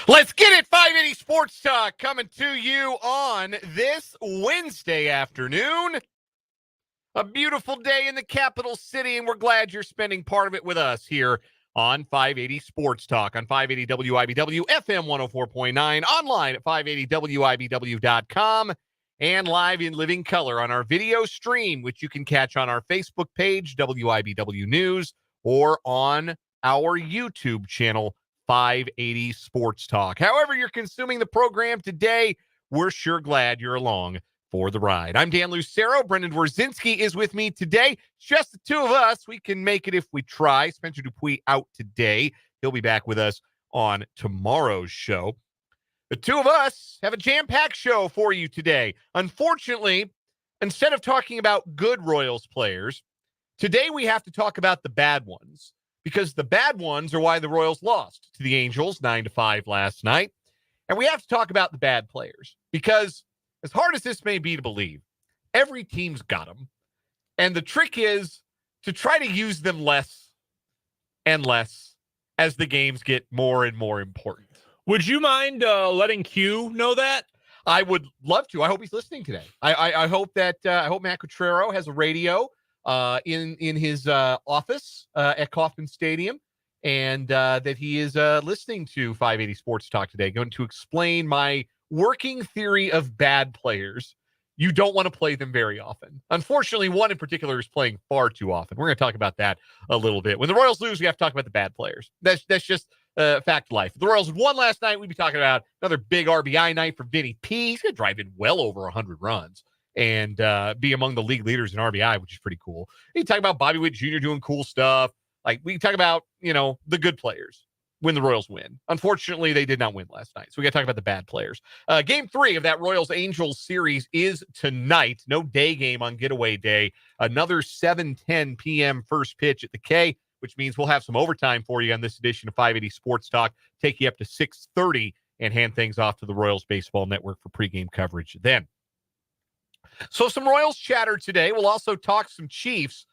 Let's get it. 580 Sports Talk coming to you on this Wednesday afternoon. A beautiful day in the capital city, and we're glad you're spending part of it with us here on 580 Sports Talk on 580 WIBW, FM 104.9, online at 580WIBW.com, and live in living color on our video stream, which you can catch on our Facebook page, WIBW News, or on our YouTube channel, 580 Sports Talk. However you're consuming the program today, we're sure glad you're along for the ride. I'm Dan Lucero. Brendan Wierzinski is with me today. It's just the two of us. We can make it if we try. Spencer Dupuis out today. He'll be back with us on tomorrow's show. The two of us have a jam-packed show for you today. Unfortunately, instead of talking about good Royals players, today we have to talk about the bad ones, because the bad ones are why the Royals lost to the Angels 9-5 last night. And we have to talk about the bad players, because as hard as this may be to believe, every team's got them. And the trick is to try to use them less and less as the games get more and more important. Would you mind letting Q know that? I would love to. I hope he's listening today. I hope that I hope Matt Cotrero has a radio in his office at Kauffman Stadium, and that he is listening to 580 Sports Talk today, going to explain my working theory of bad players. You don't want to play them very often. Unfortunately, one in particular is playing far too often. We're going to talk about that a little bit. When the Royals lose, we have to talk about the bad players. That's just fact of life. If the Royals had won last night, we'd be talking about another big RBI night for Vinny P. He's going to drive in well over 100 runs and be among the league leaders in RBI, which is pretty cool. You talk about Bobby Witt Jr. doing cool stuff. Like, we talk about, the good players when the Royals win. Unfortunately, they did not win last night, so we got to talk about the bad players. Game 3 of that Royals-Angels series is tonight. No day game on getaway day. Another 7:10 p.m. first pitch at the K, which means we'll have some overtime for you on this edition of 580 Sports Talk, take you up to 6:30 and hand things off to the Royals Baseball Network for pregame coverage then. So some Royals chatter today. We'll also talk some Chiefs.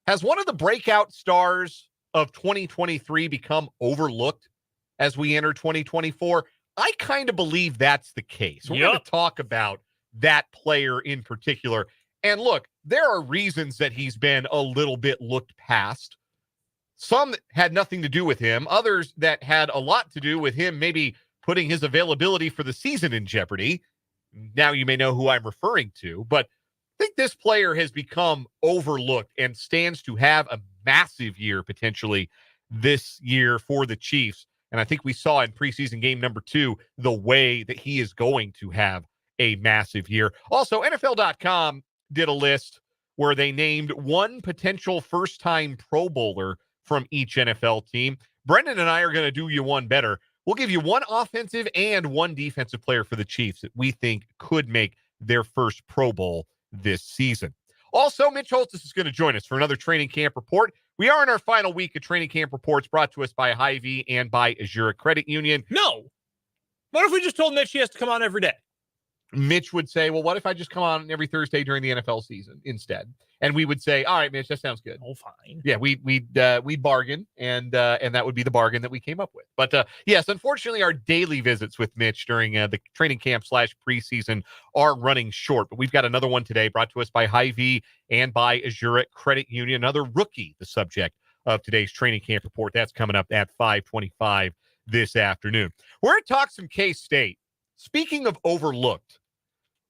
Has one of the breakout stars of 2023 become overlooked as we enter 2024? I kind of believe that's the case. We're going to talk about that player in particular. And look, there are reasons that he's been a little bit looked past. Some that had nothing to do with him. Others that had a lot to do with him maybe putting his availability for the season in jeopardy. Now you may know who I'm referring to, but I think this player has become overlooked and stands to have a massive year potentially this year for the Chiefs. And I think we saw in preseason game number 2 the way that he is going to have a massive year. Also, NFL.com did a list where they named one potential first-time Pro Bowler from each NFL team. Brendan and I are going to do you one better. We'll give you one offensive and one defensive player for the Chiefs that we think could make their first Pro Bowl this season. Also, Mitch Holthus is going to join us for another training camp report. We are in our final week of training camp reports brought to us by Hy-Vee and by Azura Credit Union. No. What if we just told Mitch he has to come on every day? Mitch would say, well, what if I just come on every Thursday during the NFL season instead? And we would say, all right, Mitch, that sounds good. Oh, fine. Yeah, we'd bargain, and that would be the bargain that we came up with. But yes, unfortunately, our daily visits with Mitch during the training camp / preseason are running short. But we've got another one today brought to us by Hy-Vee and by Azura Credit Union. Another rookie, the subject of today's training camp report. That's coming up at 5:25 this afternoon. We're going to talk some K-State. Speaking of overlooked,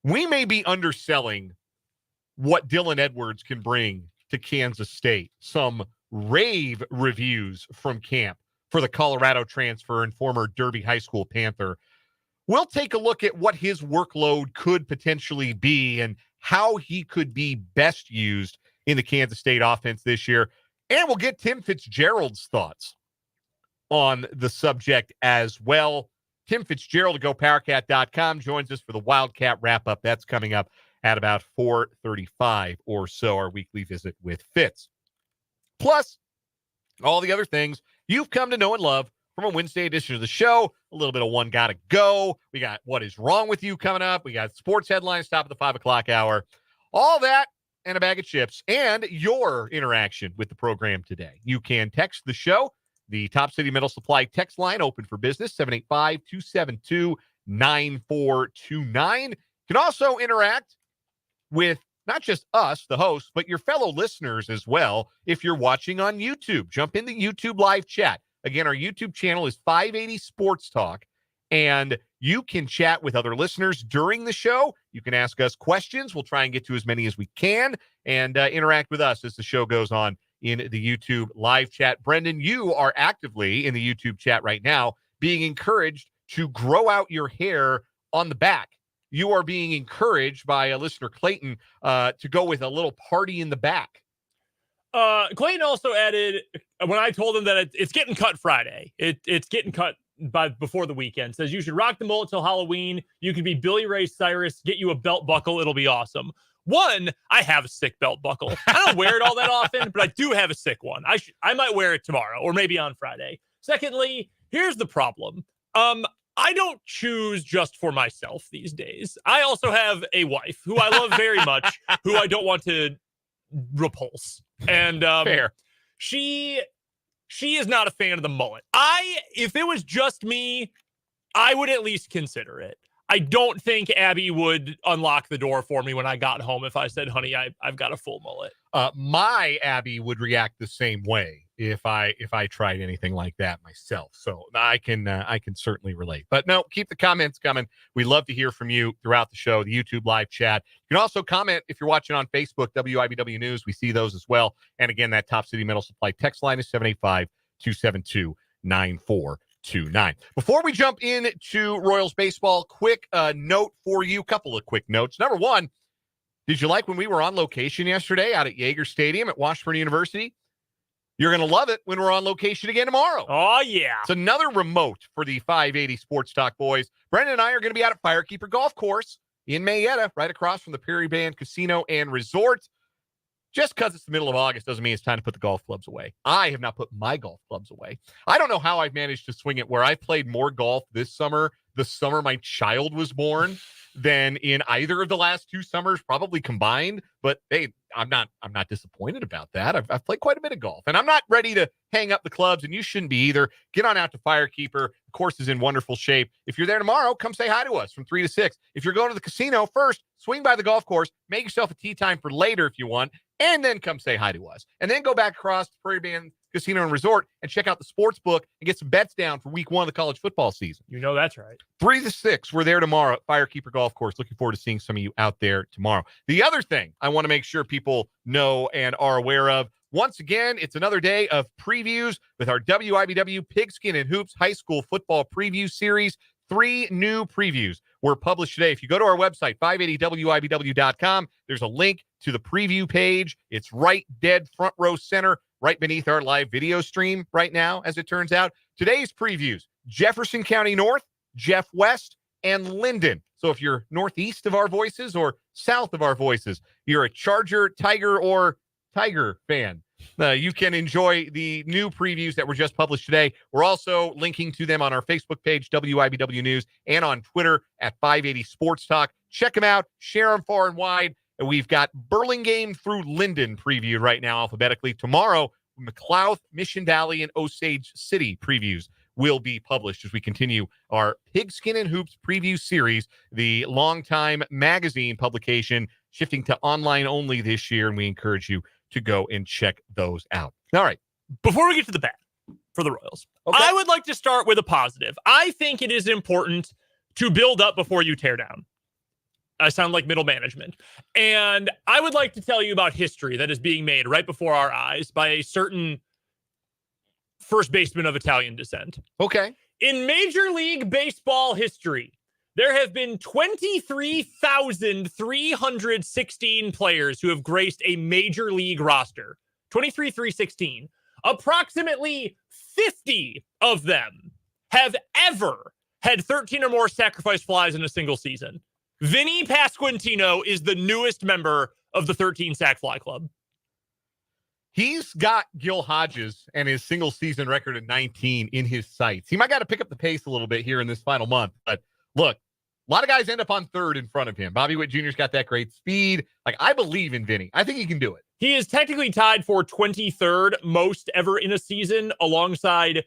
we may be underselling what Dylan Edwards can bring to Kansas State. Some rave reviews from camp for the Colorado transfer and former Derby High School Panther. We'll take a look at what his workload could potentially be and how he could be best used in the Kansas State offense this year. And we'll get Tim Fitzgerald's thoughts on the subject as well. Tim Fitzgerald of GoPowerCat.com joins us for the Wildcat Wrap-Up. That's coming up at about 4:35 or so, our weekly visit with Fitz. Plus, all the other things you've come to know and love from a Wednesday edition of the show. A little bit of One Gotta Go. We got What Is Wrong With You coming up. We got sports headlines, top of the 5 o'clock hour. All that and a bag of chips and your interaction with the program today. You can text the show The Top City Metal Supply text line open for business, 785-272-9429. You can also interact with not just us, the hosts, but your fellow listeners as well. If you're watching on YouTube, jump in the YouTube live chat. Again, our YouTube channel is 580 Sports Talk, and you can chat with other listeners during the show. You can ask us questions. We'll try and get to as many as we can and interact with us as the show goes on in the YouTube live chat. Brendan, you are actively in the YouTube chat right now, being encouraged to grow out your hair on the back. You are being encouraged by listener Clayton to go with a little party in the back. Clayton also added, when I told him that it's getting cut Friday, it's getting cut before the weekend, says you should rock the mullet till Halloween. You can be Billy Ray Cyrus, get you a belt buckle. It'll be awesome. One, I have a sick belt buckle. I don't wear it all that often, but I do have a sick one. I might wear it tomorrow or maybe on Friday. Secondly, here's the problem. I don't choose just for myself these days. I also have a wife who I love very much, who I don't want to repulse. And Fair. She is not a fan of the mullet. If it was just me, I would at least consider it. I don't think Abby would unlock the door for me when I got home if I said, honey, I've got a full mullet. My Abby would react the same way if I tried anything like that myself. So I can certainly relate. But no, keep the comments coming. We love to hear from you throughout the show, the YouTube live chat. You can also comment if you're watching on Facebook, WIBW News. We see those as well. And again, that Top City Metal Supply text line is 785-272-9429. Before we jump into Royals baseball, quick note for you, couple of quick notes. Number one, did you like when we were on location yesterday out at Yager Stadium at Washburn University? You're going to love it when we're on location again tomorrow. Oh, yeah. It's another remote for the 580 Sports Talk boys. Brendan and I are going to be out at Firekeeper Golf Course in Mayetta, right across from the Prairie Band Casino and Resort. Just because it's the middle of August doesn't mean it's time to put the golf clubs away. I have not put my golf clubs away. I don't know how I've managed to swing it where I played more golf this summer, the summer my child was born, than in either of the last two summers, probably combined. But hey, I'm not disappointed about that. I've played quite a bit of golf, and I'm not ready to hang up the clubs, and you shouldn't be either. Get on out to Firekeeper. The course is in wonderful shape. If you're there tomorrow, come say hi to us from 3 to 6. If you're going to the casino first, swing by the golf course, make yourself a tee time for later if you want, and then come say hi to us. And then go back across the Prairie Band Casino and Resort and check out the sports book and get some bets down for week 1 of the college football season. You know that's right. 3 to 6, we're there tomorrow at Firekeeper Golf Course. Looking forward to seeing some of you out there tomorrow. The other thing I want to make sure people know and are aware of, once again, it's another day of previews with our WIBW Pigskin and Hoops High School Football Preview Series. 3 new previews were published today. If you go to our website, 580WIBW.com, there's a link to the preview page. It's right dead front row center, right beneath our live video stream right now, as it turns out. Today's previews, Jefferson County North, Jeff West, and Linden. So if you're northeast of our voices or south of our voices, you're a Charger, Tiger, or Tiger fan, you can enjoy the new previews that were just published today. We're also linking to them on our Facebook page, WIBW News, and on Twitter at 580 Sports Talk. Check them out. Share them far and wide. And we've got Burlingame through Linden previewed right now alphabetically. Tomorrow, McLouth, Mission Valley, and Osage City previews will be published as we continue our Pigskin and Hoops preview series, the longtime magazine publication, shifting to online only this year, and we encourage you to go and check those out. All right. Before we get to the bad for the Royals, okay, I would like to start with a positive. I think it is important to build up before you tear down. I sound like middle management. And I would like to tell you about history that is being made right before our eyes by a certain first baseman of Italian descent. Okay. In Major League Baseball history, there have been 23,316 players who have graced a major league roster. 23,316. Approximately 50 of them have ever had 13 or more sacrifice flies in a single season. Vinny Pasquantino is the newest member of the 13 sack fly club. He's got Gil Hodges and his single season record of 19 in his sights. He might got to pick up the pace a little bit here in this final month, but look, A lot of guys end up on third in front of him. Bobby Witt Jr.'s got that great speed. Like, I believe in Vinny. I think he can do it. He is technically tied for 23rd most ever in a season alongside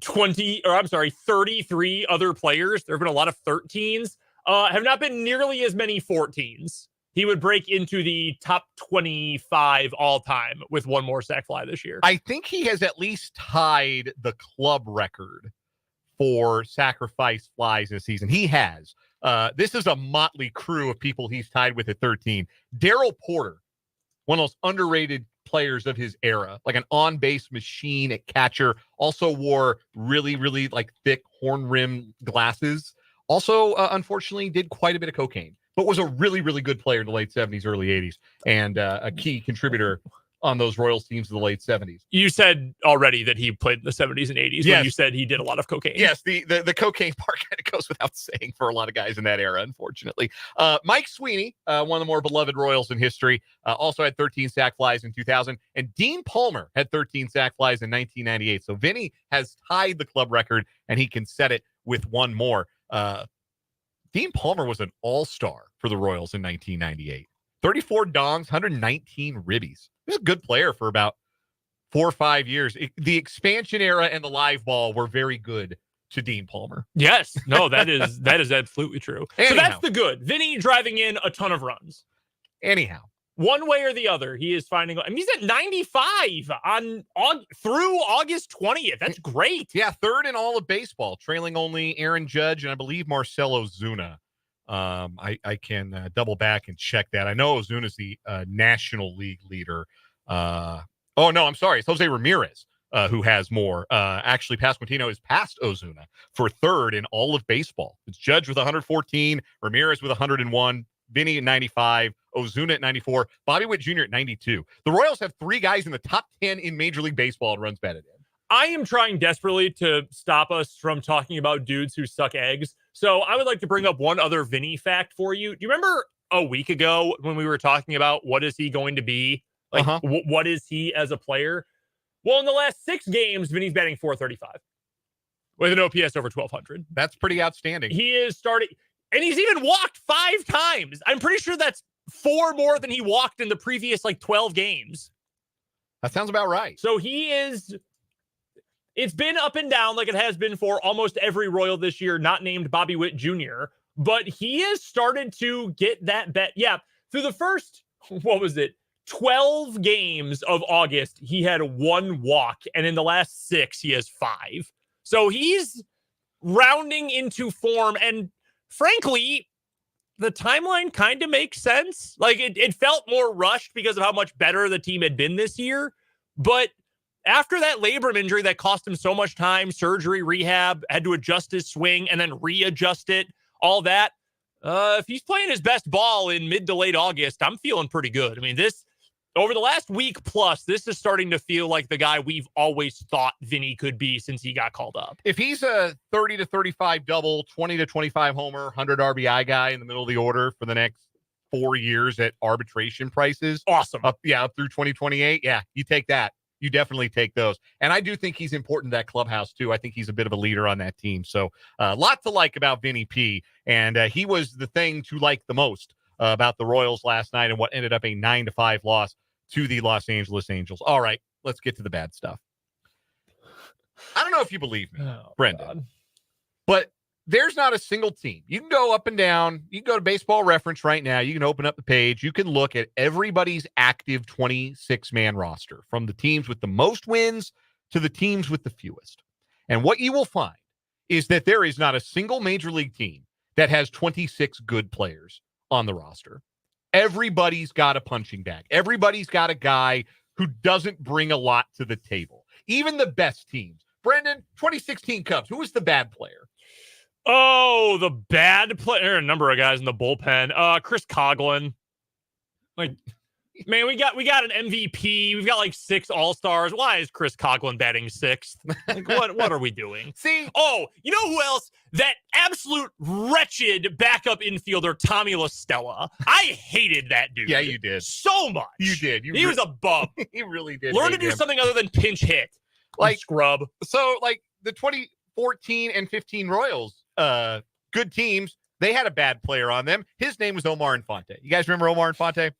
33 other players. There have been a lot of 13s. Have not been nearly as many 14s. He would break into the top 25 all time with one more sack fly this year. I think he has at least tied the club record for sacrifice flies this season. He has. This is a motley crew of people he's tied with at 13. Daryl Porter, one of those underrated players of his era, like an on-base machine at catcher, also wore really, really like thick horn rim glasses. Also, unfortunately, did quite a bit of cocaine, but was a really, really good player in the late 70s, early 80s, and a key contributor on those Royals teams of the late 70s. You said already that he played in the 70s and 80s when you said he did a lot of cocaine. Yes, the cocaine part kind of goes without saying for a lot of guys in that era, unfortunately. Mike Sweeney, one of the more beloved Royals in history, also had 13 sack flies in 2000, and Dean Palmer had 13 sack flies in 1998. So Vinny has tied the club record, and he can set it with one more. Dean Palmer was an all-star for the Royals in 1998. 34 dongs, 119 ribbies. He was a good player for about 4 or 5 years. The expansion era and the live ball were very good to Dean Palmer. Yes. No, that is absolutely true. Anyhow. So that's the good. Vinny driving in a ton of runs. Anyhow. One way or the other, he is finding. I mean, he's at 95 through August 20th. That's great. Yeah, third in all of baseball, trailing only Aaron Judge and I believe Marcell Ozuna. I can double back and check that. I know Ozuna's the National League leader. Oh, no, I'm sorry. It's Jose Ramirez who has more. Actually, Pasquantino is past Ozuna for third in all of baseball. It's Judge with 114, Ramirez with 101, Vinny at 95, Ozuna at 94, Bobby Witt Jr. at 92. The Royals have 3 guys in the top 10 in Major League Baseball in runs batted in. I am trying desperately to stop us from talking about dudes who suck eggs. So I would like to bring up one other Vinny fact for you. Do you remember a week ago when we were talking about what is he going to be? Like, what is he as a player? Well, in the last 6 games, Vinny's batting .435 with an OPS over 1,200. That's pretty outstanding. He is starting, and he's even walked 5 times. I'm pretty sure that's 4 more than he walked in the previous, 12 games. That sounds about right. So he is... It's been up and down like it has been for almost every Royal this year, not named Bobby Witt Jr., but he has started to get that bet. Yeah, through the first, 12 games of August, he had 1 walk, and in the last 6, he has 5. So he's rounding into form, and frankly, the timeline kind of makes sense. Like, it felt more rushed because of how much better the team had been this year, but after that labrum injury that cost him so much time, surgery, rehab, had to adjust his swing and then readjust it, all that. If he's playing his best ball in mid to late August, I'm feeling pretty good. I mean, this, over the last week plus, this is starting to feel like the guy we've always thought Vinny could be since he got called up. If he's a 30 to 35 double, 20 to 25 homer, 100 RBI guy in the middle of the order for the next 4 years at arbitration prices. Awesome. Up through 2028. Yeah, you take that. You definitely take those. And I do think he's important to that clubhouse, too. I think he's a bit of a leader on that team. So a lot to like about Vinny P. And he was the thing to like the most about the Royals last night and what ended up a 9-5 loss to the Los Angeles Angels. All right, let's get to the bad stuff. I don't know if you believe me, Brendan, God. But there's not a single team. You can go up and down. You can go to Baseball Reference right now. You can open up the page. You can look at everybody's active 26-man roster, from the teams with the most wins to the teams with the fewest. And what you will find is that there is not a single major league team that has 26 good players on the roster. Everybody's got a punching bag. Everybody's got a guy who doesn't bring a lot to the table. Even the best teams. Brendan, 2016 Cubs, who was the bad player? Oh, the bad player. A number of guys in the bullpen. Chris Coughlin. Like, man, we got an MVP. We've got 6 All-Stars. Why is Chris Coughlin batting 6th? Like, what are we doing? See? Oh, you know who else? That absolute wretched backup infielder, Tommy La Stella. I hated that dude. Yeah, you did. So much. You did. He was a bum. He really did. Learn to do something other than pinch hit. Like, scrub. So, the 2014 and 15 Royals, good teams, They had a bad player on them. His name was Omar Infante. You guys remember Omar Infante?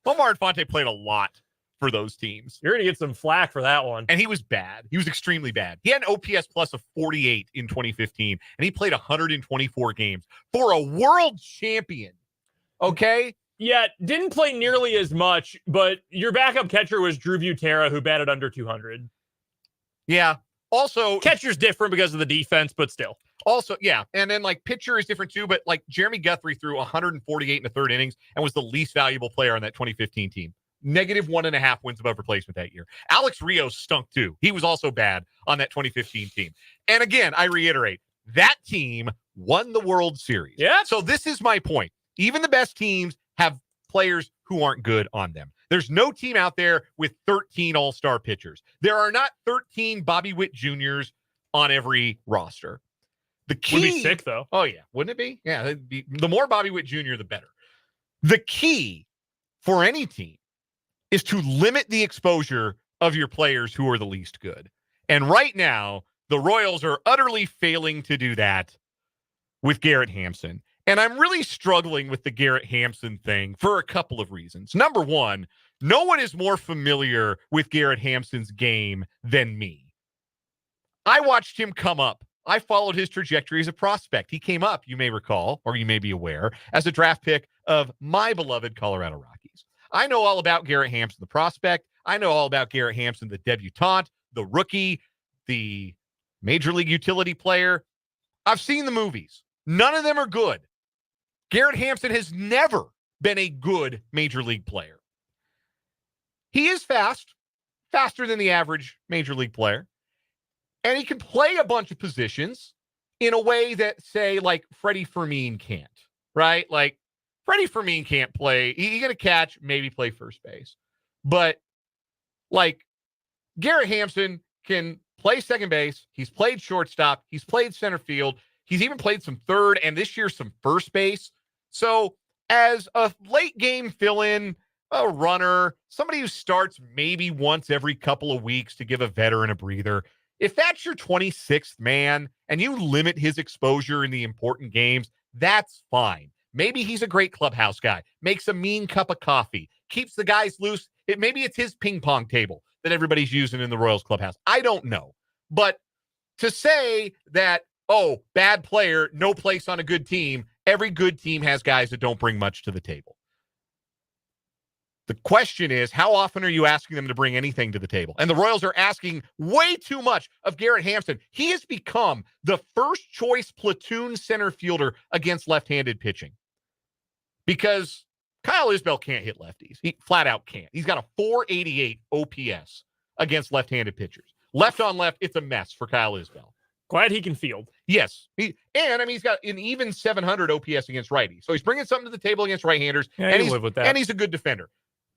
Omar Infante played a lot for those teams. You're going to get some flack for that one. And he was bad. He was extremely bad. He had an OPS plus of 48 in 2015, and he played 124 games for a world champion. Okay? Yeah, didn't play nearly as much, but your backup catcher was Drew Butera, who batted under 200. Yeah. Also, catcher's different because of the defense, but still. Also, yeah. And then, like, pitcher is different too, but, like, Jeremy Guthrie threw 148 in the third innings and was the least valuable player on that 2015 team. -1.5 wins above replacement that year. Alex Rios stunk too. He was also bad on that 2015 team. And again, I reiterate, that team won the World Series. Yeah. So this is my point. Even the best teams have players who aren't good on them. There's no team out there with 13 all-star pitchers. There are not 13 Bobby Witt Jr.'s on every roster. The key would be sick, though. Oh, yeah. Wouldn't it be? Yeah. The more Bobby Witt Jr., the better. The key for any team is to limit the exposure of your players who are the least good. And right now, the Royals are utterly failing to do that with Garrett Hampson. And I'm really struggling with the Garrett Hampson thing for a couple of reasons. Number one, no one is more familiar with Garrett Hampson's game than me. I watched him come up. I followed his trajectory as a prospect. He came up, you may recall, or you may be aware, as a draft pick of my beloved Colorado Rockies. I know all about Garrett Hampson, the prospect. I know all about Garrett Hampson, the debutante, the rookie, the major league utility player. I've seen the movies. None of them are good. Garrett Hampson has never been a good major league player. He is fast, faster than the average major league player. And he can play a bunch of positions in a way that, say, like Freddie Fermin can't, right? Like, Freddie Fermin can't play. He's going to catch, maybe play first base. But, like, Garrett Hampson can play second base. He's played shortstop. He's played center field. He's even played some third and this year some first base. So, as a late game fill-in, a runner, somebody who starts maybe once every couple of weeks to give a veteran a breather, if that's your 26th man and you limit his exposure in the important games, that's fine. Maybe he's a great clubhouse guy, makes a mean cup of coffee, keeps the guys loose. Maybe it's his ping pong table that everybody's using in the Royals clubhouse. I don't know. But to say that, oh, bad player, no place on a good team, every good team has guys that don't bring much to the table. The question is, how often are you asking them to bring anything to the table? And the Royals are asking way too much of Garrett Hampson. He has become the first choice platoon center fielder against left-handed pitching because Kyle Isbell can't hit lefties. He flat out can't. He's got a 488 OPS against left-handed pitchers. Left on left, it's a mess for Kyle Isbell. Glad he can field. Yes. He's got an even 700 OPS against righties. So he's bringing something to the table against right-handers. Yeah, and live with that. And he's a good defender.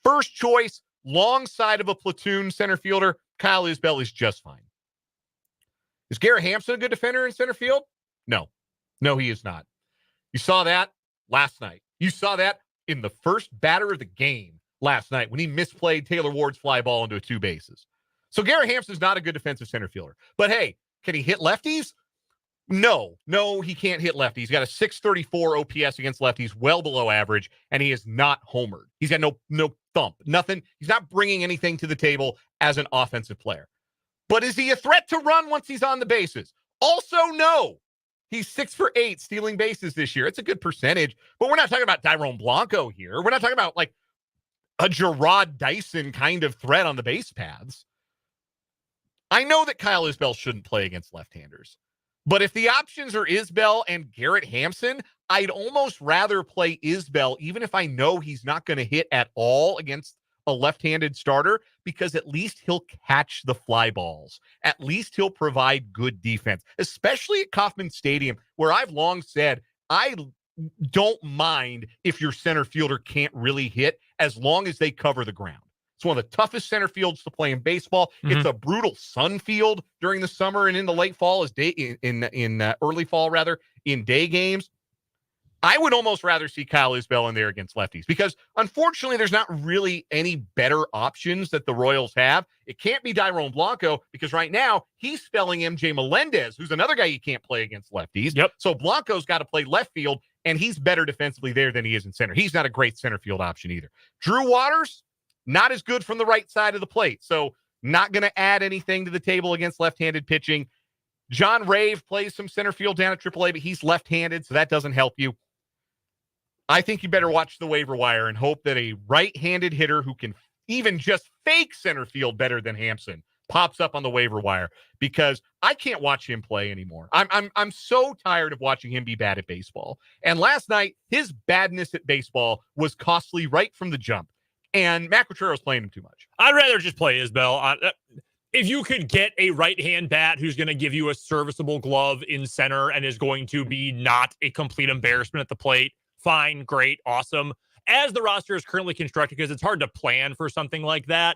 First choice, long side of a platoon center fielder, Kyle Isbell is just fine. Is Garrett Hampson a good defender in center field? No. No, he is not. You saw that last night. You saw that in the first batter of the game last night when he misplayed Taylor Ward's fly ball into 2 bases. So Garrett Hampson's not a good defensive center fielder. But hey, can he hit lefties? No, he can't hit lefties. He's got a 634 OPS against lefties, well below average, and he is not homered. He's got no thump, nothing. He's not bringing anything to the table as an offensive player. But is he a threat to run once he's on the bases? Also, no. He's 6 for 8 stealing bases this year. It's a good percentage, but we're not talking about Tyrone Blanco here. We're not talking about like a Gerard Dyson kind of threat on the base paths. I know that Kyle Isbell shouldn't play against left-handers. But if the options are Isbell and Garrett Hampson, I'd almost rather play Isbell, even if I know he's not going to hit at all against a left-handed starter, because at least he'll catch the fly balls. At least he'll provide good defense, especially at Kauffman Stadium, where I've long said I don't mind if your center fielder can't really hit as long as they cover the ground. It's one of the toughest center fields to play in baseball. Mm-hmm. It's a brutal sun field during the summer and in the late fall, as day in early fall rather, in day games. I would almost rather see Kyle Isbell in there against lefties because, unfortunately, there's not really any better options that the Royals have. It can't be Tyrone Blanco because right now he's spelling MJ Melendez, who's another guy you can't play against lefties. Yep. So Blanco's got to play left field, and he's better defensively there than he is in center. He's not a great center field option either. Drew Waters, not as good from the right side of the plate, so not going to add anything to the table against left-handed pitching. John Rave plays some center field down at AAA, but he's left-handed, so that doesn't help you. I think you better watch the waiver wire and hope that a right-handed hitter who can even just fake center field better than Hampson pops up on the waiver wire, because I can't watch him play anymore. I'm so tired of watching him be bad at baseball. And last night, his badness at baseball was costly right from the jump. And Matt Quatrero's playing him too much. I'd rather just play Isbell. If you could get a right-hand bat who's going to give you a serviceable glove in center and is going to be not a complete embarrassment at the plate, fine, great, awesome. As the roster is currently constructed, because it's hard to plan for something like that,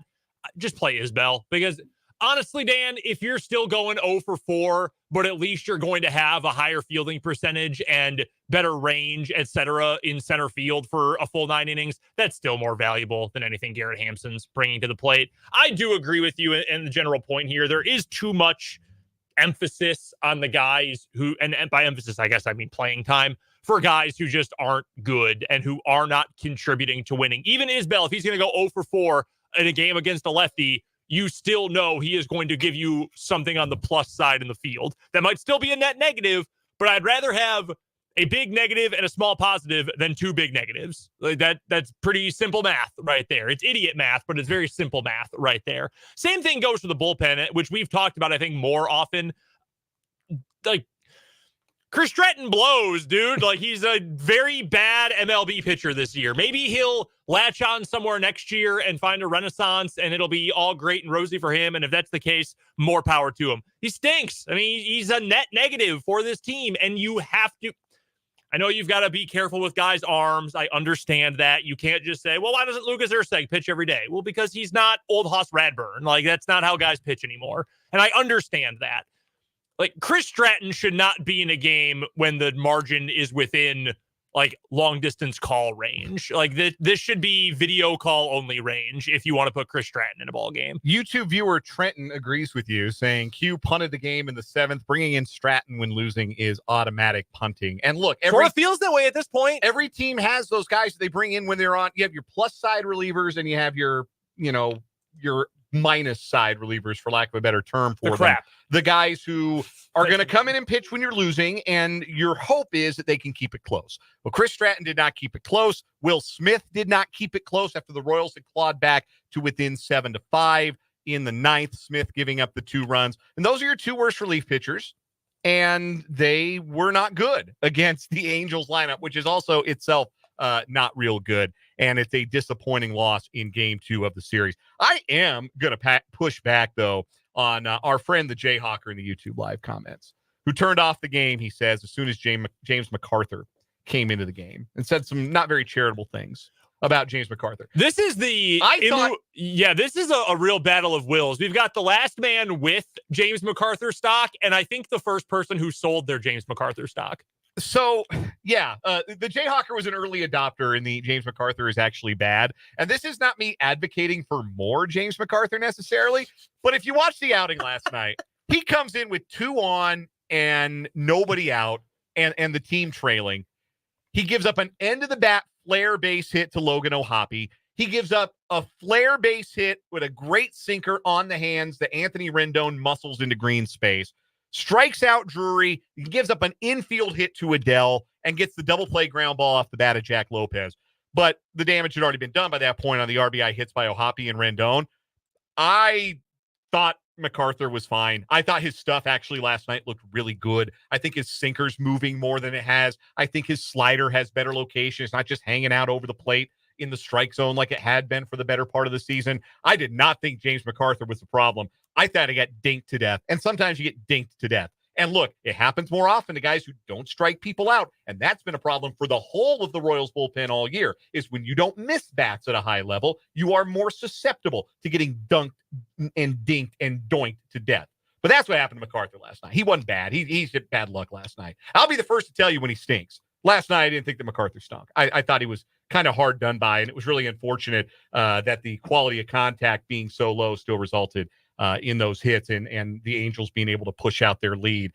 just play Isbell. Because honestly, Dan, if you're still going 0 for 4, but at least you're going to have a higher fielding percentage and better range, etc., in center field for a full 9 innings, that's still more valuable than anything Garrett Hampson's bringing to the plate. I do agree with you in the general point here. There is too much emphasis on the guys who, and by emphasis, I guess I mean playing time, for guys who just aren't good and who are not contributing to winning. Even Isbell, if he's going to go 0 for 4 in a game against a lefty, you still know he is going to give you something on the plus side in the field. That might still be a net negative, but I'd rather have a big negative and a small positive than 2 big negatives. Like that's pretty simple math right there. It's idiot math, but it's very simple math right there. Same thing goes for the bullpen, which we've talked about, I think, more often. Like, Chris Stratton blows, dude. Like, he's a very bad MLB pitcher this year. Maybe he'll latch on somewhere next year and find a renaissance, and it'll be all great and rosy for him. And if that's the case, more power to him. He stinks. I mean, he's a net negative for this team, and you have to. I know you've got to be careful with guys' arms. I understand that. You can't just say, well, why doesn't Lucas Erceg pitch every day? Well, because he's not old Hoss Radburn. Like, that's not how guys pitch anymore. And I understand that. Like, Chris Stratton should not be in a game when the margin is within, like, long-distance call range. Like, this should be video call only range if you want to put Chris Stratton in a ball game. YouTube viewer Trenton agrees with you, saying Q punted the game in the 7th. Bringing in Stratton when losing is automatic punting. And look, Sort of feels that way at this point. Every team has those guys that they bring in when they're on. You have your plus side relievers and you have your minus side relievers, for lack of a better term, for them. The guys who are going to come in and pitch when you're losing, and your hope is that they can keep it close. Well, Chris Stratton did not keep it close. Will Smith did not keep it close after the Royals had clawed back to within 7-5 in the 9th. Smith giving up the 2 runs. And those are your 2 worst relief pitchers, and they were not good against the Angels lineup, which is also itself not real good. And it's a disappointing loss in game 2 of the series. I am going to push back, though, on our friend, the Jayhawker, in the YouTube live comments, who turned off the game, he says, as soon as James MacArthur came into the game, and said some not very charitable things about James MacArthur. This is this is a real battle of wills. We've got the last man with James MacArthur stock, and I think the first person who sold their James MacArthur stock. So, yeah, the Jayhawker was an early adopter, and the James MacArthur is actually bad. And this is not me advocating for more James MacArthur necessarily, but if you watch the outing last night, he comes in with 2 on and nobody out, and the team trailing. He gives up an end-of-the-bat flare base hit to Logan O'Hoppe. He gives up a flare base hit with a great sinker on the hands that Anthony Rendon muscles into green space. Strikes out Drury, gives up an infield hit to Adele, and gets the double play ground ball off the bat of Jack Lopez. But the damage had already been done by that point on the RBI hits by O'Hoppe and Rendon. I thought MacArthur was fine. I thought his stuff actually last night looked really good. I think his sinker's moving more than it has. I think his slider has better location. It's not just hanging out over the plate in the strike zone like it had been for the better part of the season. I did not think James MacArthur was the problem. I thought he got dinked to death. And sometimes you get dinked to death. And look, it happens more often to guys who don't strike people out. And that's been a problem for the whole of the Royals bullpen all year, is when you don't miss bats at a high level, you are more susceptible to getting dunked and dinked and doinked to death. But that's what happened to MacArthur last night. He wasn't bad. He's had bad luck last night. I'll be the first to tell you when he stinks. Last night, I didn't think that MacArthur stunk. I thought he was kind of hard done by, and it was really unfortunate that the quality of contact being so low still resulted in those hits and the Angels being able to push out their lead.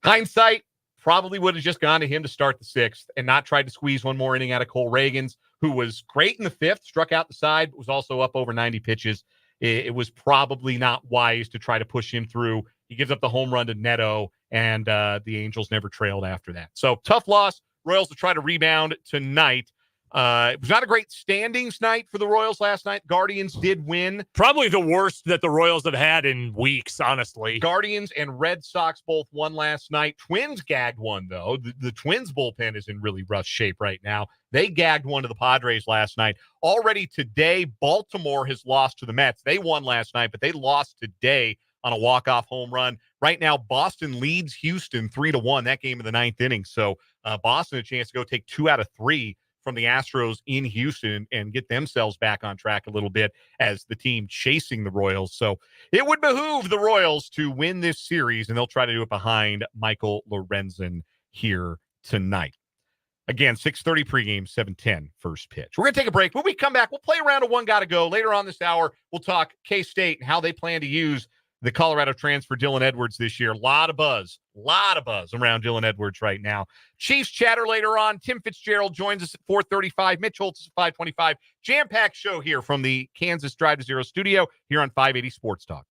Hindsight, probably would have just gone to him to start the 6th and not tried to squeeze one more inning out of Cole Reagans, who was great in the 5th, struck out the side, but was also up over 90 pitches. It was probably not wise to try to push him through. He gives up the home run to Neto, and the Angels never trailed after that. So tough loss. Royals will try to rebound tonight. It was not a great standings night for the Royals last night. Guardians did win. Probably the worst that the Royals have had in weeks, honestly. Guardians and Red Sox both won last night. Twins gagged one, though. The Twins bullpen is in really rough shape right now. They gagged one to the Padres last night. Already today, Baltimore has lost to the Mets. They won last night, but they lost today on a walk-off home run. Right now, Boston leads Houston 3-1, that game in the 9th inning. So Boston a chance to go take 2 out of 3 from the Astros in Houston and get themselves back on track a little bit as the team chasing the Royals. So it would behoove the Royals to win this series, and they'll try to do it behind Michael Lorenzen here tonight. Again, 6:30 pregame, 7:10 first pitch. We're going to take a break. When we come back, we'll play around a one gotta go. Later on this hour, we'll talk K-State and how they plan to use the Colorado transfer Dylan Edwards this year. A lot of buzz around Dylan Edwards right now. Chiefs chatter later on. Tim Fitzgerald joins us at 4:35. Mitch Holthus at 5:25. Jam-packed show here from the Kansas Drive to Zero studio here on 580 Sports Talk.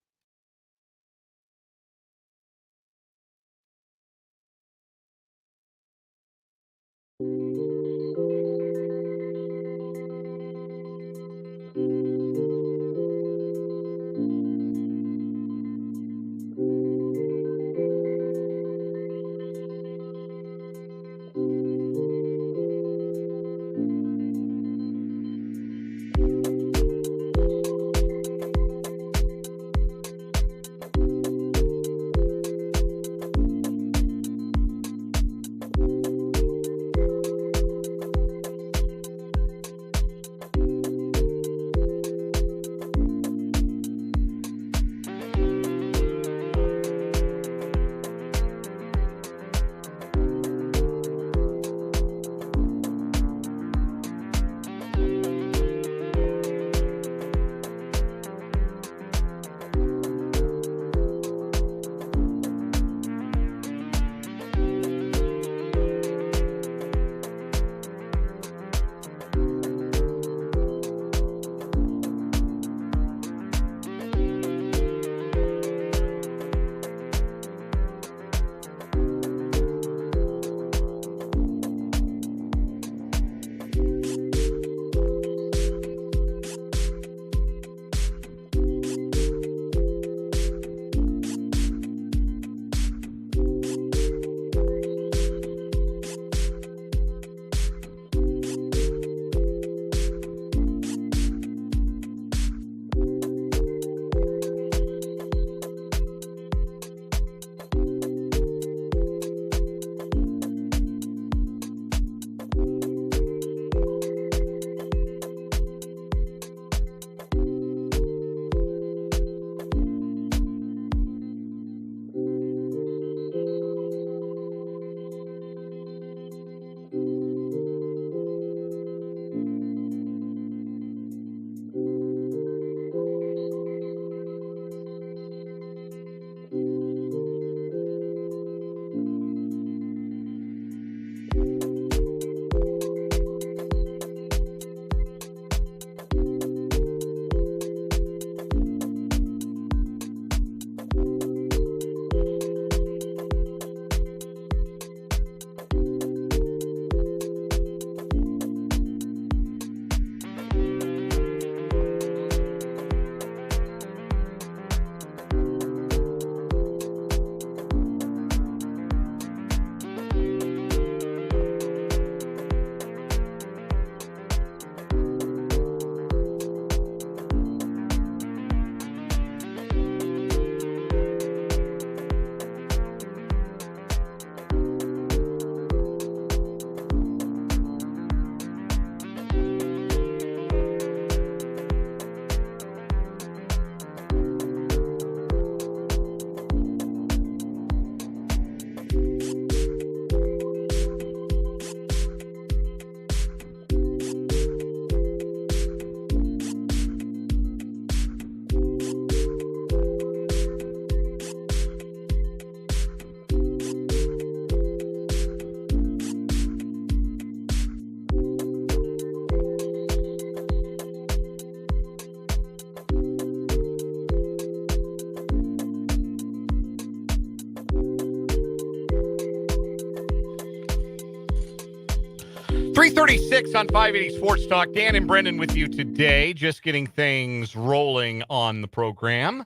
336 on 580 Sports Talk. Dan and Brendan with you today, just getting things rolling on the program.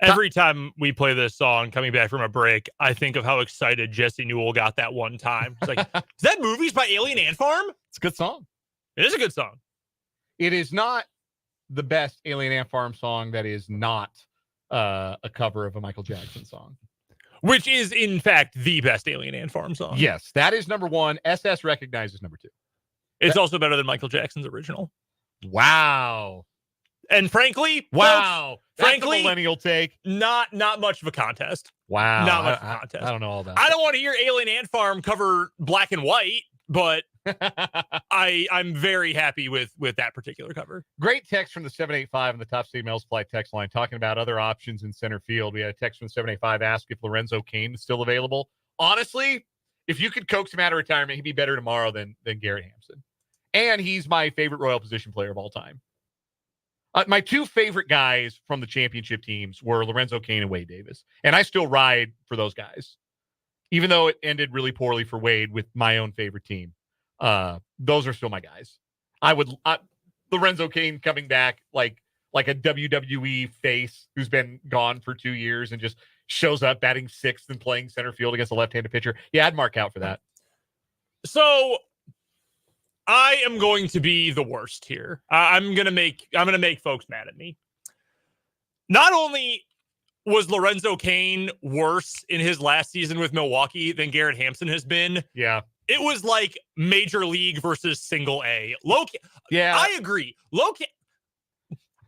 Every time we play this song, coming back from a break, I think of how excited Jesse Newell got that one time. It's like, is that Movies by Alien Ant Farm? It's a good song. It is a good song. It is not the best Alien Ant Farm song that is not a cover of a Michael Jackson song. Which is, in fact, the best Alien Ant Farm song. Yes, that is number one. SS recognizes number two. It's also better than Michael Jackson's original. Wow. And frankly, wow. Folks, frankly, that's a millennial take. Not much of a contest. Wow. Not much of a contest. I don't know all that. I don't want to hear Alien Ant Farm cover Black and White, but I'm very happy with that particular cover. Great text from the 785 on the Top State Mail Supply text line talking about other options in center field. We had a text from the 785 ask if Lorenzo Cain is still available. Honestly, if you could coax him out of retirement, he'd be better tomorrow than Garrett Hampson. And he's my favorite Royal position player of all time. My two favorite guys from the championship teams were Lorenzo Cain and Wade Davis. And I still ride for those guys, even though it ended really poorly for Wade with my own favorite team. Those are still my guys. Lorenzo Cain coming back like a WWE face who's been gone for 2 years and just shows up batting sixth and playing center field against a left-handed pitcher. Yeah, I'd mark out for that. So I am going to be the worst here. I'm gonna make folks mad at me. Not only was Lorenzo Cain worse in his last season with Milwaukee than Garrett Hampson has been. Yeah. It was like major league versus single A. Yeah. I agree.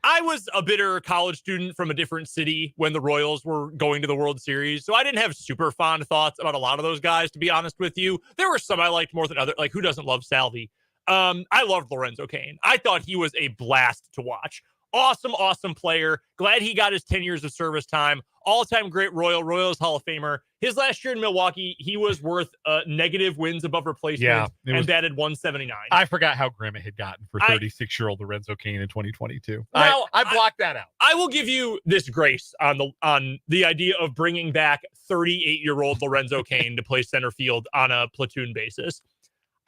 I was a bitter college student from a different city when the Royals were going to the World Series, so I didn't have super fond thoughts about a lot of those guys, to be honest with you. There were some I liked more than others. Like, who doesn't love Salvi? I loved Lorenzo Cain. I thought he was a blast to watch. Awesome player. Glad he got his 10 years of service time. All-time great Royals Hall of Famer. His last year in Milwaukee, he was worth negative wins above replacement and batted 179. I forgot how grim it had gotten for 36-year-old Lorenzo Cain in 2022. Now, I blocked that out. I will give you this grace on the idea of bringing back 38-year-old Lorenzo Cain to play center field on a platoon basis.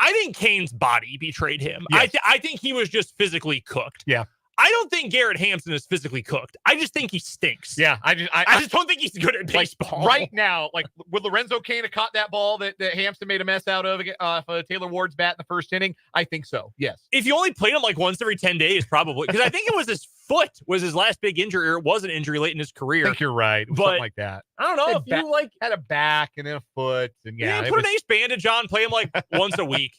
I think Cain's body betrayed him. Yes. I think he was just physically cooked. Yeah. I don't think Garrett Hampson is physically cooked. I just think he stinks. Yeah, I just don't think he's good at baseball. Like right now, like would Lorenzo Cain have caught that ball that Hampson made a mess out of Taylor Ward's bat in the first inning? I think so. Yes. If you only played him like once every 10 days, probably, because I think it was his foot was his last big injury, or it was an injury late in his career. I think you're right. Something like that. I don't know if you like had a back and then a foot, and put an ace bandage on, play him like once a week.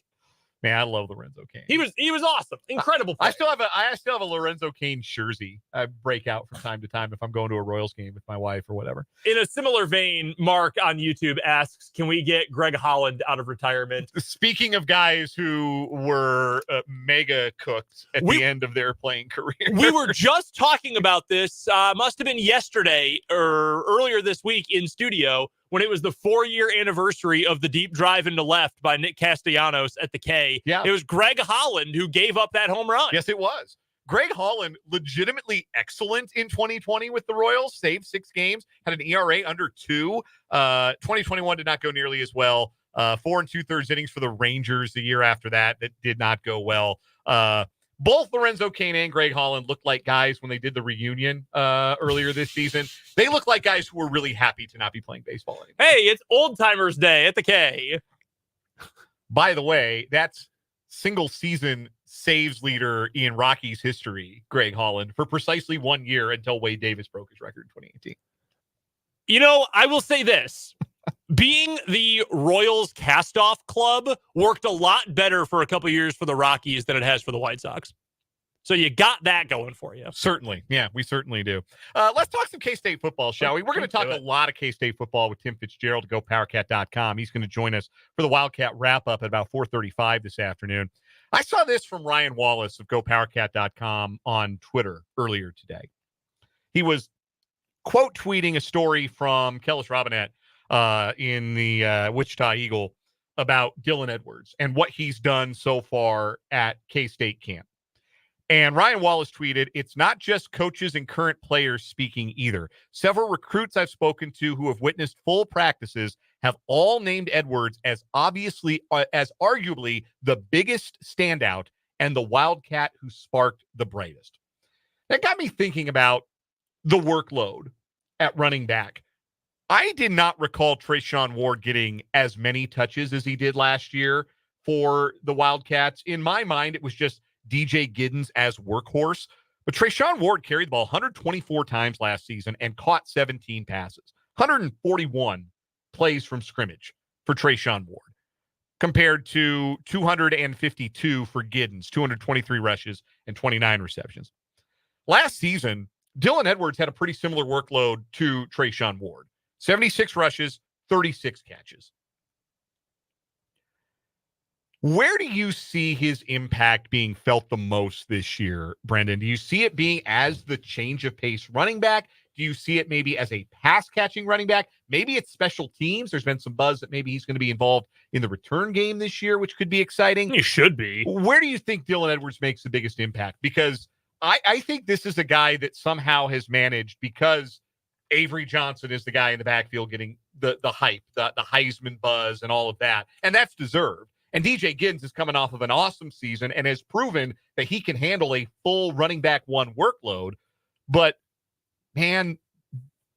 Man, I love Lorenzo Cain. He was awesome. Incredible player. I still have a Lorenzo Cain jersey. I break out from time to time if I'm going to a Royals game with my wife or whatever. In a similar vein, Mark on YouTube asks, can we get Greg Holland out of retirement? Speaking of guys who were mega cooked at the end of their playing career. We were just talking about this, must have been yesterday or earlier this week in studio, when it was the 4-year anniversary of the deep drive into left by Nick Castellanos at the K. Yeah. It was Greg Holland who gave up that home run. Yes, it was. Greg Holland, legitimately excellent in 2020 with the Royals, saved 6 games, had an ERA under 2. 2021 did not go nearly as well. 4 2/3 innings for the Rangers the year after that did not go well. Both Lorenzo Cain and Greg Holland looked like guys when they did the reunion earlier this season. They look like guys who were really happy to not be playing baseball anymore. Hey, it's Old Timers Day at the K. By the way, that's single season saves leader in Rockies history, Greg Holland, for precisely 1 year until Wade Davis broke his record in 2018. You know, I will say this. Being the Royals cast-off club worked a lot better for a couple years for the Rockies than it has for the White Sox. So you got that going for you. Certainly. Yeah, we certainly do. Let's talk some K-State football, shall we? We're going to talk a lot of K-State football with Tim Fitzgerald to GoPowerCat.com. He's going to join us for the Wildcat Wrap-Up at about 4:35 this afternoon. I saw this from Ryan Wallace of GoPowerCat.com on Twitter earlier today. He was quote tweeting a story from Kellis Robinette in the Wichita Eagle about Dylan Edwards and what he's done so far at K-State camp. And Ryan Wallace tweeted, "It's not just coaches and current players speaking either. Several recruits I've spoken to who have witnessed full practices have all named Edwards as arguably the biggest standout and the Wildcat who sparked the brightest." That got me thinking about the workload at running back. I did not recall Treshaun Ward getting as many touches as he did last year for the Wildcats. In my mind, it was just DJ Giddens as workhorse. But Treshaun Ward carried the ball 124 times last season and caught 17 passes. 141 plays from scrimmage for Treshaun Ward compared to 252 for Giddens, 223 rushes and 29 receptions. Last season, Dylan Edwards had a pretty similar workload to Treshaun Ward. 76 rushes, 36 catches. Where do you see his impact being felt the most this year, Brendan? Do you see it being as the change of pace running back? Do you see it maybe as a pass-catching running back? Maybe it's special teams. There's been some buzz that maybe he's going to be involved in the return game this year, which could be exciting. He should be. Where do you think Dylan Edwards makes the biggest impact? Because I think this is a guy that somehow has managed, because Avery Johnson is the guy in the backfield getting the hype, the Heisman buzz and all of that. And that's deserved. And DJ Giddens is coming off of an awesome season and has proven that he can handle a full running back one workload. But, man,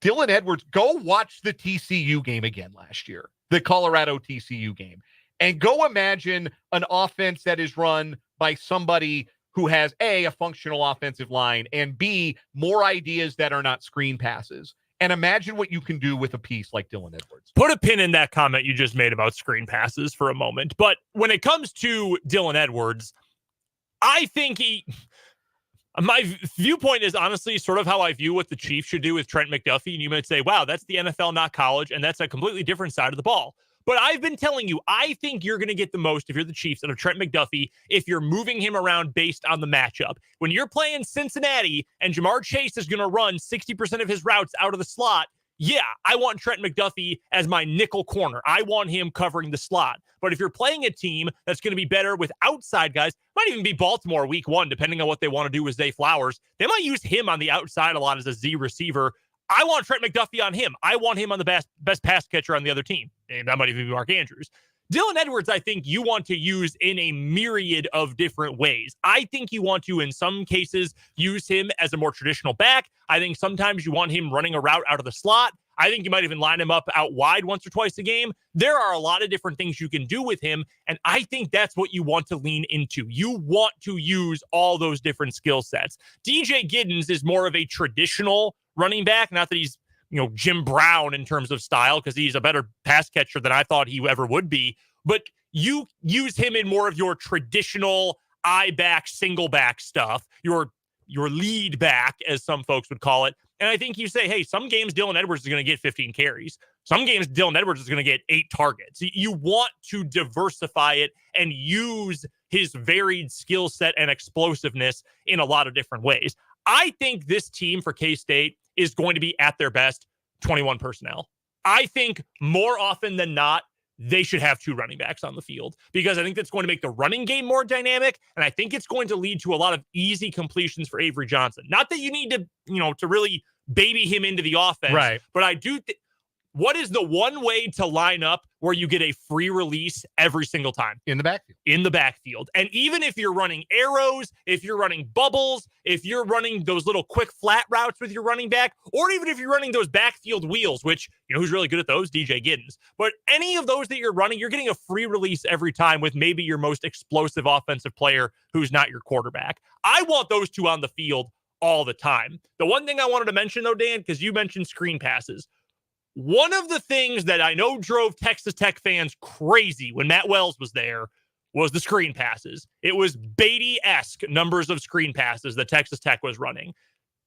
Dylan Edwards, go watch the TCU game again last year, the Colorado TCU game, and go imagine an offense that is run by somebody who has a functional offensive line, and B, more ideas that are not screen passes. And imagine what you can do with a piece like Dylan Edwards. Put a pin in that comment you just made about screen passes for a moment. But when it comes to Dylan Edwards, I think my viewpoint is honestly sort of how I view what the Chiefs should do with Trent McDuffie. And you might say, wow, that's the NFL, not college. And that's a completely different side of the ball. But I've been telling you, I think you're going to get the most if you're the Chiefs out of Trent McDuffie if you're moving him around based on the matchup. When you're playing Cincinnati and Jamar Chase is going to run 60% of his routes out of the slot, yeah, I want Trent McDuffie as my nickel corner. I want him covering the slot. But if you're playing a team that's going to be better with outside guys, might even be Baltimore week one, depending on what they want to do with Zay Flowers, they might use him on the outside a lot as a Z receiver. I want Trent McDuffie on him. I want him on the best pass catcher on the other team. And that might even be Mark Andrews. Dylan Edwards, I think you want to use in a myriad of different ways. I think you want to, in some cases, use him as a more traditional back. I think sometimes you want him running a route out of the slot. I think you might even line him up out wide once or twice a game. There are a lot of different things you can do with him, and I think that's what you want to lean into. You want to use all those different skill sets. DJ Giddens is more of a traditional running back, not that he's Jim Brown in terms of style, because he's a better pass catcher than I thought he ever would be. But you use him in more of your traditional I-back, single back stuff, your lead back, as some folks would call it. And I think you say, hey, some games Dylan Edwards is going to get 15 carries. Some games Dylan Edwards is going to get 8 targets. You want to diversify it and use his varied skill set and explosiveness in a lot of different ways. I think this team for K-State is going to be at their best 21 personnel. I think more often than not, they should have 2 running backs on the field, because I think that's going to make the running game more dynamic. And I think it's going to lead to a lot of easy completions for Avery Johnson. Not that you need to, to really baby him into the offense, right? But I do think, what is the one way to line up where you get a free release every single time? In the backfield. In the backfield. And even if you're running arrows, if you're running bubbles, if you're running those little quick flat routes with your running back, or even if you're running those backfield wheels, which, who's really good at those? DJ Giddens. But any of those that you're running, you're getting a free release every time with maybe your most explosive offensive player who's not your quarterback. I want those 2 on the field all the time. The one thing I wanted to mention, though, Dan, because you mentioned screen passes. One of the things that I know drove Texas Tech fans crazy when Matt Wells was there was the screen passes. It was Beatty-esque numbers of screen passes that Texas Tech was running.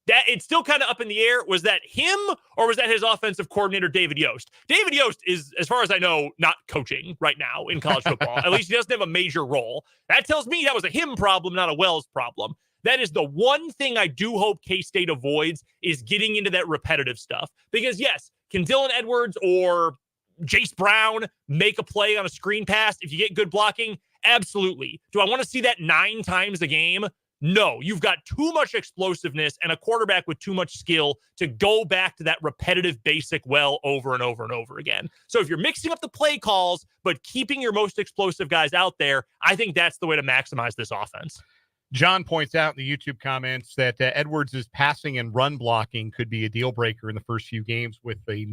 That it's still kind of up in the air. Was that him, or was that his offensive coordinator, David Yost? David Yost is, as far as I know, not coaching right now in college football. At least he doesn't have a major role. That tells me that was a him problem, not a Wells problem. That is the one thing I do hope K-State avoids, is getting into that repetitive stuff. Because yes, can Dylan Edwards or Jace Brown make a play on a screen pass if you get good blocking? Absolutely. Do I want to see that 9 times a game? No, you've got too much explosiveness and a quarterback with too much skill to go back to that repetitive basic well over and over and over again. So if you're mixing up the play calls, but keeping your most explosive guys out there, I think that's the way to maximize this offense. John points out in the YouTube comments that Edwards' passing and run blocking could be a deal breaker in the first few games with a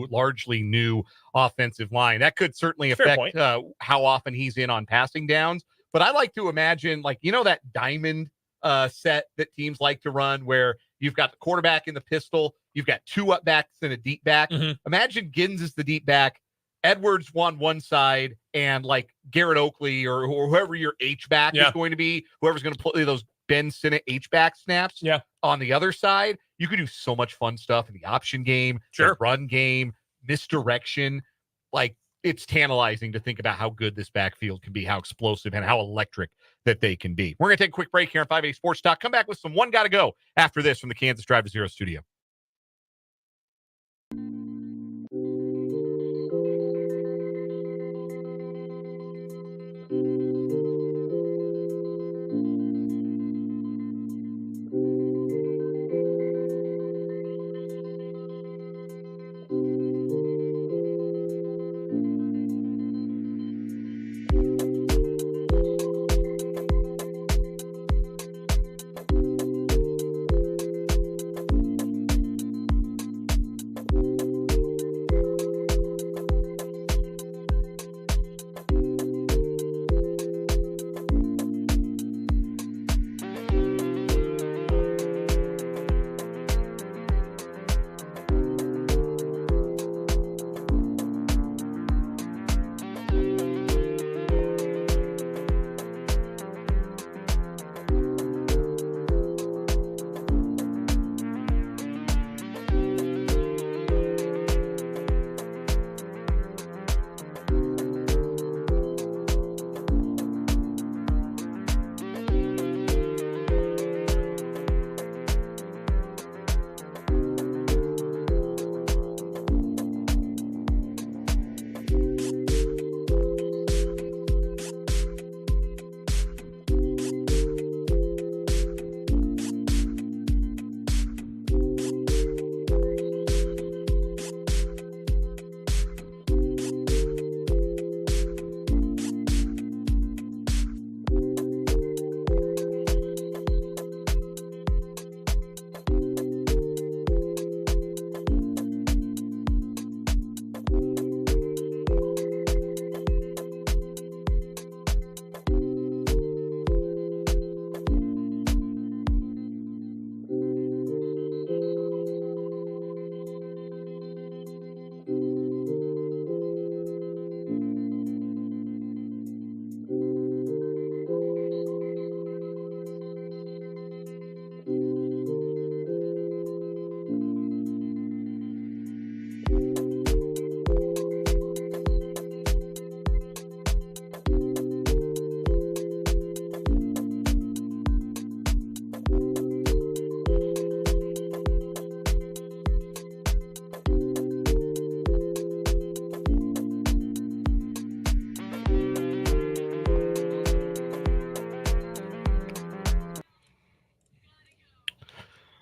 largely new offensive line. That could certainly affect how often he's in on passing downs. But I like to imagine, that diamond set that teams like to run where you've got the quarterback in the pistol, you've got 2 up backs and a deep back. Mm-hmm. Imagine Gins is the deep back, Edwards on one side, and Garrett Oakley or whoever your H-back is going to be, whoever's going to play those Ben Sinnott H-back snaps on the other side. You could do so much fun stuff in the option game, the run game, misdirection. It's tantalizing to think about how good this backfield can be, how explosive and how electric that they can be. We're going to take a quick break here on 580 Sports Talk. Come back with some One Gotta Go after this from the Kansas Drive to Zero studio.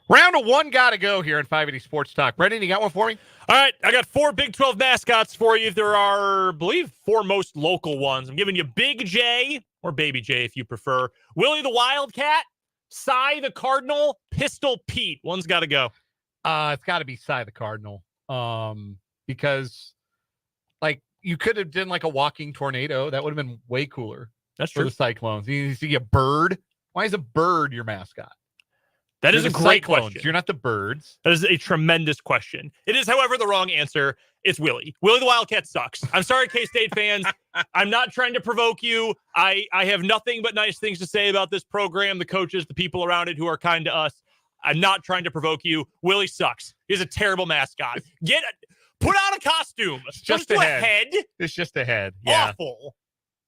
Round of one gotta go here in 580 Sports Talk. Brendan, you got one for me? All right, I got 4 Big 12 mascots for you. There are, I believe, 4 most local ones. I'm giving you Big J, or Baby J if you prefer, Willie the Wildcat, Cy the Cardinal, Pistol Pete. One's got to go. It's got to be Cy the Cardinal, because you could have done a walking tornado. That would have been way cooler. That's for true. The Cyclones. You see a bird. Why is a bird your mascot? That is a great question. You're not the Birds. That is a tremendous question. It is, however, the wrong answer. It's Willie. Willie the Wildcat sucks. I'm sorry, K-State fans. I'm not trying to provoke you. I have nothing but nice things to say about this program, the coaches, the people around it who are kind to us. I'm not trying to provoke you. Willie sucks. He's a terrible mascot. Put on a costume. It's just a head. It's just a head. Yeah. Awful.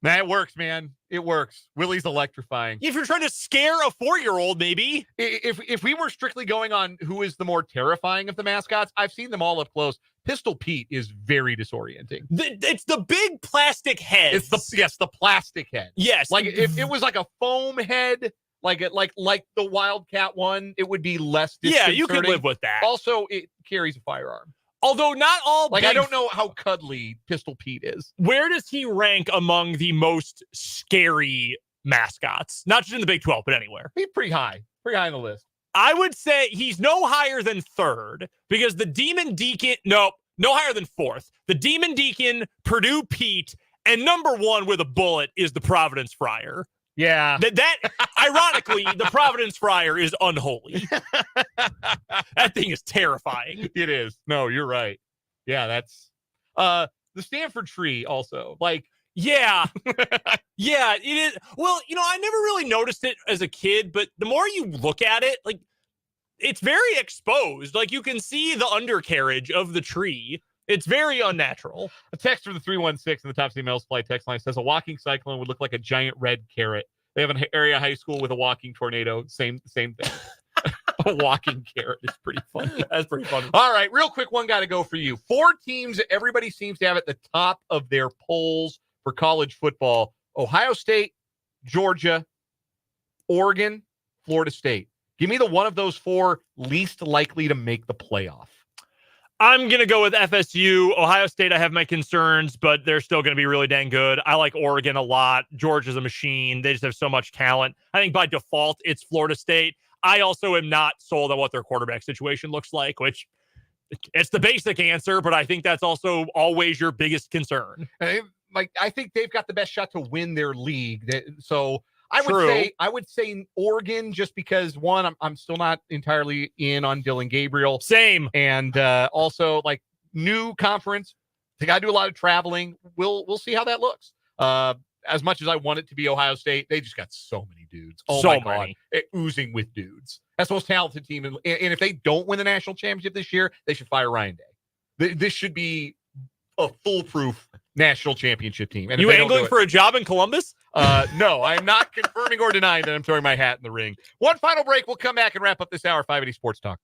Man, it works, man. It works. Willie's electrifying. If you're trying to scare a 4-year-old, maybe. If we were strictly going on who is the more terrifying of the mascots, I've seen them all up close. Pistol Pete is very disorienting. It's the big plastic head. It's the plastic head. Yes. If it was like a foam head, Like the Wildcat one, it would be less Yeah, disconcerting. you could live with that. Also, it carries a firearm. Although not all I don't know how cuddly Pistol Pete is. Where does he rank among the most scary mascots? Not just in the Big 12, but anywhere. He's pretty high on the list. I would say he's no higher than third because the Demon Deacon, no higher than fourth. The Demon Deacon, Purdue Pete, and number one with a bullet is the Providence Friar. Yeah. That ironically, the Providence Friar is unholy. That thing is terrifying. It is. No, you're right. Yeah, that's the Stanford tree also. Like, yeah. Yeah, it is. Well, I never really noticed it as a kid, but the more you look at it, like, it's very exposed. Like, you can see the undercarriage of the tree. It's very unnatural. A text from the 316 in the Top Email Supply text line says a walking cyclone would look like a giant red carrot. They have an area high school with a walking tornado. Same thing. A walking carrot is pretty funny. That's pretty funny. All right, real quick one got to go for you. 4 teams that everybody seems to have at the top of their polls for college football: Ohio State, Georgia, Oregon, Florida State. Give me the one of those 4 least likely to make the playoff. I'm going to go with FSU. Ohio State, I have my concerns, but they're still going to be really dang good. I like Oregon a lot. Georgia's a machine. They just have so much talent. I think by default, it's Florida State. I also am not sold on what their quarterback situation looks like, which it's the basic answer, but I think that's also always your biggest concern. I think they've got the best shot to win their league. So I would say Oregon, just because one, I'm still not entirely in on Dylan Gabriel. Same. And also, like, new conference, they got to do a lot of traveling. We'll see how that looks. As much as I want it to be Ohio State, they just got so many dudes. Oh, my God. Oozing with dudes. That's the most talented team. And if they don't win the national championship this year, they should fire Ryan Day. This should be a foolproof national championship team. And you angling for a job in Columbus? No, I'm not confirming or denying that I'm throwing my hat in the ring. One final break. We'll come back and wrap up this hour. 580 Sports Talk.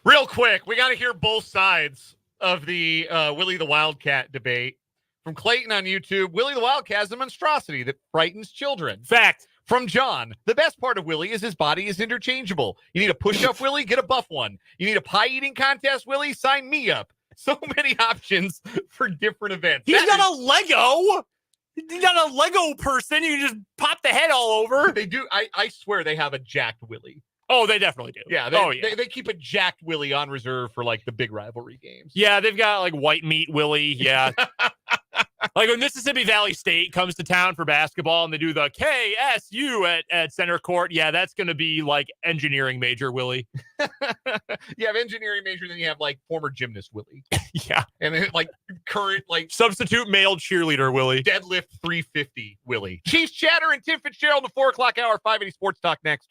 Real quick, we got to hear both sides of the Willie the Wildcat debate. From Clayton on YouTube, Willie the Wildcat is a monstrosity that frightens children. Fact. From John, the best part of Willie is his body is interchangeable. You need a push-up Willie, get a buff one. You need a pie eating contest Willie, sign me up. So many options for different events. He's not a Lego. He's not a Lego person. You can just pop the head all over. They do. I swear they have a jacked Willie. Oh, they definitely do. Yeah. They keep a jacked Willie on reserve for like the big rivalry games. Yeah, they've got like white meat Willie. Yeah. Like when Mississippi Valley State comes to town for basketball and they do the KSU at center court, yeah, that's going to be like engineering major Willie. You have engineering major, then you have like former gymnast Willie. Yeah. And then like current like substitute male cheerleader Willie. Deadlift 350 Willie. Chiefs Chatter and Tim Fitzgerald, the 4 o'clock hour, 580 Sports Talk next.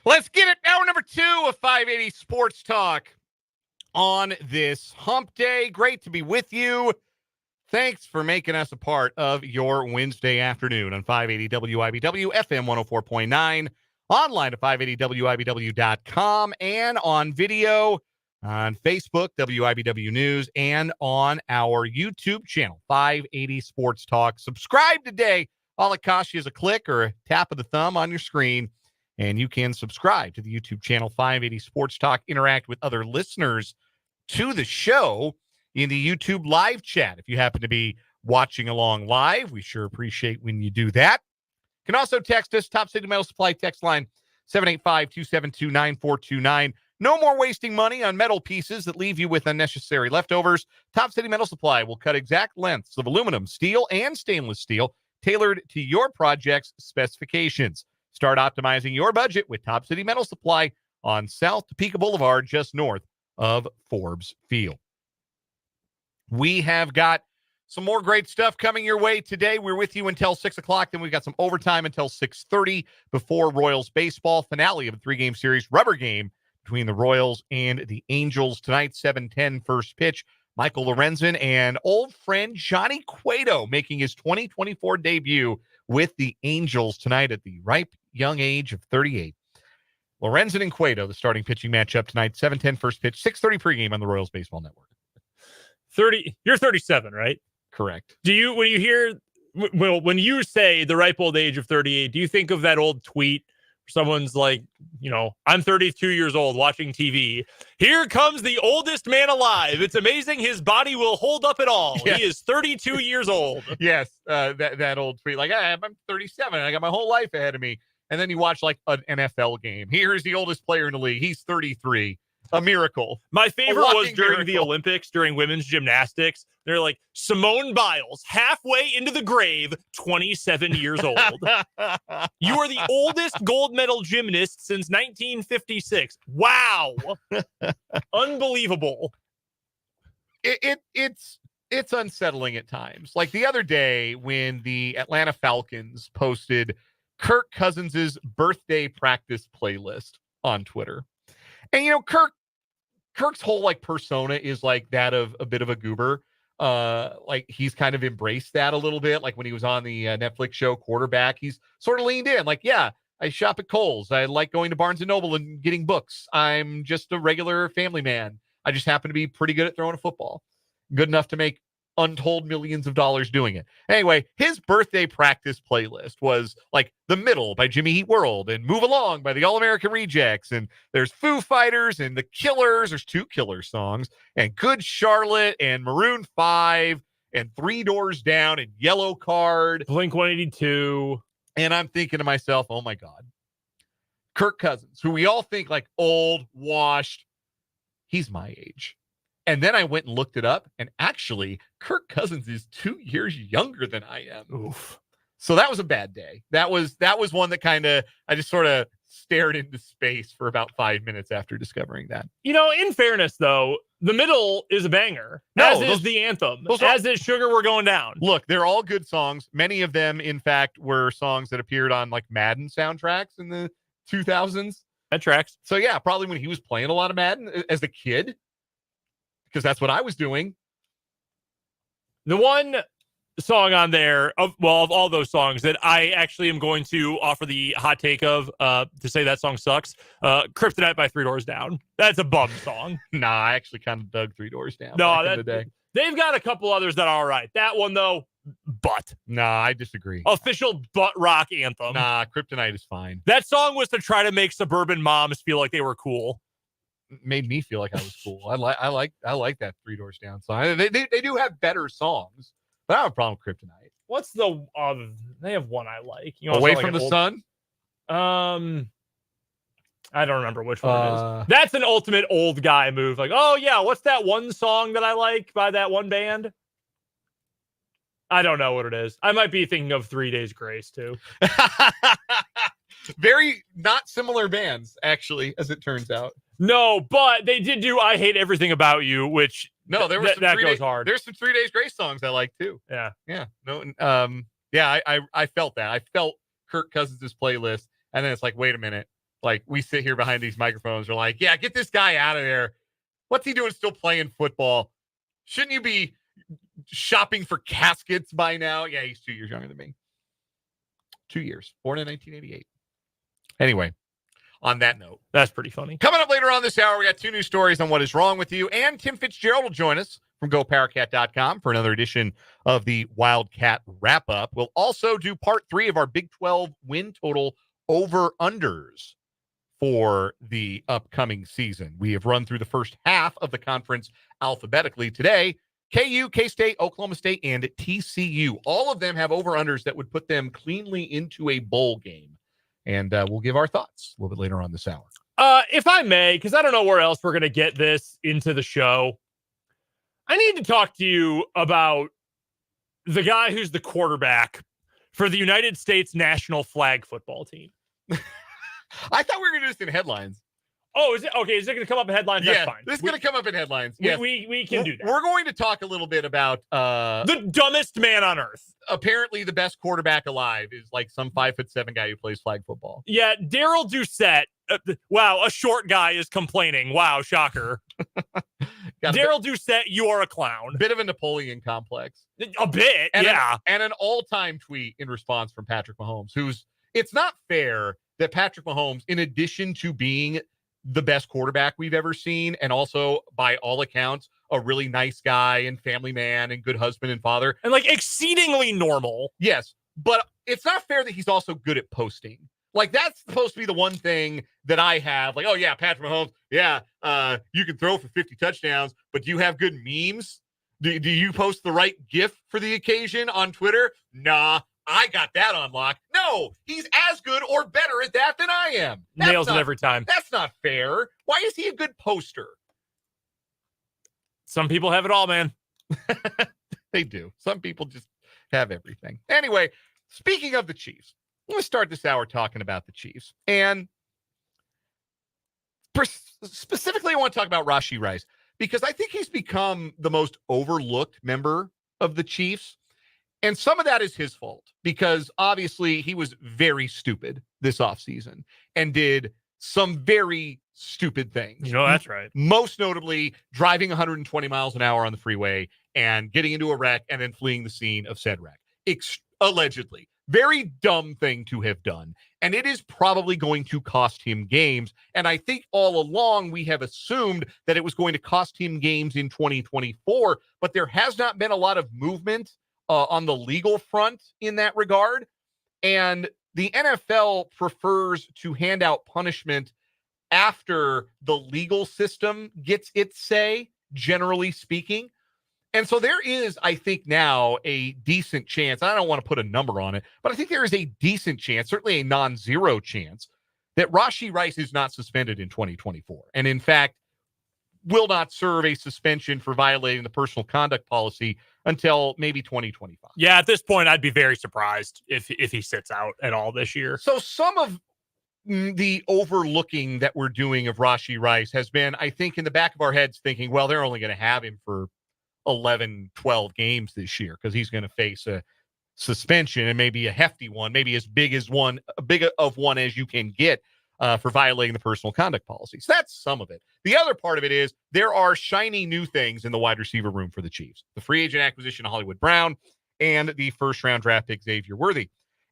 Let's get it. Hour number 2 of 580 Sports Talk on this hump day. Great to be with you. Thanks for making us a part of your Wednesday afternoon on 580 WIBW, FM 104.9, online at 580WIBW.com, and on video on Facebook, WIBW News, and on our YouTube channel, 580 Sports Talk. Subscribe today. All it costs you is a click or a tap of the thumb on your screen, and you can subscribe to the YouTube channel, 580 Sports Talk. Interact with other listeners to the show in the YouTube live chat. If you happen to be watching along live, we sure appreciate when you do that. You can also text us, Top City Metal Supply text line 785-272-9429. No more wasting money on metal pieces that leave you with unnecessary leftovers. Top City Metal Supply will cut exact lengths of aluminum, steel, and stainless steel tailored to your project's specifications. Start optimizing your budget with Top City Metal Supply on South Topeka Boulevard, just north of Forbes Field. We have got some more great stuff coming your way today. We're with you until 6 o'clock. Then we've got some overtime until 6:30 before Royals baseball. Finale of the 3-game series, rubber game between the Royals and the Angels tonight, 7:10 first pitch. Michael Lorenzen and old friend Johnny Cueto making his 2024 debut with the Angels tonight at the ripe young age of 38. Lorenzen and Cueto, the starting pitching matchup tonight, 7:10 first pitch, 6:30 pregame on the Royals Baseball Network. 30. You're 37, right? Correct. Do you, when you say the ripe old age of 38, do you think of that old tweet? Someone's like, I'm 32 years old watching TV. Here comes the oldest man alive. It's amazing his body will hold up at all. Yes. He is 32 years old. Yes, that old tweet. Like, I'm 37. I got my whole life ahead of me. And then you watch like an NFL game. Here's the oldest player in the league. He's 33. A miracle. My favorite was during the Olympics, during women's gymnastics. They're like, Simone Biles, halfway into the grave, 27 years old. You are the oldest gold medal gymnast since 1956. Wow. Unbelievable. It's unsettling at times. Like the other day when the Atlanta Falcons posted Kirk Cousins' birthday practice playlist on Twitter. And, Kirk's whole, like, persona is, like, that of a bit of a goober. Like, he's kind of embraced that a little bit. Like, when he was on the Netflix show Quarterback, he's sort of leaned in. Like, yeah, I shop at Kohl's. I like going to Barnes & Noble and getting books. I'm just a regular family man. I just happen to be pretty good at throwing a football. Good enough to make untold millions of dollars doing it. Anyway, his birthday practice playlist was like The Middle by Jimmy Eat World and Move Along by the All-American Rejects. And there's Foo Fighters and The Killers. There's 2 Killer songs and Good Charlotte and Maroon 5 and Three Doors Down and Yellow Card. Blink-182. And I'm thinking to myself, oh my God, Kirk Cousins, who we all think like old, washed, he's my age. And then I went and looked it up, and actually, Kirk Cousins is 2 years younger than I am. Oof. So that was a bad day. That was one that kind of, I just sort of stared into space for about 5 minutes after discovering that. In fairness, though, The Middle is a banger, as is the anthem, as is Sugar We're Going Down. Look, they're all good songs. Many of them, in fact, were songs that appeared on like Madden soundtracks in the 2000s. That tracks. So yeah, probably when he was playing a lot of Madden as a kid, because that's what I was doing. The one song on there, of all those songs that I actually am going to offer the hot take of, to say that song sucks, Kryptonite by Three Doors Down. That's a bum song. Nah, I actually kind of dug Three Doors Down. No, back in the day. They've got a couple others that are all right. That one, though, butt. Nah, I disagree. Official butt rock anthem. Nah, Kryptonite is fine. That song was to try to make suburban moms feel like they were cool. Made me feel like I was cool. I like that Three Doors Down song. They do have better songs, but I have a problem with Kryptonite. What's the they have one I like. Away from the Sun? I don't remember which one it is. That's an ultimate old guy move. Like, oh yeah, what's that one song that I like by that one band? I don't know what it is. I might be thinking of 3 Days Grace too. Very not similar bands, actually, as it turns out. No, but they did do "I Hate Everything About You," which there was that goes hard. There's some 3 Days Grace songs I like too. Yeah. No, I felt that. I felt Kirk Cousins' playlist, and then it's like, wait a minute, Like, we sit here behind these microphones. We're like, yeah, get this guy out of there. What's he doing still playing football? Shouldn't you be shopping for caskets by now? Yeah, he's 2 years younger than me. 2 years. Born in 1988. Anyway, on that note. That's pretty funny. Coming up later on this hour, we got 2 new stories on what is wrong with you. And Tim Fitzgerald will join us from GoPowerCat.com for another edition of the Wildcat Wrap-Up. We'll also do part 3 of our Big 12 win total over-unders for the upcoming season. We have run through the first half of the conference alphabetically today. KU, K-State, Oklahoma State, and TCU. All of them have over-unders that would put them cleanly into a bowl game. And we'll give our thoughts a little bit later on this hour. If I may, because I don't know where else we're going to get this into the show, I need to talk to you about the guy who's the quarterback for the United States national flag football team. I thought we were going to do this in headlines. Oh, is it? Okay, is it going to come up in headlines? Yeah, that's fine. This is going to come up in headlines. Yes. We can do that. We're going to talk a little bit about the dumbest man on earth. Apparently, the best quarterback alive is like some 5'7" guy who plays flag football. Yeah, Daryl Doucette. Wow, a short guy is complaining. Wow, shocker. Daryl Doucette, you are a clown. Bit of a Napoleon complex. A bit, and yeah. And an all-time tweet in response from Patrick Mahomes, it's not fair that Patrick Mahomes, in addition to being the best quarterback we've ever seen, and also, by all accounts, a really nice guy and family man and good husband and father. And like exceedingly normal. Yes, but it's not fair that he's also good at posting. Like, that's supposed to be the one thing that I have. Like, oh, yeah, Patrick Mahomes, yeah, you can throw for 50 touchdowns, but do you have good memes? Do you post the right GIF for the occasion on Twitter? Nah, I got that on lock. No, he's as good or better at that than I am. Nails it every time. That's not fair. Why is he a good poster? Some people have it all, man. They do. Some people just have everything. Anyway, speaking of the Chiefs, let's start this hour talking about the Chiefs. And specifically, I want to talk about Rashee Rice, because I think he's become the most overlooked member of the Chiefs. And some of that is his fault, because obviously he was very stupid this offseason and did some very stupid things. You know, that's right. Most notably, driving 120 miles an hour on the freeway and getting into a wreck and then fleeing the scene of said wreck. Allegedly. Very dumb thing to have done. And it is probably going to cost him games. And I think all along we have assumed that it was going to cost him games in 2024, but there has not been a lot of movement on the legal front in that regard. And the NFL prefers to hand out punishment after the legal system gets its say, generally speaking. And so there is, I think now, a decent chance, I don't want to put a number on it, but I think there is a decent chance, certainly a non-zero chance, that Rashee Rice is not suspended in 2024. And in fact, will not serve a suspension for violating the personal conduct policy until maybe 2025. Yeah, at this point, I'd be very surprised if he sits out at all this year. So some of the overlooking that we're doing of Rashee Rice has been, I think, in the back of our heads thinking, well, they're only going to have him for 11, 12 games this year because he's going to face a suspension, and maybe a hefty one, maybe as big of one as you can get for violating the personal conduct policy. So that's some of it. The other part of it is there are shiny new things in the wide receiver room for the Chiefs. The free agent acquisition of Hollywood Brown and the first-round draft pick Xavier Worthy.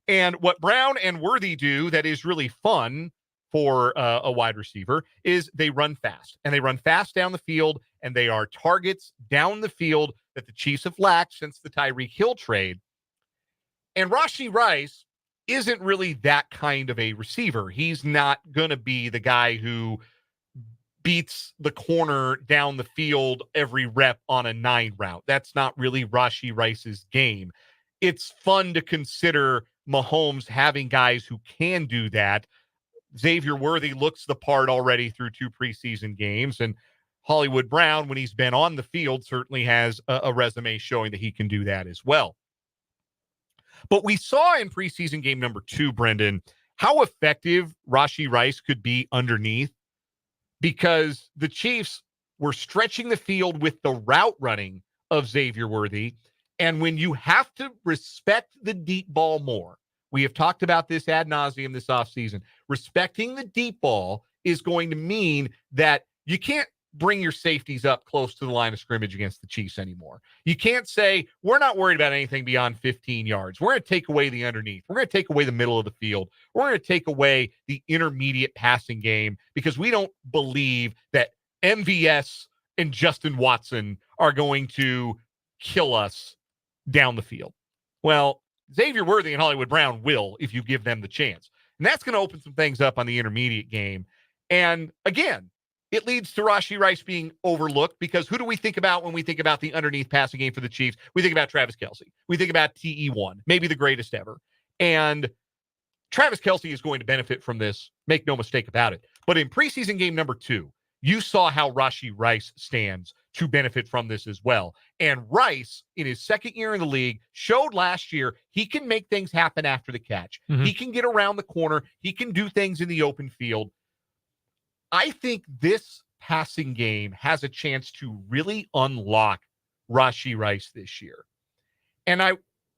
And what Brown and Worthy do that is really fun for a wide receiver is they run fast. And they run fast down the field, and they are targets down the field that the Chiefs have lacked since the Tyreek Hill trade. And Rashee Rice isn't really that kind of a receiver. He's not going to be the guy who beats the corner down the field every rep on a 9 route. That's not really Rashee Rice's game. It's fun to consider Mahomes having guys who can do that. Xavier Worthy looks the part already through 2 preseason games, and Hollywood Brown, when he's been on the field, certainly has a resume showing that he can do that as well. But we saw in preseason game number 2, Brendan, how effective Rashee Rice could be underneath, because the Chiefs were stretching the field with the route running of Xavier Worthy. And when you have to respect the deep ball more, We have talked about this ad nauseum this offseason. Respecting the deep ball is going to mean that you can't bring your safeties up close to the line of scrimmage against the Chiefs anymore. You can't say, we're not worried about anything beyond 15 yards. We're going to take away the underneath. We're going to take away the middle of the field. We're going to take away the intermediate passing game because we don't believe that MVS and Justin Watson are going to kill us down the field. Well, Xavier Worthy and Hollywood Brown will if you give them the chance. And that's going to open some things up on the intermediate game. And again, it leads to Rashee Rice being overlooked because who do we think about when we think about the underneath passing game for the Chiefs? We think about Travis Kelce. We think about TE1, maybe the greatest ever. And Travis Kelce is going to benefit from this, make no mistake about it. But in preseason game number 2, you saw how Rashee Rice stands to benefit from this as well. And Rice, in his second year in the league, showed last year he can make things happen after the catch. Mm-hmm. He can get around the corner. He can do things in the open field. I think this passing game has a chance to really unlock Rashee Rice this year. And I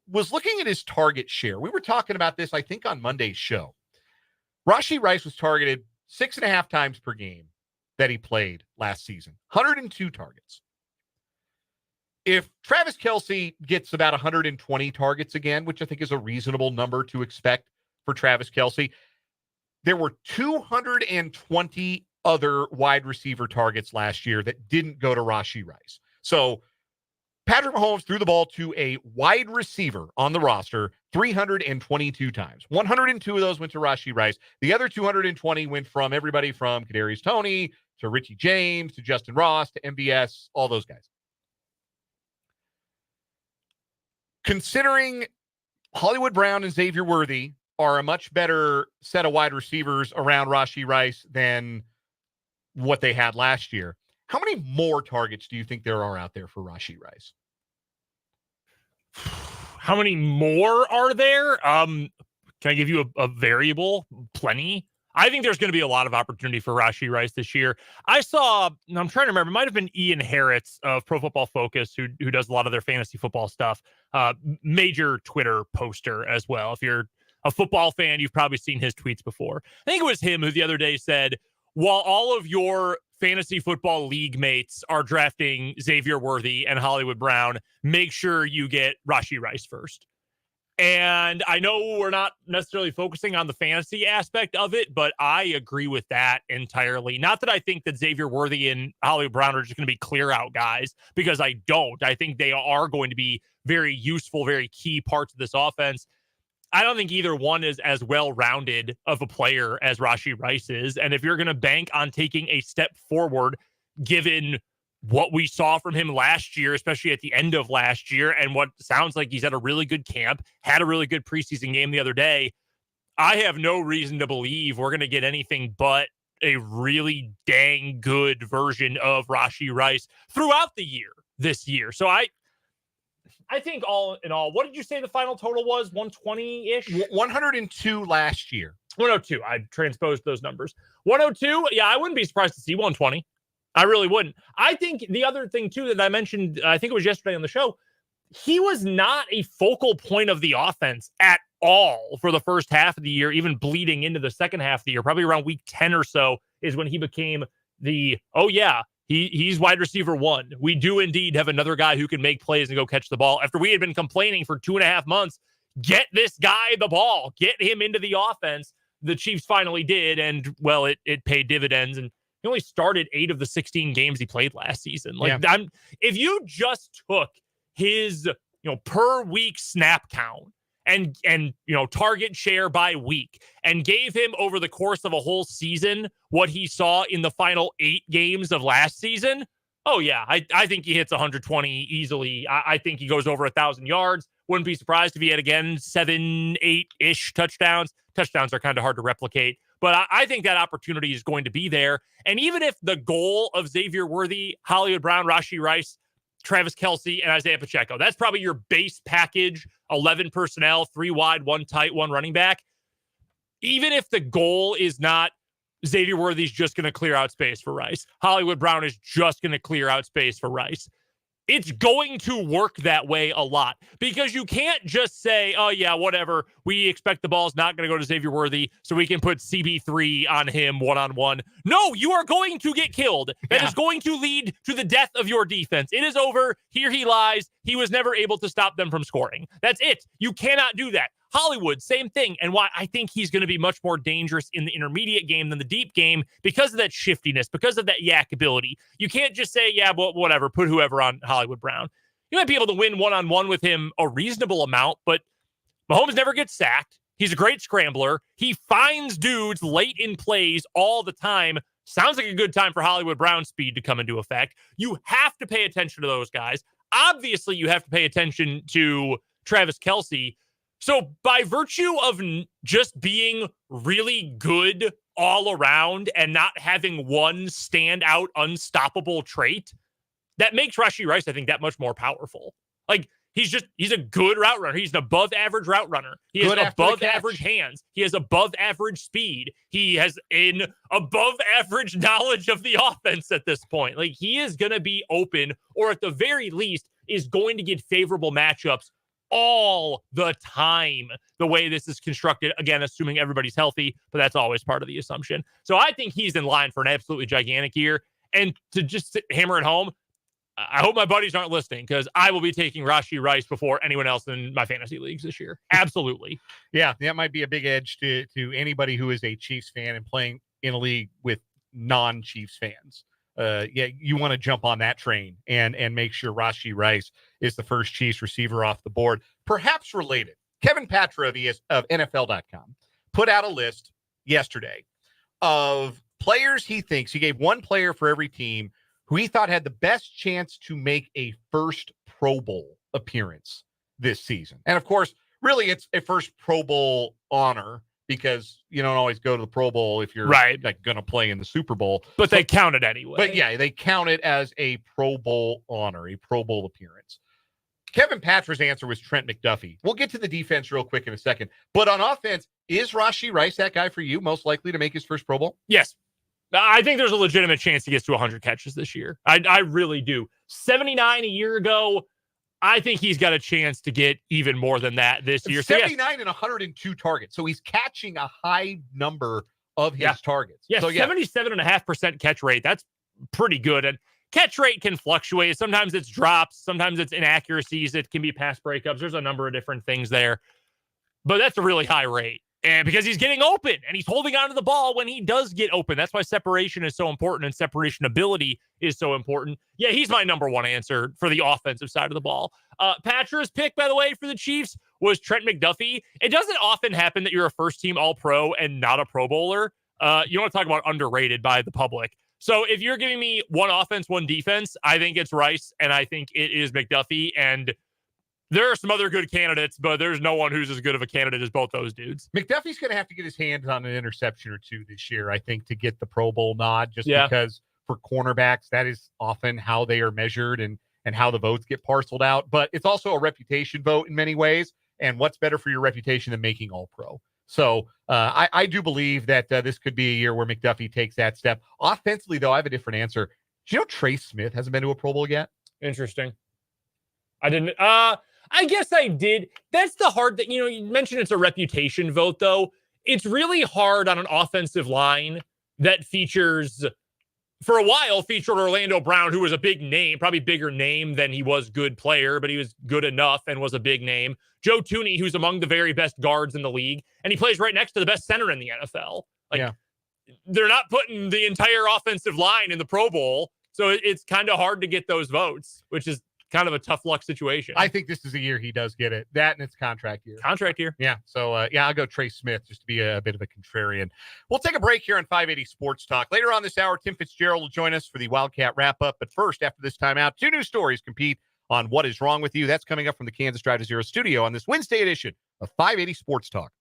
was looking at his target share. We were talking about this, I think, on Monday's show. Rashee Rice was targeted 6.5 times per game that he played last season, 102 targets. If Travis Kelce gets about 120 targets again, which I think is a reasonable number to expect for Travis Kelce, there were 220 other wide receiver targets last year that didn't go to Rashee Rice. So Patrick Mahomes threw the ball to a wide receiver on the roster 322 times. 102 of those went to Rashee Rice. The other 220 went from everybody from Kadarius Toney to Richie James to Justin Ross to MVS, all those guys. Considering Hollywood Brown and Xavier Worthy are a much better set of wide receivers around Rashee Rice than what they had last year, how many more targets do you think there are out there for Rashee Rice? How many more are there? Can I give you a variable? Plenty. I think there's going to be a lot of opportunity for Rashee Rice this year. I'm trying to remember, it might have been Ian Harris of Pro Football Focus who does a lot of their fantasy football stuff. Major Twitter poster as well. If you're a football fan, you've probably seen his tweets before. I think it was him who the other day said, while all of your fantasy football league mates are drafting Xavier Worthy and Hollywood Brown, make sure you get Rashee Rice first. And I know we're not necessarily focusing on the fantasy aspect of it, but I agree with that entirely. Not that I think that Xavier Worthy and Hollywood Brown are just going to be clear out guys, because I don't. I think they are going to be very useful, very key parts of this offense. I don't think either one is as well-rounded of a player as Rashee Rice is. And if you're going to bank on taking a step forward, given what we saw from him last year, especially at the end of last year, and what sounds like he's had a really good camp, had a really good preseason game the other day, I have no reason to believe we're going to get anything but a really dang good version of Rashee Rice throughout the year this year. So I think all in all, what did you say the final total was? 120-ish? 102 last year. 102. I transposed those numbers. 102, yeah, I wouldn't be surprised to see 120. I really wouldn't. I think the other thing, too, that I mentioned, I think it was yesterday on the show, he was not a focal point of the offense at all for the first half of the year, even bleeding into the second half of the year. Probably around week 10 or so is when he became he's wide receiver 1. We do indeed have another guy who can make plays and go catch the ball. After we had been complaining for 2.5 months, get this guy the ball, get him into the offense. The Chiefs finally did, and, well, it paid dividends, and he only started 8 of the 16 games he played last season. If you just took his, per week snap count and target share by week and gave him over the course of a whole season what he saw in the final 8 games of last season, oh yeah, I think he hits 120 easily. I think he goes over 1,000 yards. Wouldn't be surprised if he had, again, 7, 8-ish touchdowns. Touchdowns are kind of hard to replicate. But I think that opportunity is going to be there. And even if the goal of Xavier Worthy, Hollywood Brown, Rashee Rice, Travis Kelce, and Isaiah Pacheco, that's probably your base package, 11 personnel, 3 wide, 1 tight, 1 running back. Even if the goal is not Xavier Worthy's just going to clear out space for Rice, Hollywood Brown is just going to clear out space for Rice, it's going to work that way a lot because you can't just say, oh, yeah, whatever. We expect the ball's not going to go to Xavier Worthy, so we can put CB3 on him one-on-one. No, you are going to get killed. That is going to lead to the death of your defense. It is over. Here he lies. He was never able to stop them from scoring. That's it. You cannot do that. Hollywood, same thing. And why I think he's going to be much more dangerous in the intermediate game than the deep game because of that shiftiness, because of that yak ability. You can't just say, yeah, well, whatever, put whoever on Hollywood Brown. You might be able to win one-on-one with him a reasonable amount, but Mahomes never gets sacked. He's a great scrambler. He finds dudes late in plays all the time. Sounds like a good time for Hollywood Brown's speed to come into effect. You have to pay attention to those guys. Obviously, you have to pay attention to Travis Kelce. So by virtue of just being really good all around and not having one standout, unstoppable trait, that makes Rashee Rice, I think, that much more powerful. Like, he's a good route runner. He's an above average route runner. He has above average hands. He has above average speed. He has an above average knowledge of the offense at this point. Like, he is going to be open, or at the very least is going to get favorable matchups all the time, the way this is constructed. Again, assuming everybody's healthy, but that's always part of the assumption. So I think he's in line for an absolutely gigantic year. And to just hammer it home, I hope my buddies aren't listening because I will be taking Rashee Rice before anyone else in my fantasy leagues this year. Absolutely. Yeah, that might be a big edge to anybody who is a Chiefs fan and playing in a league with non-Chiefs fans. Yeah, you want to jump on that train and make sure Rashee Rice is the first Chiefs receiver off the board. Perhaps related, Kevin Patra of NFL.com put out a list yesterday of players he thinks, he gave one player for every team who he thought had the best chance to make a first Pro Bowl appearance this season. And of course, really it's a first Pro Bowl honor, because you don't always go to the Pro Bowl if you're like going to play in the Super Bowl. But they count it anyway. But yeah, they count it as a Pro Bowl honor, a Pro Bowl appearance. Kevin Patra's answer was Trent McDuffie. We'll get to the defense real quick in a second. But on offense, is Rashee Rice that guy for you, most likely to make his first Pro Bowl? Yes. I think there's a legitimate chance he gets to 100 catches this year. I really do. 79 a year ago. I think he's got a chance to get even more than that this year. 79 and 102 targets. So he's catching a high number of his targets. Yeah, so 77.5% catch rate. That's pretty good. And catch rate can fluctuate. Sometimes it's drops. Sometimes it's inaccuracies. It can be pass breakups. There's a number of different things there. But that's a really high rate. And because he's getting open and he's holding onto the ball when he does get open. That's why separation is so important and separation ability is so important. Yeah, he's my number one answer for the offensive side of the ball. Patra's pick, by the way, for the Chiefs was Trent McDuffie. It doesn't often happen that you're a first-team All-Pro and not a Pro Bowler. You want to talk about underrated by the public. So if you're giving me one offense, one defense, I think it's Rice, and I think it is McDuffie. And there are some other good candidates, but there's no one who's as good of a candidate as both those dudes. McDuffie's going to have to get his hands on an interception or two this year, I think, to get the Pro Bowl nod, just because for cornerbacks, that is often how they are measured and how the votes get parceled out. But it's also a reputation vote in many ways. And what's better for your reputation than making All-Pro? So I do believe that this could be a year where McDuffie takes that step. Offensively, though, I have a different answer. Do you know Trey Smith hasn't been to a Pro Bowl yet? Interesting. I didn't. I guess I did. That's the hard thing. You mentioned it's a reputation vote, though. It's really hard on an offensive line that features, for a while, featured Orlando Brown, who was a big name, probably bigger name than he was good player, but he was good enough and was a big name. Joe Thuney, who's among the very best guards in the league, and he plays right next to the best center in the NFL. They're not putting the entire offensive line in the Pro Bowl, so it's kind of hard to get those votes, which is kind of a tough luck situation. I think this is a year he does get it. That and it's contract year. Contract year. Yeah. So, I'll go Trey Smith just to be a bit of a contrarian. We'll take a break here on 580 Sports Talk. Later on this hour, Tim Fitzgerald will join us for the Wildcat Wrap-Up. But first, after this timeout, 2 news stories compete on What Is Wrong With You. That's coming up from the Kansas Drive to Zero studio on this Wednesday edition of 580 Sports Talk.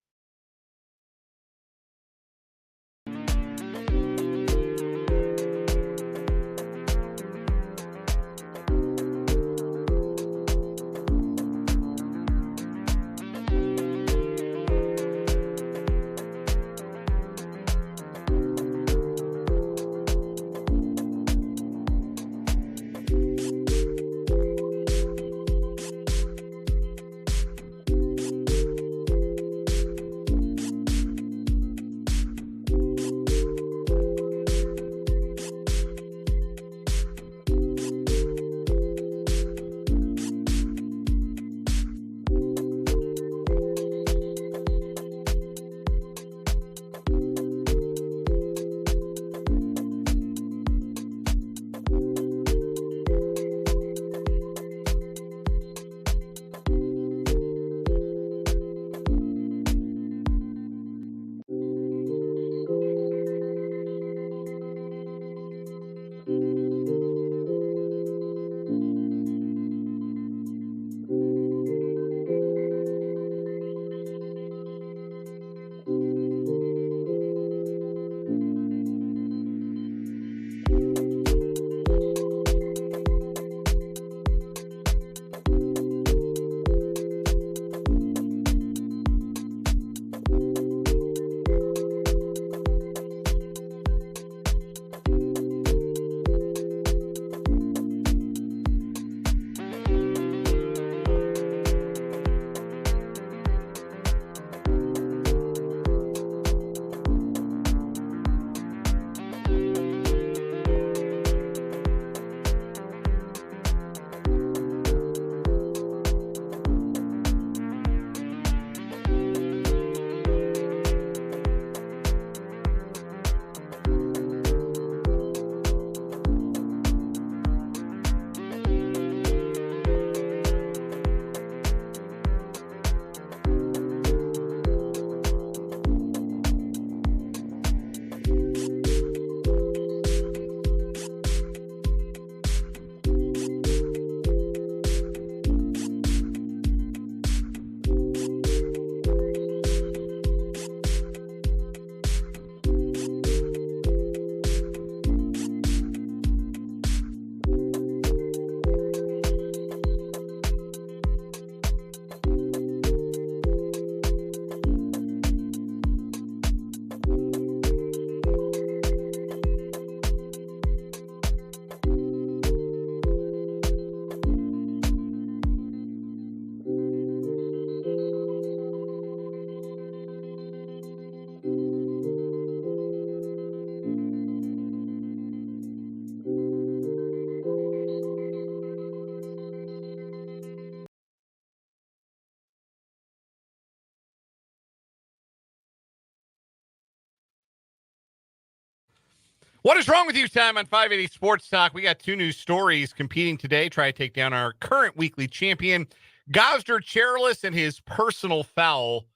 What is wrong with you time on 580 Sports Talk? We got two news stories competing today. Try to take down our current weekly champion, Gosder Chairless, and his personal foul,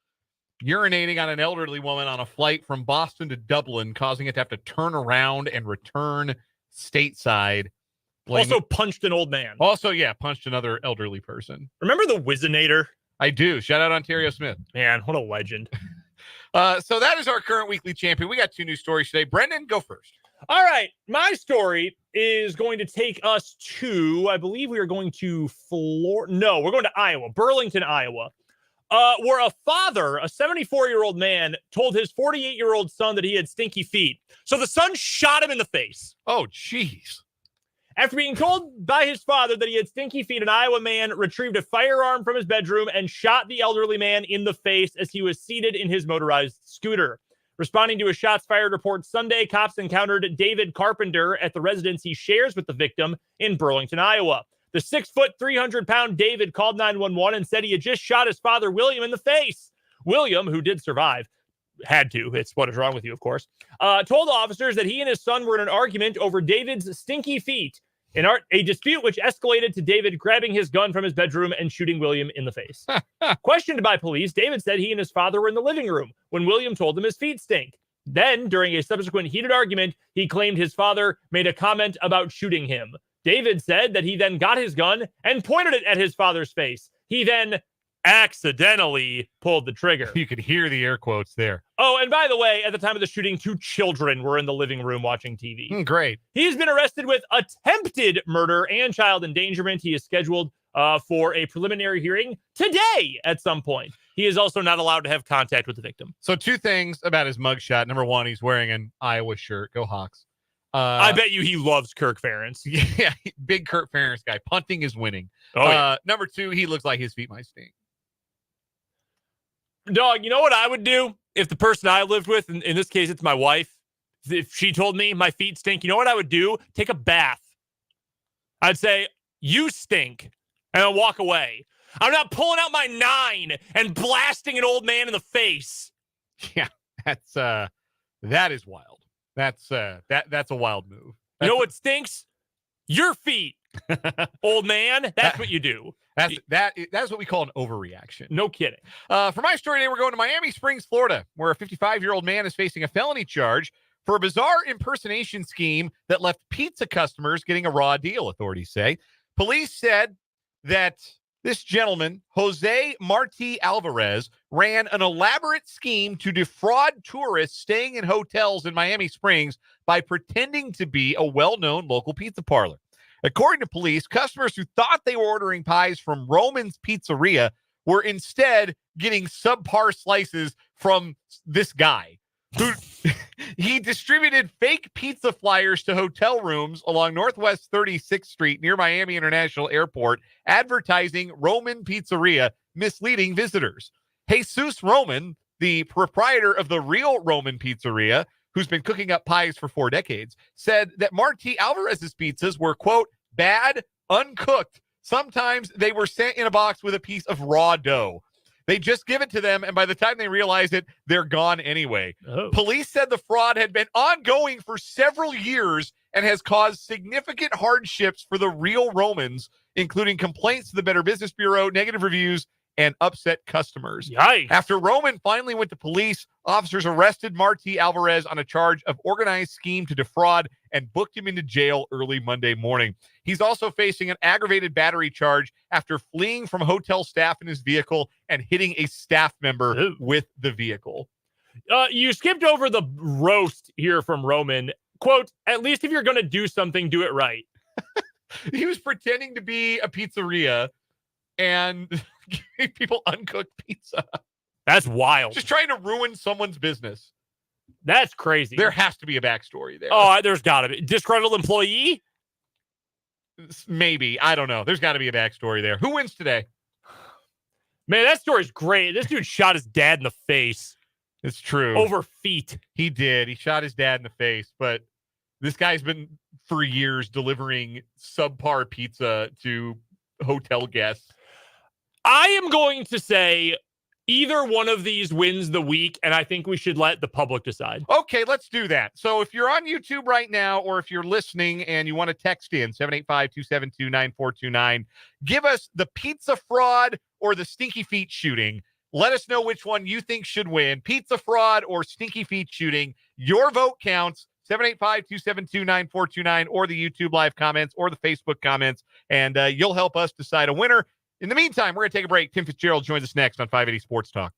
urinating on an elderly woman on a flight from Boston to Dublin, causing it to have to turn around and return stateside. Also punched an old man. Also, yeah, punched another elderly person. Remember the Wizinator? I do. Shout out Ontario Smith. Man, what a legend. So that is our current weekly champion. We got two news stories today. Brendan, go first. All right. My story is going to take us to, I believe we are going to we're going to Iowa, Burlington, Iowa, where a father, a 74-year-old man, told his 48-year-old son that he had stinky feet. So the son shot him in the face. Oh, jeez. After being told by his father that he had stinky feet, an Iowa man retrieved a firearm from his bedroom and shot the elderly man in the face as he was seated in his motorized scooter. Responding to a shots fired report Sunday, cops encountered David Carpenter at the residence he shares with the victim in Burlington, Iowa. The 6-foot, 300-pound David called 911 and said he had just shot his father, William, in the face. William, who did survive, had to, it's what is wrong with you, of course, told officers that he and his son were in an argument over David's stinky feet, a dispute which escalated to David grabbing his gun from his bedroom and shooting William in the face. Questioned by police, David said he and his father were in the living room when William told him his feet stink. Then, during a subsequent heated argument, he claimed his father made a comment about shooting him. David said that he then got his gun and pointed it at his father's face. He then accidentally pulled the trigger. You could hear the air quotes there. Oh, and by the way, at the time of the shooting, 2 children were in the living room watching TV. Great. He's been arrested with attempted murder and child endangerment. He is scheduled for a preliminary hearing today at some point. He is also not allowed to have contact with the victim. So 2 things about his mugshot. Number 1, he's wearing an Iowa shirt. Go Hawks. I bet you he loves Kirk Ferentz. Yeah, big Kirk Ferentz guy. Punting is winning. Oh, yeah. Number 2, he looks like his feet might stink. Dog, you know what I would do if the person I lived with, in this case, it's my wife, if she told me my feet stink, you know what I would do? Take a bath. I'd say, you stink, and I'll walk away. I'm not pulling out my 9 and blasting an old man in the face. Yeah, that is wild. That's a wild move. You know what stinks? Your feet, old man. That's what you do. That's what we call an overreaction. No kidding. For my story today, we're going to Miami Springs, Florida, where a 55-year-old man is facing a felony charge for a bizarre impersonation scheme that left pizza customers getting a raw deal, authorities say. Police said that this gentleman, Jose Marti Alvarez, ran an elaborate scheme to defraud tourists staying in hotels in Miami Springs by pretending to be a well-known local pizza parlor. According to police, customers who thought they were ordering pies from Roman's Pizzeria were instead getting subpar slices from this guy. Who he distributed fake pizza flyers to hotel rooms along Northwest 36th Street near Miami International Airport, advertising Roman Pizzeria, misleading visitors. Jesus Roman, the proprietor of the real Roman Pizzeria, who's been cooking up pies for 4 decades, said that Marti Alvarez's pizzas were, quote, bad, uncooked. Sometimes they were sent in a box with a piece of raw dough. They just give it to them, and by the time they realize it, they're gone anyway. Oh. Police said the fraud had been ongoing for several years and has caused significant hardships for the real Romans, including complaints to the Better Business Bureau, negative reviews, and upset customers. Yikes. After Roman finally went to police, officers arrested Marti Alvarez on a charge of organized scheme to defraud and booked him into jail early Monday morning. He's also facing an aggravated battery charge after fleeing from hotel staff in his vehicle and hitting a staff member with the vehicle. You skipped over the roast here from Roman. Quote, at least if you're going to do something, do it right. He was pretending to be a pizzeria and giving people uncooked pizza. That's wild. Just trying to ruin someone's business. That's crazy. There has to be a backstory there. Oh, there's got to be. Disgruntled employee? Maybe. I don't know. There's got to be a backstory there. Who wins today? Man, that story's great. This dude shot his dad in the face. It's true. Over feet. He did. He shot his dad in the face, but this guy's been for years delivering subpar pizza to hotel guests. I am going to say Either one of these wins the week, and I think we should let the public decide. Okay, let's do that. So if you're on YouTube right now, or if you're listening and you want to text in 785-272-9429, give us the pizza fraud or the stinky feet shooting. Let us know which one you think should win, pizza fraud or stinky feet shooting. Your vote counts. 785-272-9429 or the YouTube live comments or the Facebook comments, and you'll help us decide a winner. In the meantime, we're going to take a break. Tim Fitzgerald joins us next on 580 Sports Talk.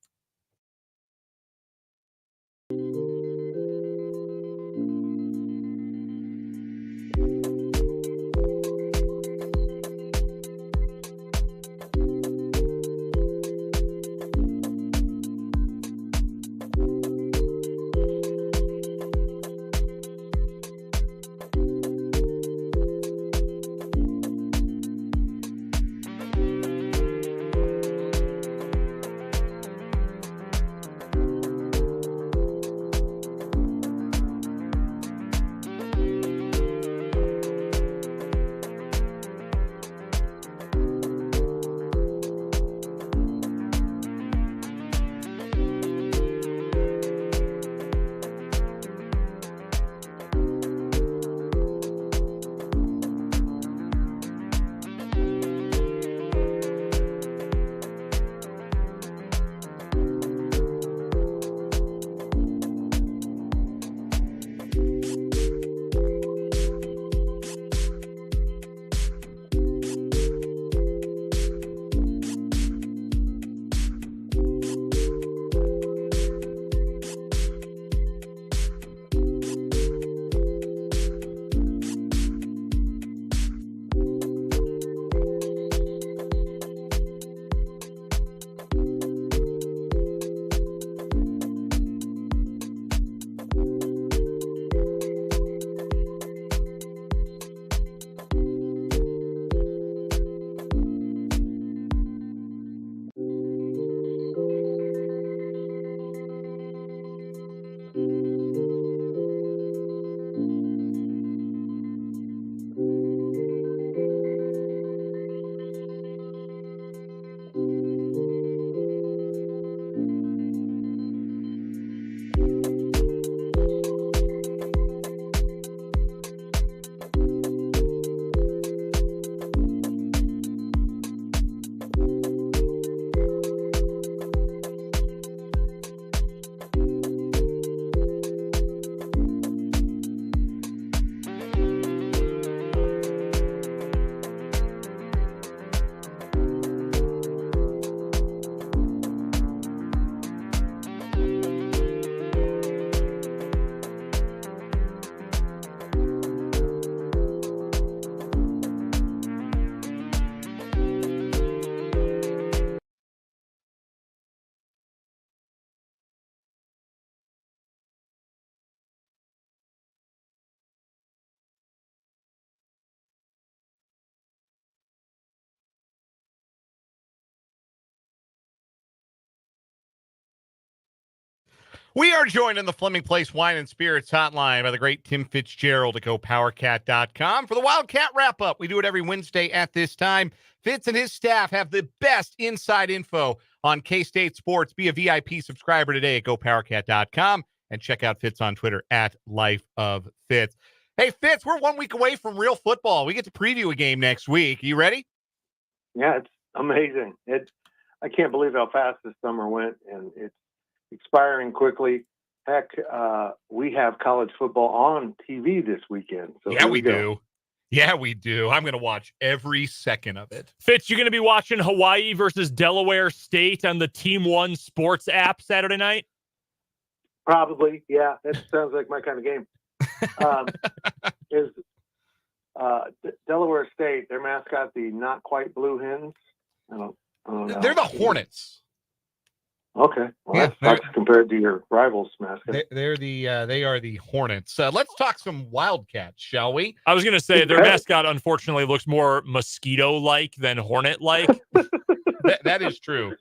We are joined in the Fleming Place Wine and Spirits hotline by the great Tim Fitzgerald at GoPowerCat.com for the Wildcat Wrap-Up. We do it every Wednesday at this time. Fitz and his staff have the best inside info on K-State sports. Be a VIP subscriber today at GoPowerCat.com and check out Fitz on Twitter at LifeOfFitz. Hey, Fitz, we're 1 week away from real football. We get to preview a game next week. Are you ready? Yeah, it's amazing. I can't believe how fast this summer went, and it's expiring quickly. Heck, we have college football on TV this weekend. So yeah, we do. Yeah, we do. I'm going to watch every second of it. Fitz, you're going to be watching Hawaii versus Delaware State on the Team One Sports app Saturday night? Probably, yeah. That sounds like my kind of game. Delaware State, their mascot, the not quite blue hens? I don't know. They're the Hornets. Okay, well, that's compared to your rivals' mascot. They are the Hornets. Let's talk some Wildcats, shall we? I was going to say their mascot, unfortunately, looks more mosquito-like than hornet-like. that is true.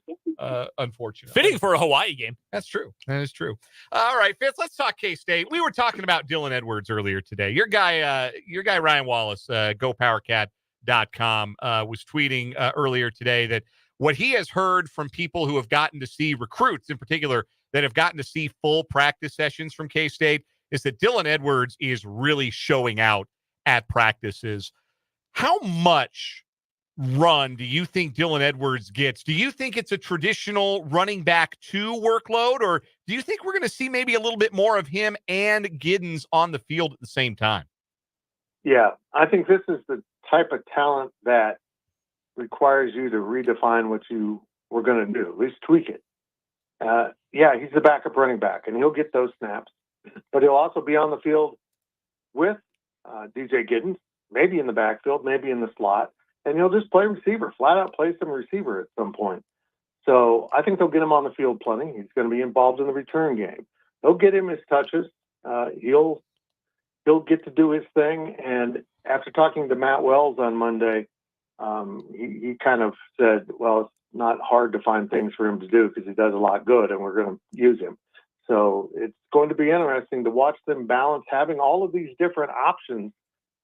Unfortunately, fitting for a Hawaii game. That's true. That is true. All right, Fitz. Let's talk K-State. We were talking about Dylan Edwards earlier today. Your guy Ryan Wallace, GoPowerCat.com, was tweeting earlier today that what he has heard from people who have gotten to see recruits in particular that have gotten to see full practice sessions from K-State is that Dylan Edwards is really showing out at practices. How much run do you think Dylan Edwards gets? Do you think it's a traditional running back 2 workload, or do you think we're going to see maybe a little bit more of him and Giddens on the field at the same time? Yeah, I think this is the type of talent that requires you to redefine what you were going to do, at least tweak it. Yeah, he's the backup running back, and he'll get those snaps, but he'll also be on the field with DJ Giddens, maybe in the backfield, maybe in the slot, and he'll just play receiver, flat out play some receiver at some point. So I think they'll get him on the field plenty. He's going to be involved in the return game. They'll get him his touches. He'll get to do his thing. And after talking to Matt Wells on Monday, he kind of said, well, it's not hard to find things for him to do because he does a lot good, and we're going to use him. So it's going to be interesting to watch them balance having all of these different options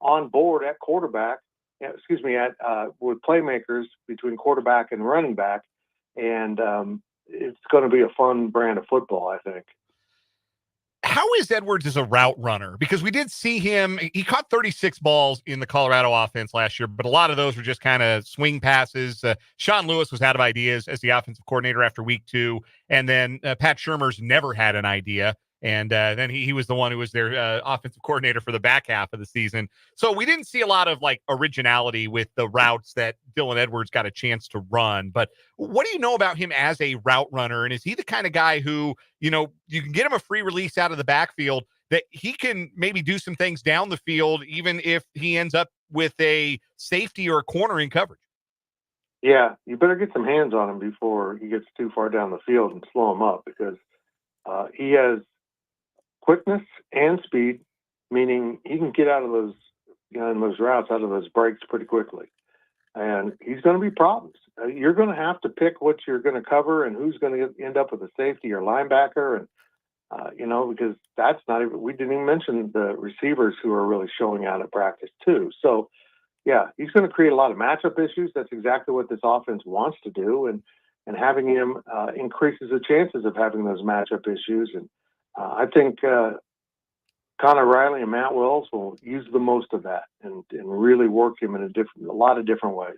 on board at quarterback, with playmakers between quarterback and running back. And it's going to be a fun brand of football, I think. How is Edwards as a route runner? Because we did see him, he caught 36 balls in the Colorado offense last year, but a lot of those were just kind of swing passes. Sean Lewis was out of ideas as the offensive coordinator after week 2. And then Pat Shurmur's never had an idea. And then he was the one who was their offensive coordinator for the back half of the season. So we didn't see a lot of like originality with the routes that Dylan Edwards got a chance to run. But what do you know about him as a route runner? And is he the kind of guy who, you can get him a free release out of the backfield that he can maybe do some things down the field, even if he ends up with a safety or a corner in coverage? Yeah, you better get some hands on him before he gets too far down the field and slow him up, because he has quickness and speed, meaning he can get out of those, in those routes, out of those breaks pretty quickly. And he's going to be problems. You're going to have to pick what you're going to cover and who's going to end up with a safety or linebacker. And, because that's not even, we didn't even mention the receivers who are really showing out at practice too. So yeah, he's going to create a lot of matchup issues. That's exactly what this offense wants to do. And having him increases the chances of having those matchup issues. And I think Connor Riley and Matt Wells will use the most of that and really work him in a lot of different ways.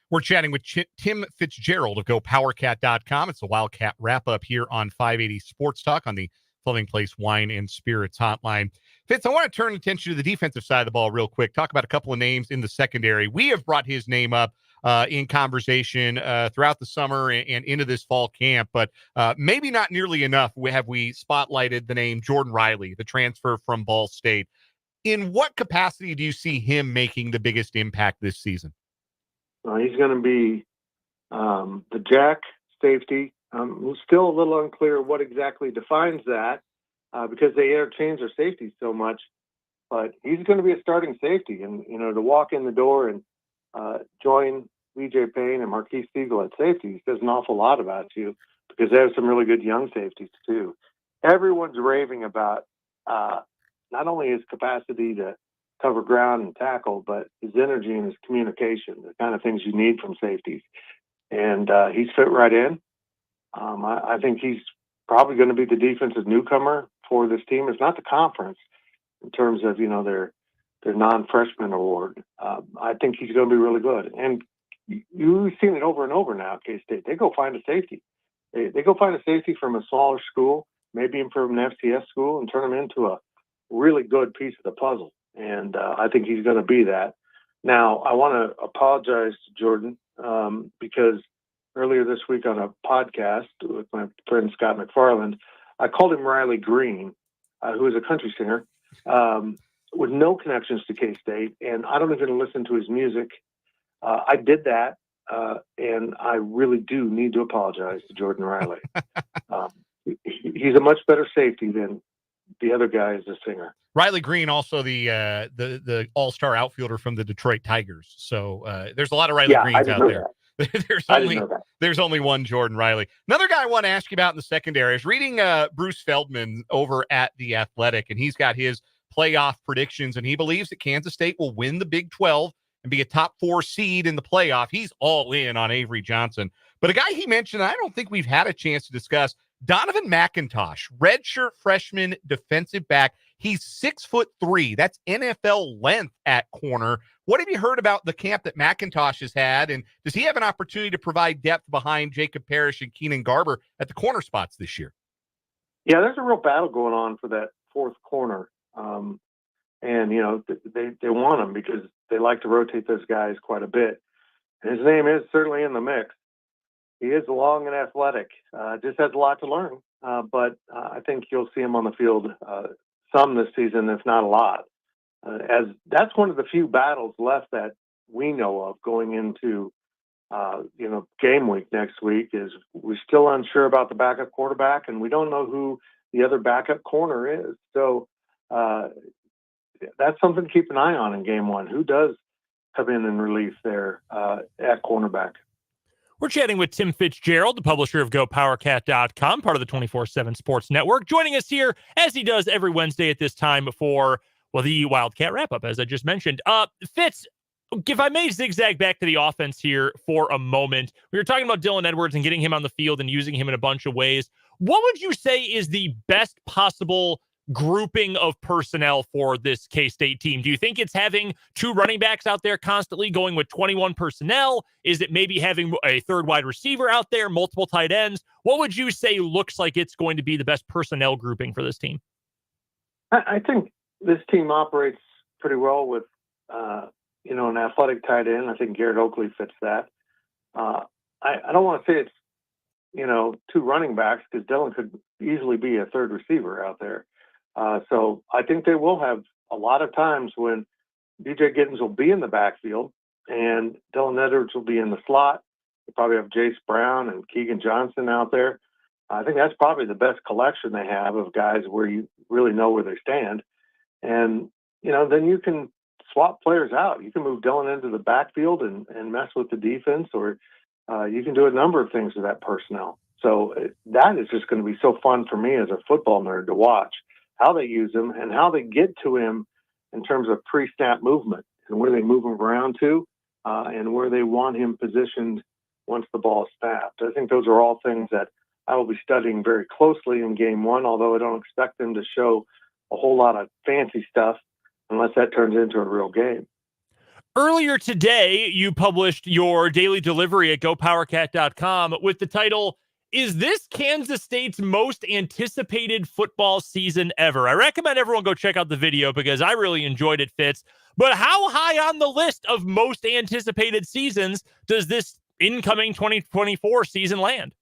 We're chatting with Tim Fitzgerald of GoPowerCat.com. It's a Wildcat Wrap-Up here on 580 Sports Talk on the Floating Place Wine and Spirits Hotline. Fitz, I want to turn attention to the defensive side of the ball real quick. Talk about a couple of names in the secondary. We have brought his name up in conversation throughout the summer and into this fall camp, but maybe not nearly enough have we spotlighted the name Jordan Riley, the transfer from Ball State. In what capacity do you see him making the biggest impact this season? He's going to be the jack safety. It's still a little unclear what exactly defines that because they interchange their safeties so much, but he's going to be a starting safety. And, to walk in the door and join BJ Payne and Marquise Siegel at safety says an awful lot about you, because they have some really good young safeties too. Everyone's raving about not only his capacity to cover ground and tackle, but his energy and his communication, the kind of things you need from safeties. And he's fit right in. I think he's probably going to be the defensive newcomer for this team. It's not the conference in terms of, their non-freshman award. I think he's going to be really good. And you've seen it over and over now at K-State. They go find a safety. They go find a safety from a smaller school, maybe even from an FCS school, and turn him into a really good piece of the puzzle. And I think he's going to be that. Now, I want to apologize to Jordan because earlier this week on a podcast with my friend Scott McFarland, I called him Riley Green, who is a country singer, with no connections to K-State, and I don't even listen to his music. I did that, and I really do need to apologize to Jordan Riley. He's a much better safety than the other guy is a singer. Riley Green, also the all-star outfielder from the Detroit Tigers. So there's a lot of Riley Greens out there. There's only one Jordan Riley. Another guy I want to ask you about in the secondary is reading Bruce Feldman over at The Athletic, and he's got his playoff predictions, and he believes that Kansas State will win the Big 12 and be a top 4 seed in the playoff. He's all in on Avery Johnson. But a guy he mentioned, I don't think we've had a chance to discuss, Donovan McIntosh, redshirt freshman defensive back. He's 6'3". That's NFL length at corner. What have you heard about the camp that McIntosh has had? And does he have an opportunity to provide depth behind Jacob Parrish and Keenan Garber at the corner spots this year? Yeah, there's a real battle going on for that fourth corner. And, they want him because they like to rotate those guys quite a bit. And his name is certainly in the mix. He is long and athletic, just has a lot to learn. But I think you'll see him on the field some this season, if not a lot. As that's one of the few battles left that we know of going into, game week next week is we're still unsure about the backup quarterback, and we don't know who the other backup corner is. So that's something to keep an eye on in game one. Who does come in and relief there at cornerback? We're chatting with Tim Fitzgerald, the publisher of GoPowerCat.com, part of the 24/7 Sports Network, joining us here as he does every Wednesday at this time for, the Wildcat Wrap-Up, as I just mentioned. Fitz, if I may zigzag back to the offense here for a moment, we were talking about Dylan Edwards and getting him on the field and using him in a bunch of ways. What would you say is the best possible grouping of personnel for this K-State team? Do you think it's having two running backs out there constantly going with 21 personnel? Is it maybe having a third wide receiver out there, multiple tight ends? What would you say looks like it's going to be the best personnel grouping for this team? I think this team operates pretty well with, an athletic tight end. I think Garrett Oakley fits that. I don't want to say it's, two running backs because Dylan could easily be a third receiver out there. So I think they will have a lot of times when DJ Giddens will be in the backfield and Dylan Edwards will be in the slot. They probably have Jace Brown and Keegan Johnson out there. I think that's probably the best collection they have of guys where you really know where they stand. And, then you can swap players out. You can move Dylan into the backfield and mess with the defense, or you can do a number of things with that personnel. So that is just going to be so fun for me as a football nerd to watch how they use him and how they get to him in terms of pre-snap movement and where they move him around to and where they want him positioned once the ball is snapped. I think those are all things that I will be studying very closely in game one, although I don't expect them to show a whole lot of fancy stuff unless that turns into a real game. Earlier today, you published your daily delivery at GoPowerCat.com with the title, "Is this Kansas State's most anticipated football season ever?" I recommend everyone go check out the video because I really enjoyed it, Fitz. But how high on the list of most anticipated seasons does this incoming 2024 season land?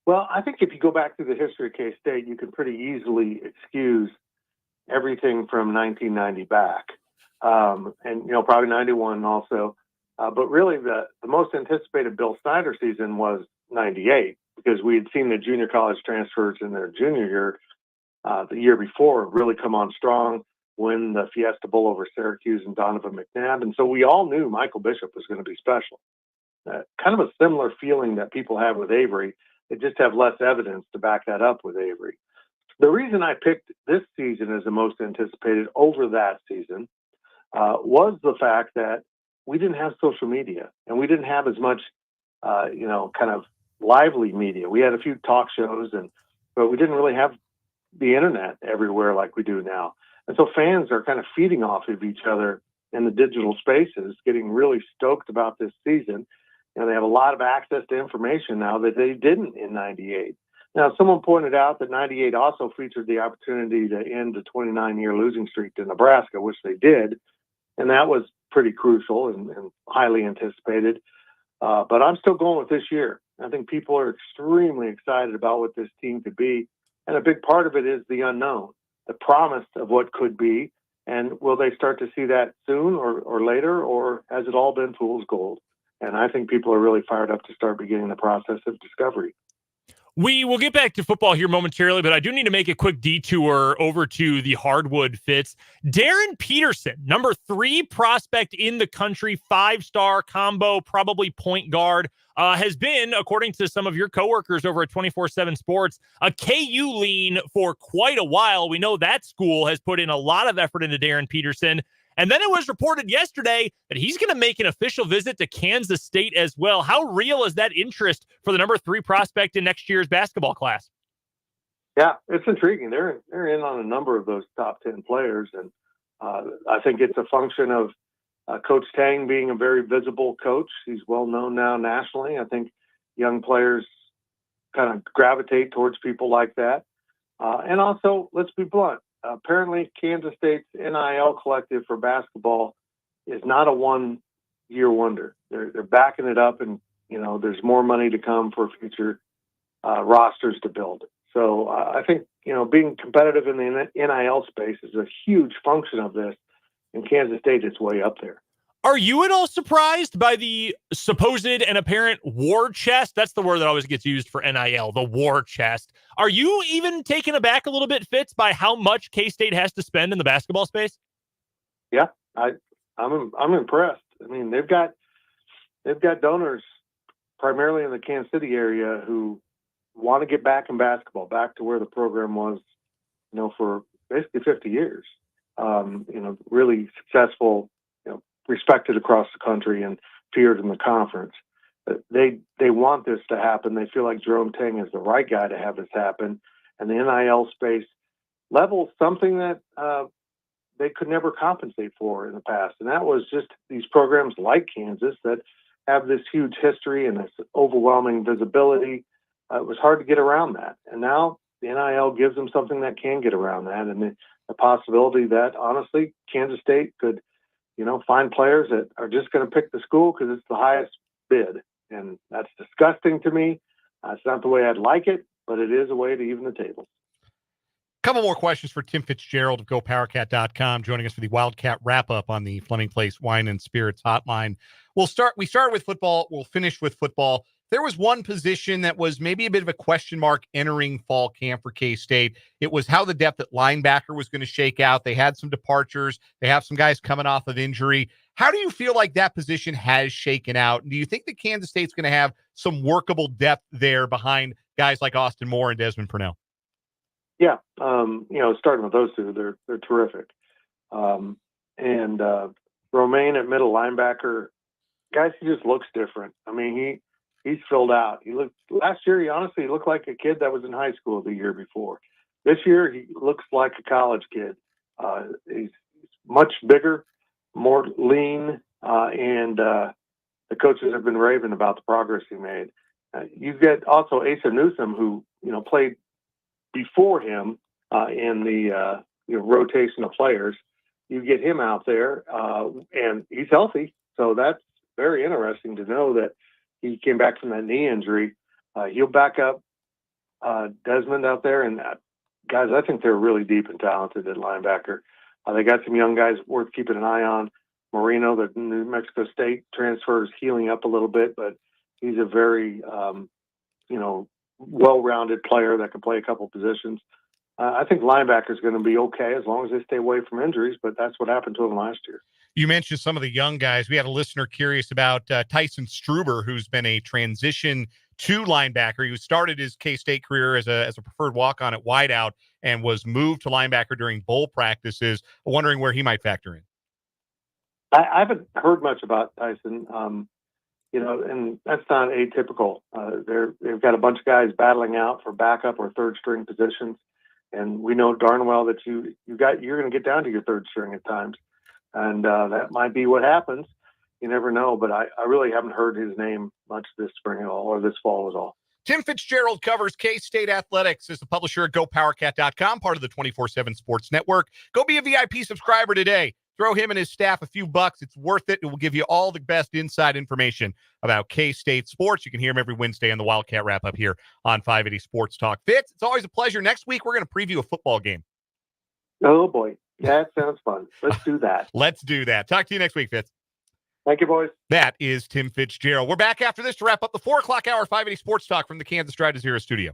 Well, I think if you go back through the history of K-State, you can pretty easily excuse everything from 1990 back. And probably 91 also. But really the most anticipated Bill Snyder season was 98 because we had seen the junior college transfers in their junior year, the year before, really come on strong, win the Fiesta Bowl over Syracuse and Donovan McNabb. And so we all knew Michael Bishop was going to be special. Kind of a similar feeling that people have with Avery. They just have less evidence to back that up with Avery. The reason I picked this season as the most anticipated over that season was the fact that we didn't have social media and we didn't have as much, kind of lively media. We had a few talk shows, but we didn't really have the internet everywhere like we do now. And so fans are kind of feeding off of each other in the digital spaces, getting really stoked about this season. They have a lot of access to information now that they didn't in 98. Now, someone pointed out that 98 also featured the opportunity to end a 29-year losing streak to Nebraska, which they did. And that was pretty crucial and highly anticipated. But I'm still going with this year. I think people are extremely excited about what this team could be. And a big part of it is the unknown, the promise of what could be. And will they start to see that soon or later, or has it all been fool's gold? And I think people are really fired up to start beginning the process of discovery. We will get back to football here momentarily, but I do need to make a quick detour over to the hardwood, Fitz. Darren Peterson, number 3 prospect in the country, 5-star combo, probably point guard. has been, according to some of your coworkers over at 24/7 Sports, a KU lean for quite a while. We know that school has put in a lot of effort into Darren Peterson. And then it was reported yesterday that he's going to make an official visit to Kansas State as well. How real is that interest for the number 3 prospect in next year's basketball class? Yeah, it's intriguing. They're in on a number of those top 10 players, and I think it's a function of Coach Tang being a very visible coach. He's well known now nationally. I think young players kind of gravitate towards people like that. And also, let's be blunt. Apparently, Kansas State's NIL collective for basketball is not a one-year wonder. They're backing it up, and there's more money to come for future rosters to build. So I think being competitive in the NIL space is a huge function of this. In Kansas State, it's way up there. Are you at all surprised by the supposed and apparent war chest? That's the word that always gets used for NIL, the war chest. Are you even taken aback a little bit, Fitz, by how much K-State has to spend in the basketball space? Yeah, I'm impressed. I mean, they've got donors primarily in the Kansas City area who want to get back in basketball, back to where the program was, for basically 50 years. Really successful, respected across the country and feared in the conference. They want this to happen. They feel like Jerome Tang is the right guy to have this happen. And the NIL space levels something that they could never compensate for in the past. And that was just these programs like Kansas that have this huge history and this overwhelming visibility. It was hard to get around that. And now the NIL gives them something that can get around that. And the possibility that, honestly, Kansas State could find players that are just going to pick the school because it's the highest bid. And that's disgusting to me. It's not the way I'd like it, but it is a way to even the tables. Couple more questions for Tim Fitzgerald of GoPowerCat.com, joining us for the Wildcat Wrap-Up on the Fleming Place Wine and Spirits Hotline. We started with football. We'll finish with football. There was one position that was maybe a bit of a question mark entering fall camp for K-State. It was how the depth at linebacker was going to shake out. They had some departures. They have some guys coming off of injury. How do you feel like that position has shaken out? And do you think that Kansas State's going to have some workable depth there behind guys like Austin Moore and Desmond Purnell? Yeah. Starting with those two, they're terrific. And Romaine at middle linebacker, guys, he just looks different. I mean, he's filled out. Last year, he honestly looked like a kid that was in high school the year before. This year, he looks like a college kid. He's much bigger, more lean, and the coaches have been raving about the progress he made. You get also Asa Newsome, who played before him in the rotation of players. You get him out there, and he's healthy. So that's very interesting to know that he came back from that knee injury. He'll back up Desmond out there. And guys, I think they're really deep and talented at linebacker. They got some young guys worth keeping an eye on. Marino, the New Mexico State transfer, is healing up a little bit, but he's a very, well-rounded player that can play a couple positions. I think linebacker is going to be okay as long as they stay away from injuries, but that's what happened to him last year. You mentioned some of the young guys. We had a listener curious about Tyson Struber, who's been a transition to linebacker. He started his K-State career as a preferred walk-on at wideout and was moved to linebacker during bowl practices. Wondering where he might factor in. I haven't heard much about Tyson, and that's not atypical. They've got a bunch of guys battling out for backup or third string positions. And we know darn well that you're going to get down to your third string at times. And that might be what happens. You never know, but I really haven't heard his name much this spring at all or this fall at all. Tim Fitzgerald covers K-State athletics as the publisher at GoPowerCat.com, part of the 24/7 Sports Network. Go be a VIP subscriber today. Throw him and his staff a few bucks. It's worth it. It will give you all the best inside information about K-State sports. You can hear him every Wednesday on the Wildcat Wrap-Up here on 580 Sports Talk. Fitz, it's always a pleasure. Next week, we're going to preview a football game. Oh, boy. That sounds fun. Let's do that. Let's do that. Talk to you next week, Fitz. Thank you, boys. That is Tim Fitzgerald. We're back after this to wrap up the 4 o'clock hour 580 Sports Talk from the Kansas Drive to Zero studio.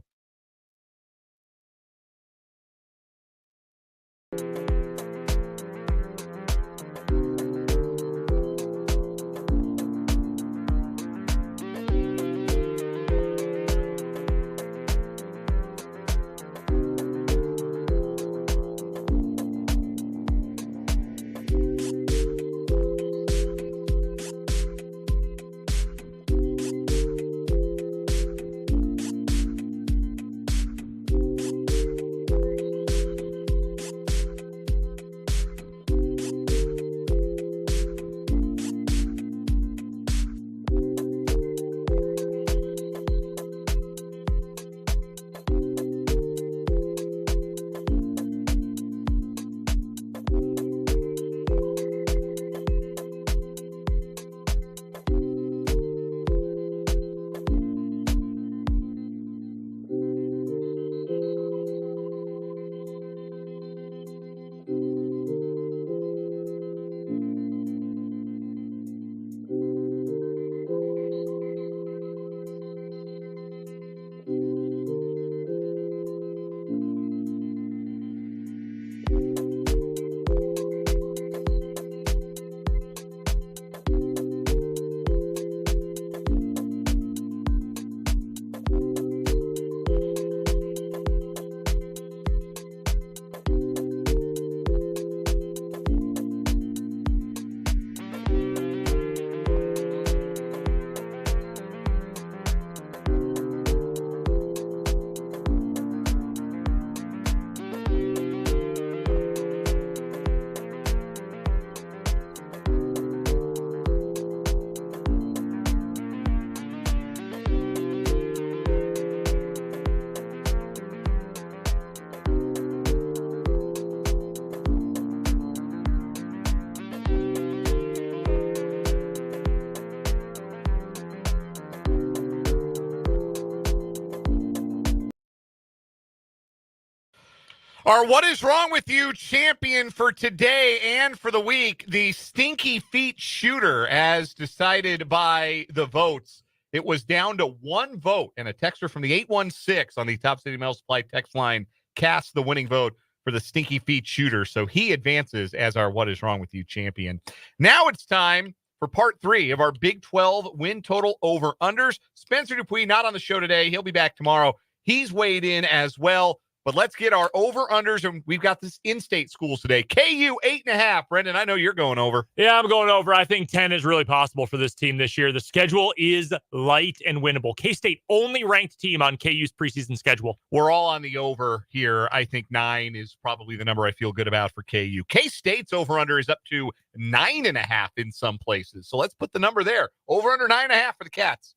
Our What Is Wrong With You champion for today and for the week, the Stinky Feet Shooter, as decided by the votes. It was down to one vote, and a texter from the 816 on the Top City Mail Supply text line cast the winning vote for the Stinky Feet Shooter. So he advances as our What Is Wrong With You champion. Now it's time for part 3 of our Big 12 win total over-unders. Spencer Dupuis not on the show today. He'll be back tomorrow. He's weighed in as well. But let's get our over-unders, and we've got this in-state schools today. KU, 8.5. Brendan, I know you're going over. Yeah, I'm going over. I think 10 is really possible for this team this year. The schedule is light and winnable. K-State, only ranked team on KU's preseason schedule. We're all on the over here. I think 9 is probably the number I feel good about for KU. K-State's over-under is up to 9.5 in some places. So let's put the number there. Over-under 9.5 for the Cats.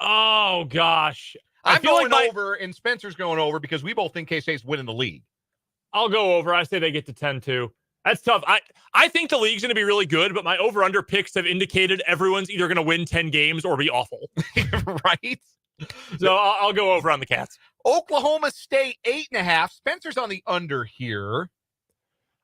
Oh, gosh. I'm going over, and Spencer's going over because we both think K-State's winning the league. I'll go over. I say they get to 10 too. That's tough. I think the league's going to be really good, but my over-under picks have indicated everyone's either going to win 10 games or be awful. Right? So I'll go over on the Cats. Oklahoma State, 8.5. Spencer's on the under here.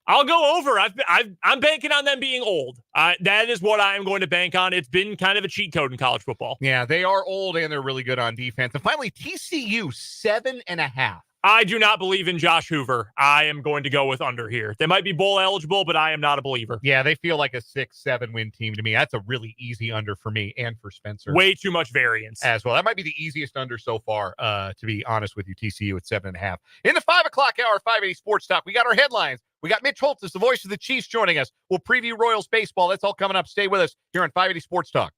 I'll go over. I'm banking on them being old. That is what I am going to bank on. It's been kind of a cheat code in college football. Yeah, they are old and they're really good on defense. And finally, TCU, 7.5. I do not believe in Josh Hoover. I am going to go with under here. They might be bowl eligible, but I am not a believer. Yeah, they feel like a 6-7 win team to me. That's a really easy under for me and for Spencer. Way too much variance. As well. That might be the easiest under so far, to be honest with you, TCU at 7.5. In the 5 o'clock hour, 580 Sports Talk, we got our headlines. We got Mitch Holthus, the voice of the Chiefs, joining us. We'll preview Royals baseball. That's all coming up. Stay with us here on 580 Sports Talk.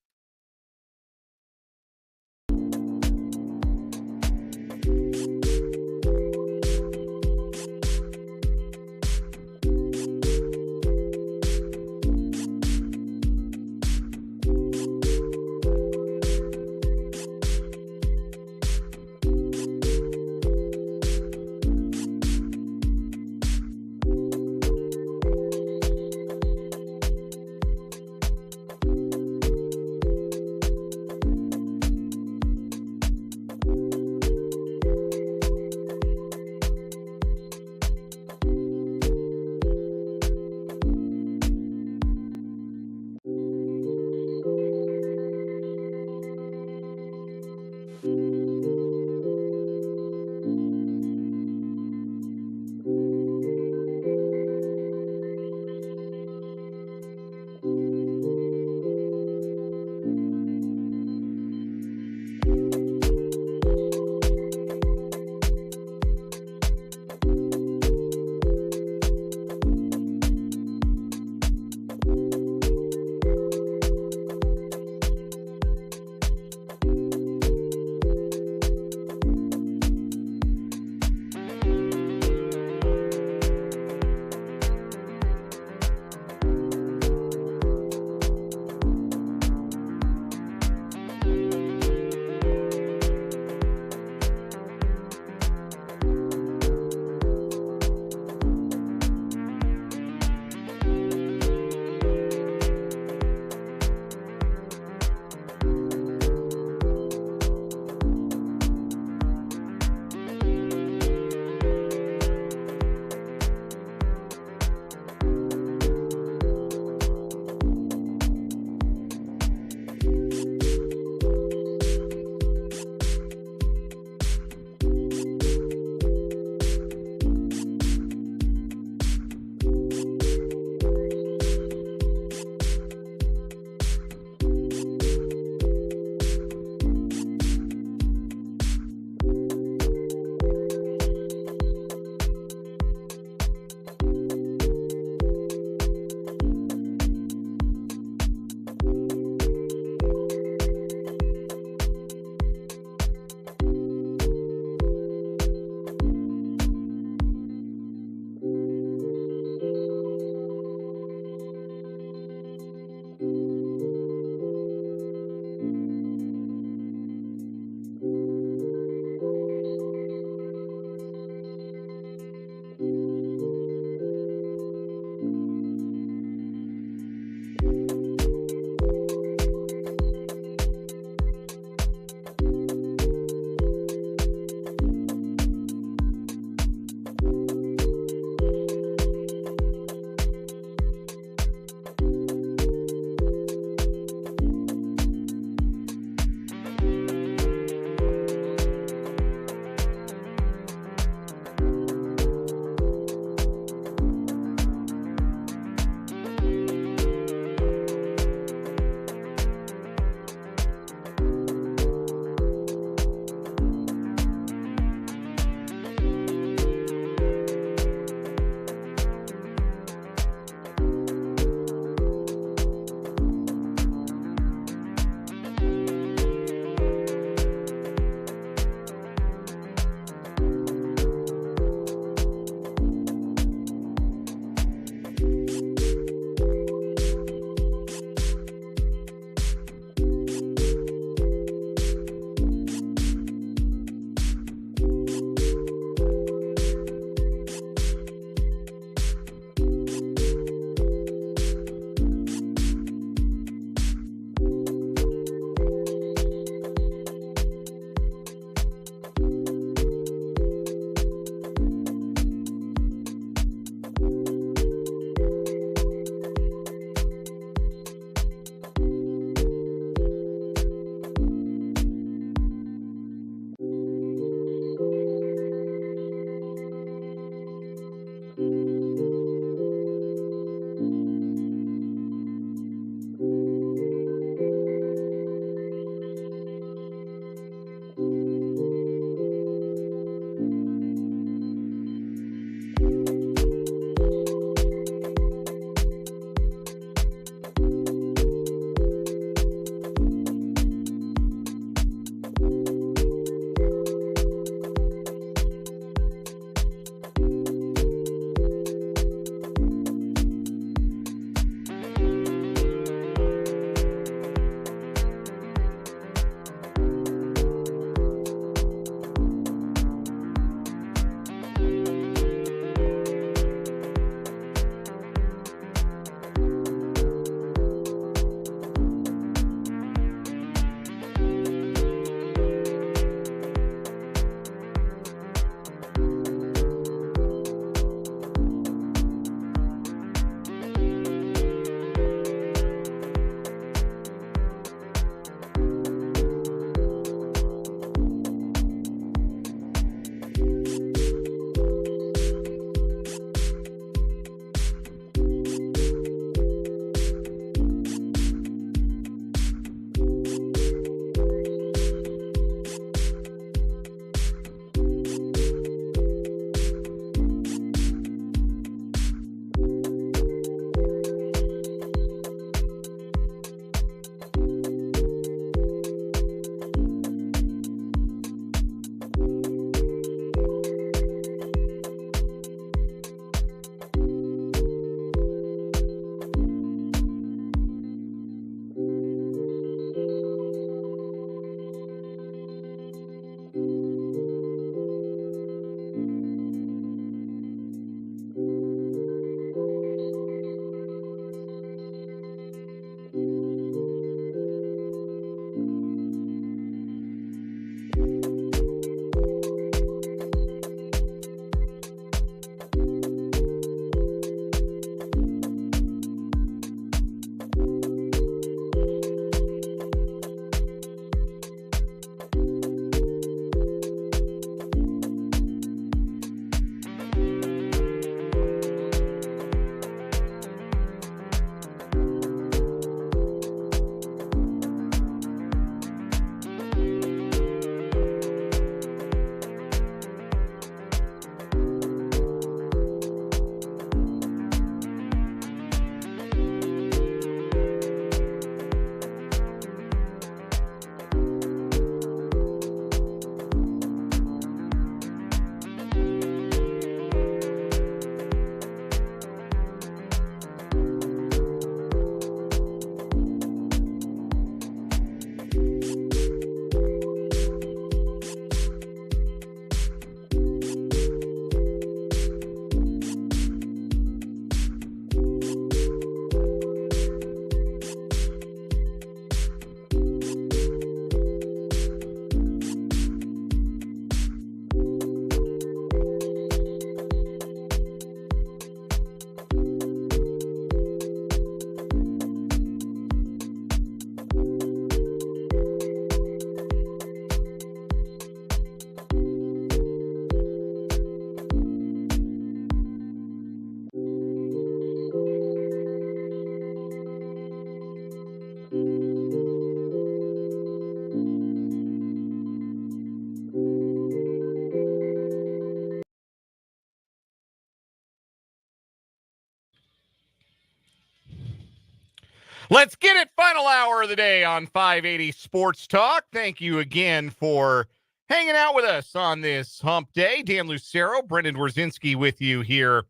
Let's get it. Final hour of the day on 580 Sports Talk. Thank you again for hanging out with us on this hump day. Dan Lucero, Brendan Wierzinski with you here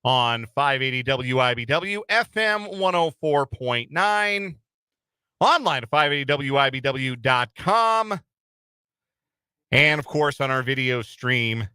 on 580 WIBW, FM 104.9, online at 580WIBW.com, and, of course, on our video stream.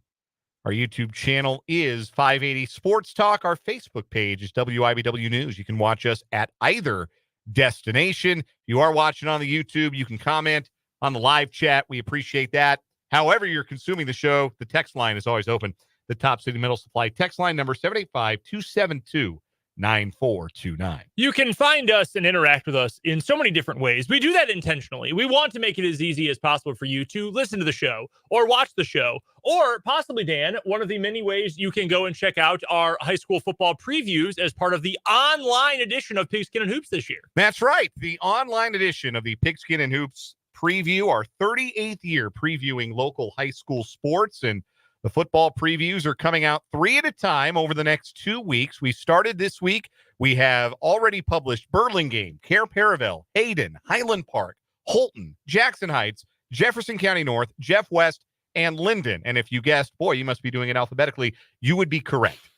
Our YouTube channel is 580 Sports Talk. Our Facebook page is WIBW News. You can watch us at either destination. If you are watching on the YouTube, you can comment on the live chat. We appreciate that. However you're consuming the show, the text line is always open. The Top City Metal Supply text line number 785-272-9429. You can find us and interact with us in so many different ways. We do that intentionally. We want to make it as easy as possible for you to listen to the show or watch the show, or possibly, Dan, one of the many ways you can go and check out our high school football previews as part of the online edition of Pigskin and Hoops this year. That's right. The online edition of the Pigskin and Hoops preview, our 38th year previewing local high school sports, and the football previews are coming out 3 at a time over the next 2 weeks. We started this week. We have already published Burlingame, Care Paravel, Hayden, Highland Park, Holton, Jackson Heights, Jefferson County North, Jeff West, and Linden. And if you guessed, boy, you must be doing it alphabetically, you would be correct.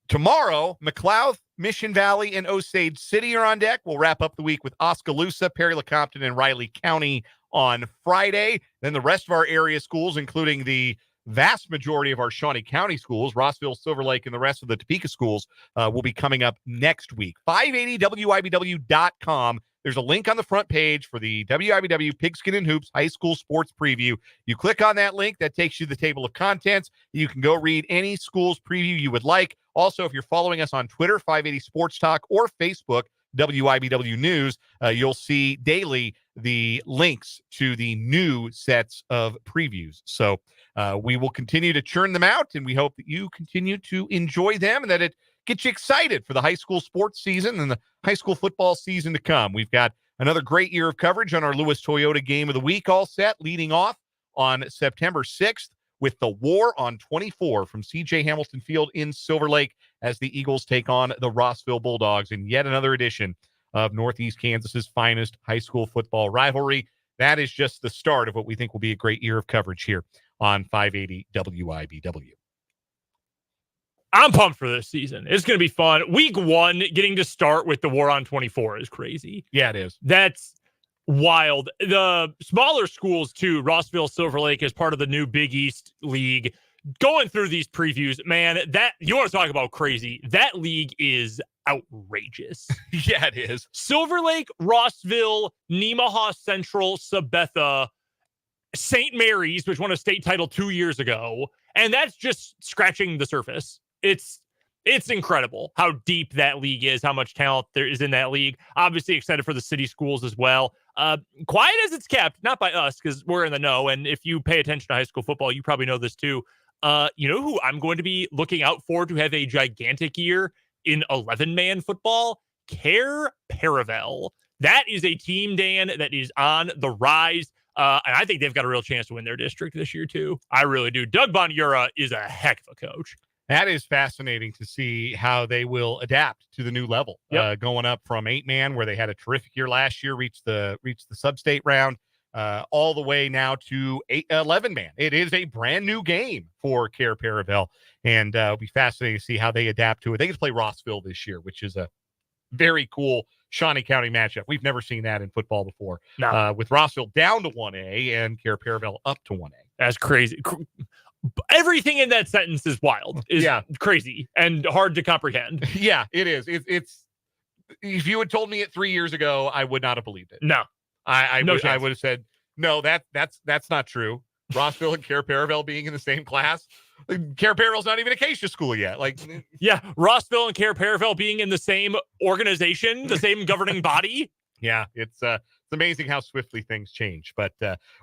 Tomorrow, McLeod, Mission Valley, and Osage City are on deck. We'll wrap up the week with Oskaloosa, Perry LeCompton, and Riley County on Friday. Then the rest of our area schools, including the vast majority of our Shawnee County schools, Rossville, Silver Lake, and the rest of the Topeka schools will be coming up next week. 580WIBW.com. There's a link on the front page for the WIBW Pigskin and Hoops High School Sports Preview. You click on that link, that takes you to the table of contents. You can go read any school's preview you would like. Also, if you're following us on Twitter, 580 Sports Talk, or Facebook, WIBW News, you'll see daily the links to the new sets of previews. So we will continue to churn them out, and we hope that you continue to enjoy them and that it gets you excited for the high school sports season and the high school football season to come. We've got another great year of coverage on our Lewis Toyota Game of the Week all set, leading off on September 6th with the War on 24 from C.J. Hamilton Field in Silver Lake as the Eagles take on the Rossville Bulldogs in yet another edition of Northeast Kansas's finest high school football rivalry. That is just the start of what we think will be a great year of coverage here on 580 WIBW. I'm pumped for this season. It's going to be fun. Week 1, getting to start with the War on 24 is crazy. Yeah, it is. That's wild. The smaller schools, too, Rossville, Silver Lake, is part of the new Big East League. Going through these previews, man, that you want to talk about crazy. That league is outrageous. Yeah, it is. Silver Lake, Rossville, Nemaha Central, Sabetha, St. Mary's, which won a state title 2 years ago. And that's just scratching the surface. It's incredible how deep that league is, how much talent there is in that league. Obviously excited for the city schools as well. Quiet as it's kept, not by us, because we're in the know. And if you pay attention to high school football, you probably know this too. You know who I'm going to be looking out for to have a gigantic year in 11-man football? Care Paravel. That is a team, Dan, that is on the rise. And I think they've got a real chance to win their district this year, too. I really do. Doug Bonura is a heck of a coach. That is fascinating to see how they will adapt to the new level. Yep. Going up from 8-man, where they had a terrific year last year, reached the sub-state round, all the way now to 11-man. It is a brand new game for Care Paravel, and it'll be fascinating to see how they adapt to it. They get to play Rossville this year, which is a very cool Shawnee County matchup. We've never seen that in football before. No. With Rossville down to 1A and Care Paravel up to 1A. That's crazy. Everything in that sentence is wild. Crazy and hard to comprehend. Yeah, it is. It's if you had told me it 3 years ago, I would not have believed it. No, I would have said, no, that's not true. Rossville and Care Paravel being in the same class. Care Paravel's not even a Acacia school yet. Yeah, Rossville and Care Paravel being in the same organization, the same governing body. Yeah, it's amazing how swiftly things change. But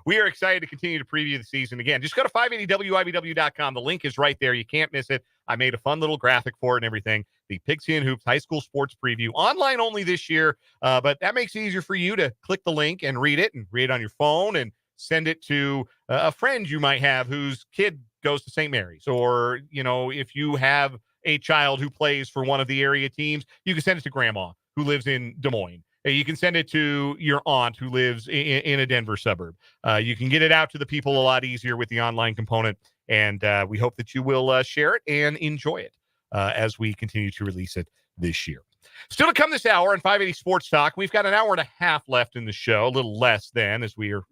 we are excited to continue to preview the season. Again, just go to 580WIBW.com. The link is right there. You can't miss it. I made a fun little graphic for it and everything. The Pigskin and Hoops High School Sports Preview. Online only this year, but that makes it easier for you to click the link and read it on your phone and send it to a friend you might have whose kid goes to St. Mary's. Or, if you have a child who plays for one of the area teams, you can send it to grandma who lives in Des Moines. You can send it to your aunt who lives in a Denver suburb. You can get it out to the people a lot easier with the online component, and we hope that you will share it and enjoy it as we continue to release it this year. Still to come this hour on 580 Sports Talk. We've got an hour and a half left in the show, a little less than, as we are,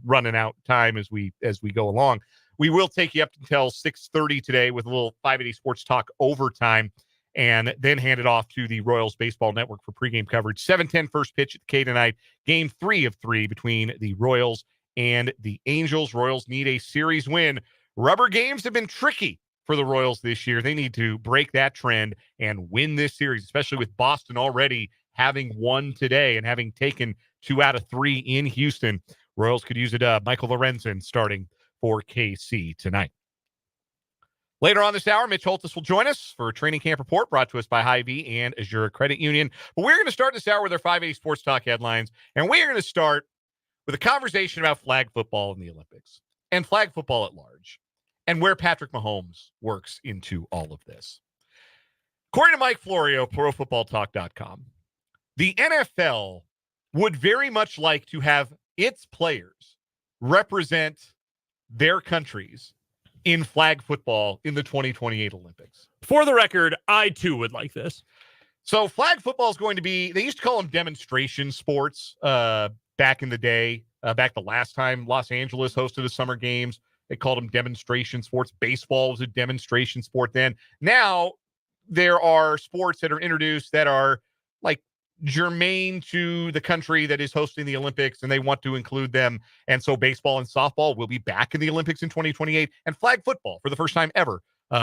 running out time as we go along. We will take you up until 6:30 today with a little 580 Sports Talk overtime, and then hand it off to the Royals Baseball Network for pregame coverage. 7:10 first pitch at the K tonight. Game 3 of 3 between the Royals and the Angels. Royals need a series win. Rubber games have been tricky for the Royals this year. They need to break that trend and win this series, especially with Boston already having won today and having taken 2 out of 3 in Houston. Royals could use a dub. Michael Lorenzen starting for KC tonight. Later on this hour, Mitch Holthus will join us for a training camp report brought to us by Hy-Vee and Azure Credit Union. But we're going to start this hour with our 580 Sports Talk headlines, and we're going to start with a conversation about flag football in the Olympics and flag football at large, and where Patrick Mahomes works into all of this. According to Mike Florio, ProFootballTalk.com, the NFL would very much like to have its players represent their countries in flag football in the 2028 Olympics. For the record, I too would like this. So flag football is going to be, they used to call them demonstration sports back in the day. Back the last time Los Angeles hosted the Summer Games, they called them demonstration sports. Baseball was a demonstration sport then. Now there are sports that are introduced that are like germane to the country that is hosting the Olympics, and they want to include them. And so baseball and softball will be back in the Olympics in 2028, and flag football for the first time ever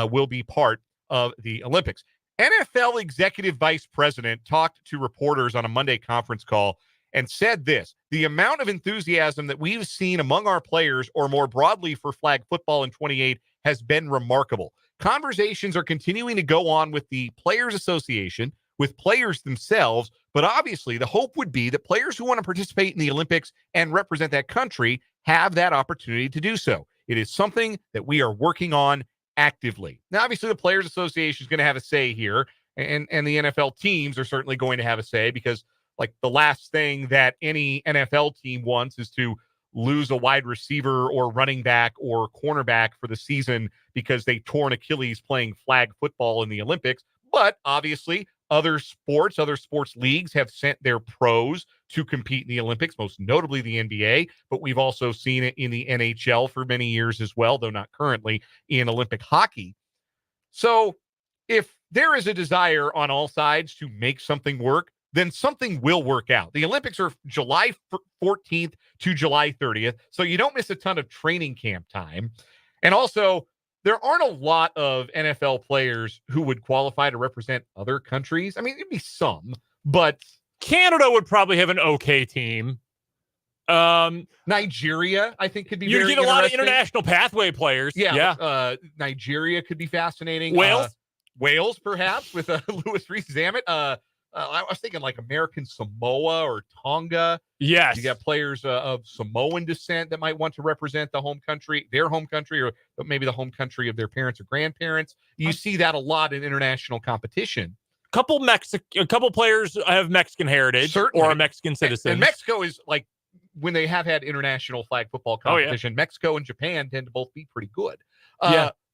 will be part of the Olympics. NFL executive vice president talked to reporters on a Monday conference call and said this: the amount of enthusiasm that we've seen among our players, or more broadly for flag football in 28, has been remarkable. Conversations are continuing to go on with the Players Association, with players themselves, but obviously the hope would be that players who want to participate in the Olympics and represent that country have that opportunity to do so. It is something that we are working on actively. Now, obviously, the Players Association is going to have a say here, and the NFL teams are certainly going to have a say, because like the last thing that any NFL team wants is to lose a wide receiver or running back or cornerback for the season because they tore an Achilles playing flag football in the Olympics. But obviously, other sports leagues have sent their pros to compete in the Olympics, most notably the NBA, but we've also seen it in the NHL for many years as well, though not currently, in Olympic hockey. So if there is a desire on all sides to make something work, then something will work out. The Olympics are July 14th to July 30th, so you don't miss a ton of training camp time. And also, there aren't a lot of NFL players who would qualify to represent other countries. I mean, it'd be some, but Canada would probably have an okay team. Nigeria, I think, could be You'd very get a lot of interesting. international pathway players. Yeah. Nigeria could be fascinating. Wales, perhaps, with Louis Rees-Zammit. I was thinking like American Samoa or Tonga. Yes. You got players of Samoan descent that might want to represent the home country, their home country, or maybe the home country of their parents or grandparents. You see that a lot in international competition. A couple players have Mexican heritage. Certainly. Or are Mexican citizens. And Mexico is like, when they have had international flag football competition, Mexico and Japan tend to both be pretty good.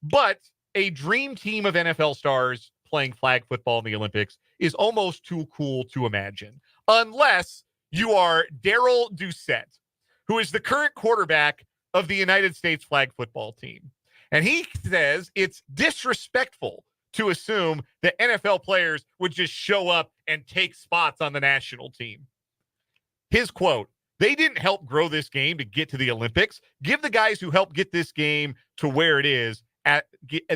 But a dream team of NFL stars playing flag football in the Olympics is almost too cool to imagine, unless you are Darrell Doucette, who is the current quarterback of the United States flag football team. And he says it's disrespectful to assume that NFL players would just show up and take spots on the national team. His quote: "They didn't help grow this game to get to the Olympics. Give the guys who helped get this game to where it is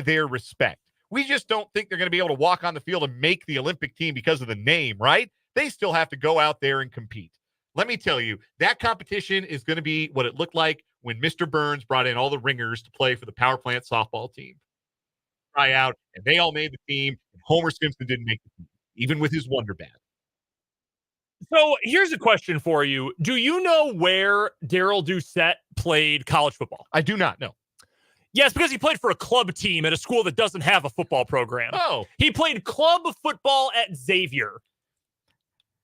their respect. We just don't think they're going to be able to walk on the field and make the Olympic team because of the name, right? They still have to go out there and compete." Let me tell you, that competition is going to be what it looked like when Mr. Burns brought in all the ringers to play for the power plant softball team. Try out, and they all made the team, and Homer Simpson didn't make the team, even with his Wonder Bat. So here's a question for you. Do you know where Darrell Doucette played college football? I do not know. Yes, because he played for a club team at a school that doesn't have a football program. Oh. He played club football at Xavier.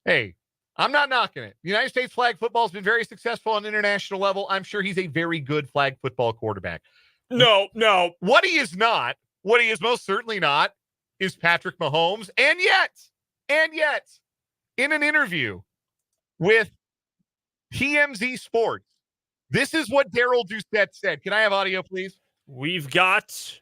Hey, I'm not knocking it. The United States flag football has been very successful on an international level. I'm sure he's a very good flag football quarterback. No. What he is most certainly not, is Patrick Mahomes. And yet, in an interview with TMZ Sports, this is what Daryl Doucette said. Can I have audio, please? We've got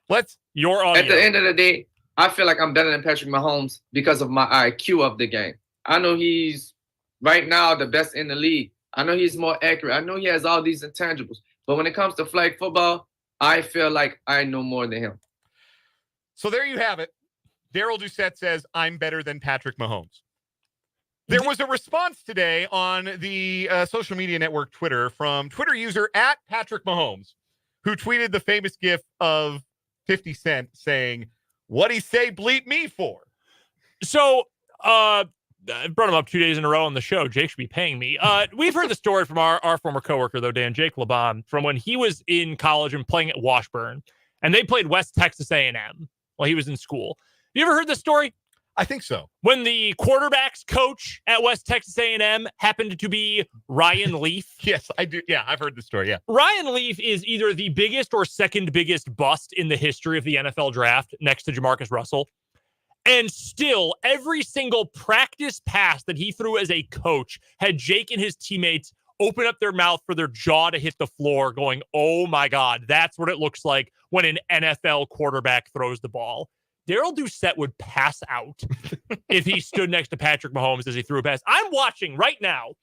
your audio. At the end of the day, I feel like I'm better than Patrick Mahomes because of my IQ of the game. I know he's right now the best in the league. I know he's more accurate. I know he has all these intangibles. But when it comes to flag football, I feel like I know more than him. So there you have it. Daryl Doucette says, I'm better than Patrick Mahomes. There was a response today on the social media network Twitter from Twitter user @PatrickMahomes, who tweeted the famous gif of 50 Cent saying, "What'd he say bleep me for?" So, I brought him up 2 days in a row on the show. Jake should be paying me. We've heard the story from our former coworker, though, Dan, Jake LeBon, from when he was in college and playing at Washburn, and they played West Texas A&M while he was in school. You ever heard this story? I think so. When the quarterbacks coach at West Texas A&M happened to be Ryan Leaf. Yes, I do. Yeah, I've heard the story. Yeah. Ryan Leaf is either the biggest or second biggest bust in the history of the NFL draft next to Jamarcus Russell. And still, every single practice pass that he threw as a coach had Jake and his teammates open up their mouth for their jaw to hit the floor going, oh my God, that's what it looks like when an NFL quarterback throws the ball. Daryl Doucette would pass out if he stood next to Patrick Mahomes as he threw a pass. I'm watching right now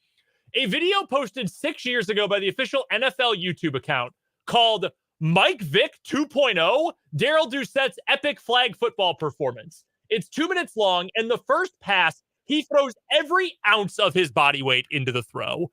a video posted 6 years ago by the official NFL YouTube account called Mike Vick 2.0, Daryl Doucette's epic flag football performance. It's 2 minutes long, and the first pass, he throws every ounce of his body weight into the throw.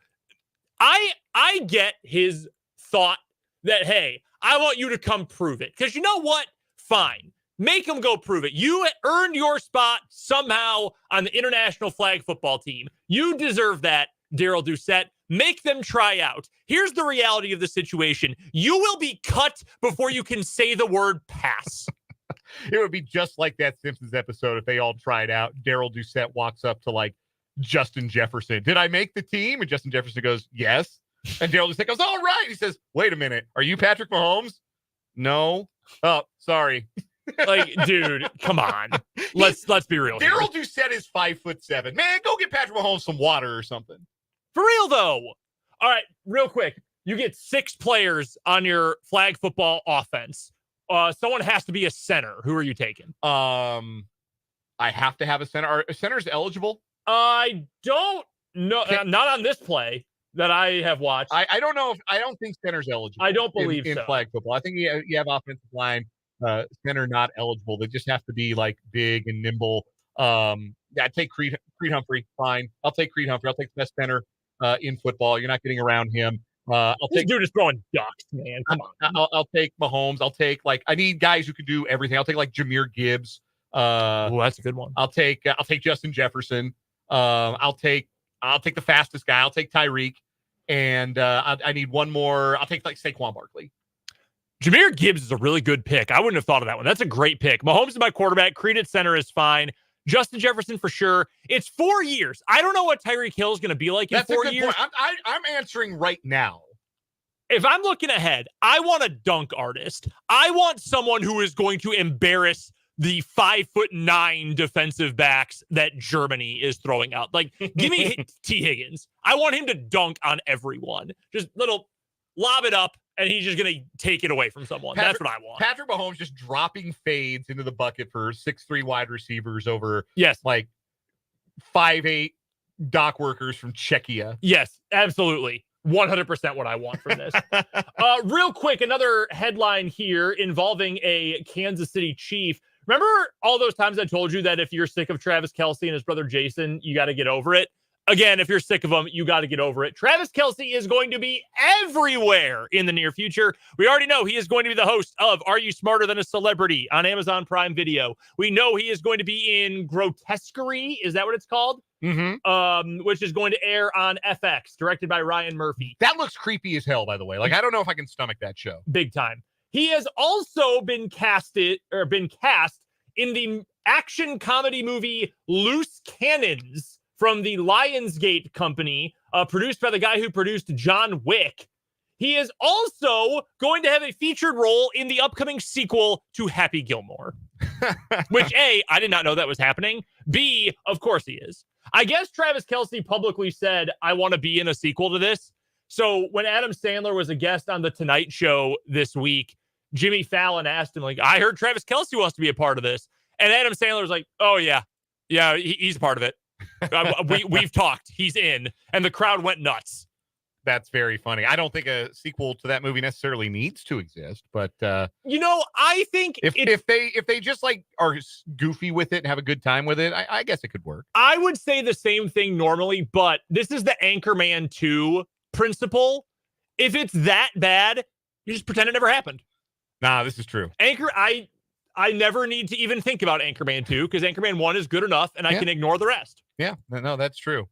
I get his thought that, hey, I want you to come prove it. Because you know what? Fine. Make him go prove it. You earned your spot somehow on the international flag football team. You deserve that, Daryl Doucette. Make them try out. Here's the reality of the situation. You will be cut before you can say the word pass. It would be just like that Simpsons episode if they all tried out. Daryl Doucette walks up to like Justin Jefferson. Did I make the team? And Justin Jefferson goes, yes. And Daryl Doucette goes, all right. He says, wait a minute. Are you Patrick Mahomes? No. Oh, sorry. Like, dude, come on. Let's be real. Daryl Doucette is 5'7". Man, go get Patrick Mahomes some water or something. For real, though. All right, real quick. You get 6 players on your flag football offense. Someone has to be a center. Who are you taking? I have to have a center. Are centers eligible? I don't know. Not on this play that I have watched. I don't know. I don't think center's eligible. I don't believe in so. Flag football. I think you have offensive line. Center not eligible. They just have to be like big and nimble. Yeah, I'd take Creed Humphrey. Fine. I'll take Creed Humphrey. I'll take the best center in football. You're not getting around him. This dude is throwing ducks, man. Come on. I'll take Mahomes. I'll take I need guys who can do everything. I'll take like Jahmyr Gibbs. Oh, that's a good one. I'll take Justin Jefferson. I'll take the fastest guy. I'll take Tyreek. And I need one more. I'll take like Saquon Barkley. Jahmyr Gibbs is a really good pick. I wouldn't have thought of that one. That's a great pick. Mahomes is my quarterback. Creed at center is fine. Justin Jefferson for sure. It's 4 years. I don't know what Tyreek Hill is going to be like in 4 years. Point. I'm answering right now. If I'm looking ahead, I want a dunk artist. I want someone who is going to embarrass the 5'9" defensive backs that Germany is throwing out. Like, give me T. Higgins. I want him to dunk on everyone. Just little lob it up, and he's just going to take it away from someone. That's what I want. Patrick Mahomes just dropping fades into the bucket for 6'3" wide receivers over like 5'8" dock workers from Czechia. Yes, absolutely. 100% what I want from this. Real quick, another headline here involving a Kansas City Chief. Remember all those times I told you that if you're sick of Travis Kelce and his brother Jason, you got to get over it? Again, if you're sick of them, you got to get over it. Travis Kelce is going to be everywhere in the near future. We already know he is going to be the host of Are You Smarter Than a Celebrity on Amazon Prime Video. We know he is going to be in Grotesquerie. Is that what it's called? Mm-hmm. Which is going to air on FX, directed by Ryan Murphy. That looks creepy as hell, by the way. Like, I don't know if I can stomach that show. Big time. He has also been cast in the action comedy movie Loose Cannons from the Lionsgate company, produced by the guy who produced John Wick. He is also going to have a featured role in the upcoming sequel to Happy Gilmore. Which, A, I did not know that was happening. B, of course he is. I guess Travis Kelce publicly said, I want to be in a sequel to this. So when Adam Sandler was a guest on The Tonight Show this week, Jimmy Fallon asked him, like, I heard Travis Kelce wants to be a part of this. And Adam Sandler was like, oh, yeah. Yeah, he's part of it. We've talked. He's in. And the crowd went nuts. That's very funny. I don't think a sequel to that movie necessarily needs to exist, but I think if they just like are goofy with it and have a good time with it, I guess it could work. I would say the same thing normally, but this is the Anchorman 2 principle. If it's that bad, you just pretend it never happened. Nah, this is true. I never need to even think about Anchorman 2 because Anchorman 1 is good enough and I can ignore the rest. Yeah, no, that's true.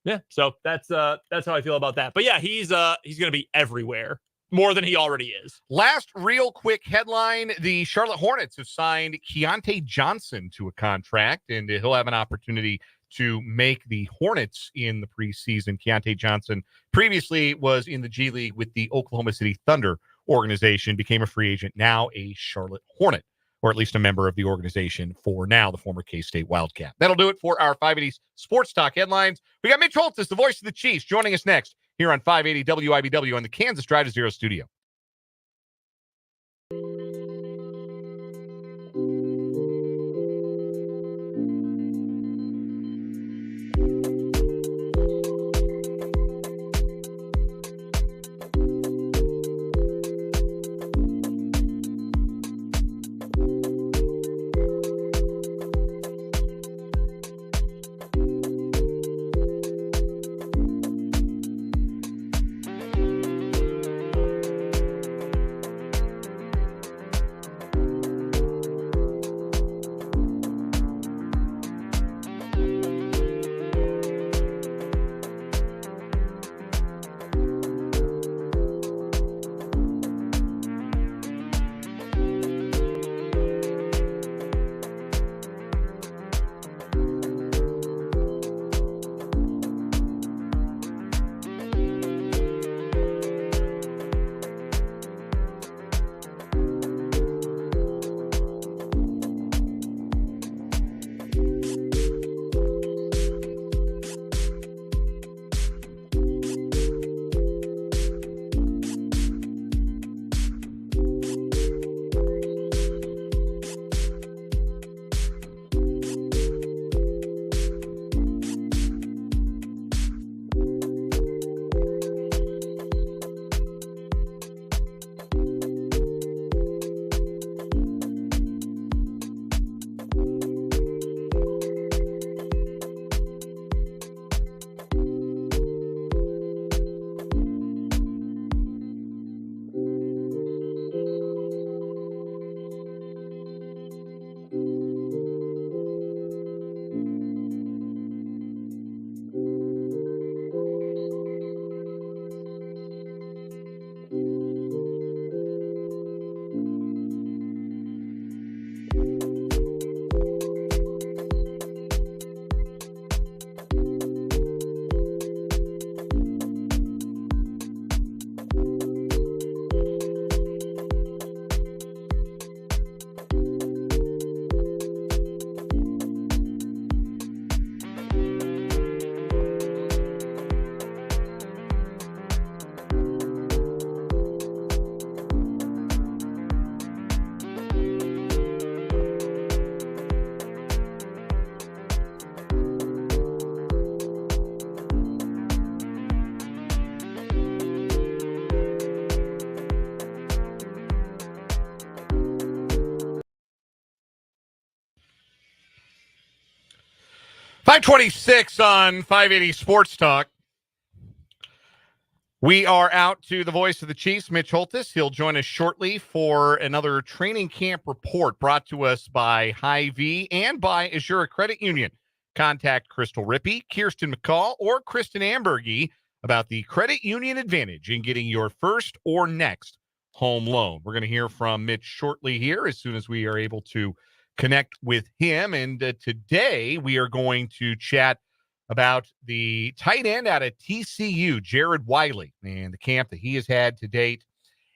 Yeah, so that's how I feel about that. But yeah, he's going to be everywhere more than he already is. Last real quick headline, the Charlotte Hornets have signed Keontae Johnson to a contract, and he'll have an opportunity to make the Hornets in the preseason. Keontae Johnson previously was in the G League with the Oklahoma City Thunder organization, became a free agent, now a Charlotte Hornet, or at least a member of the organization for now, the former K-State Wildcat. That'll do it for our 580 Sports Talk headlines. We got Mitch Holthus, the voice of the Chiefs, joining us next here on 580 WIBW on the Kansas Drive to Zero studio. .526 on 580 Sports Talk. We are out to the voice of the Chiefs, Mitch Holthus. He'll join us shortly for another training camp report brought to us by Hy-Vee and by Azura Credit Union. Contact Crystal Rippey, Kirsten McCall, or Kristen Ambergy about the credit union advantage in getting your first or next home loan. We're going to hear from Mitch shortly here as soon as we are able to connect with him. And today we are going to chat about the tight end out of TCU, Jared Wiley, and the camp that he has had to date.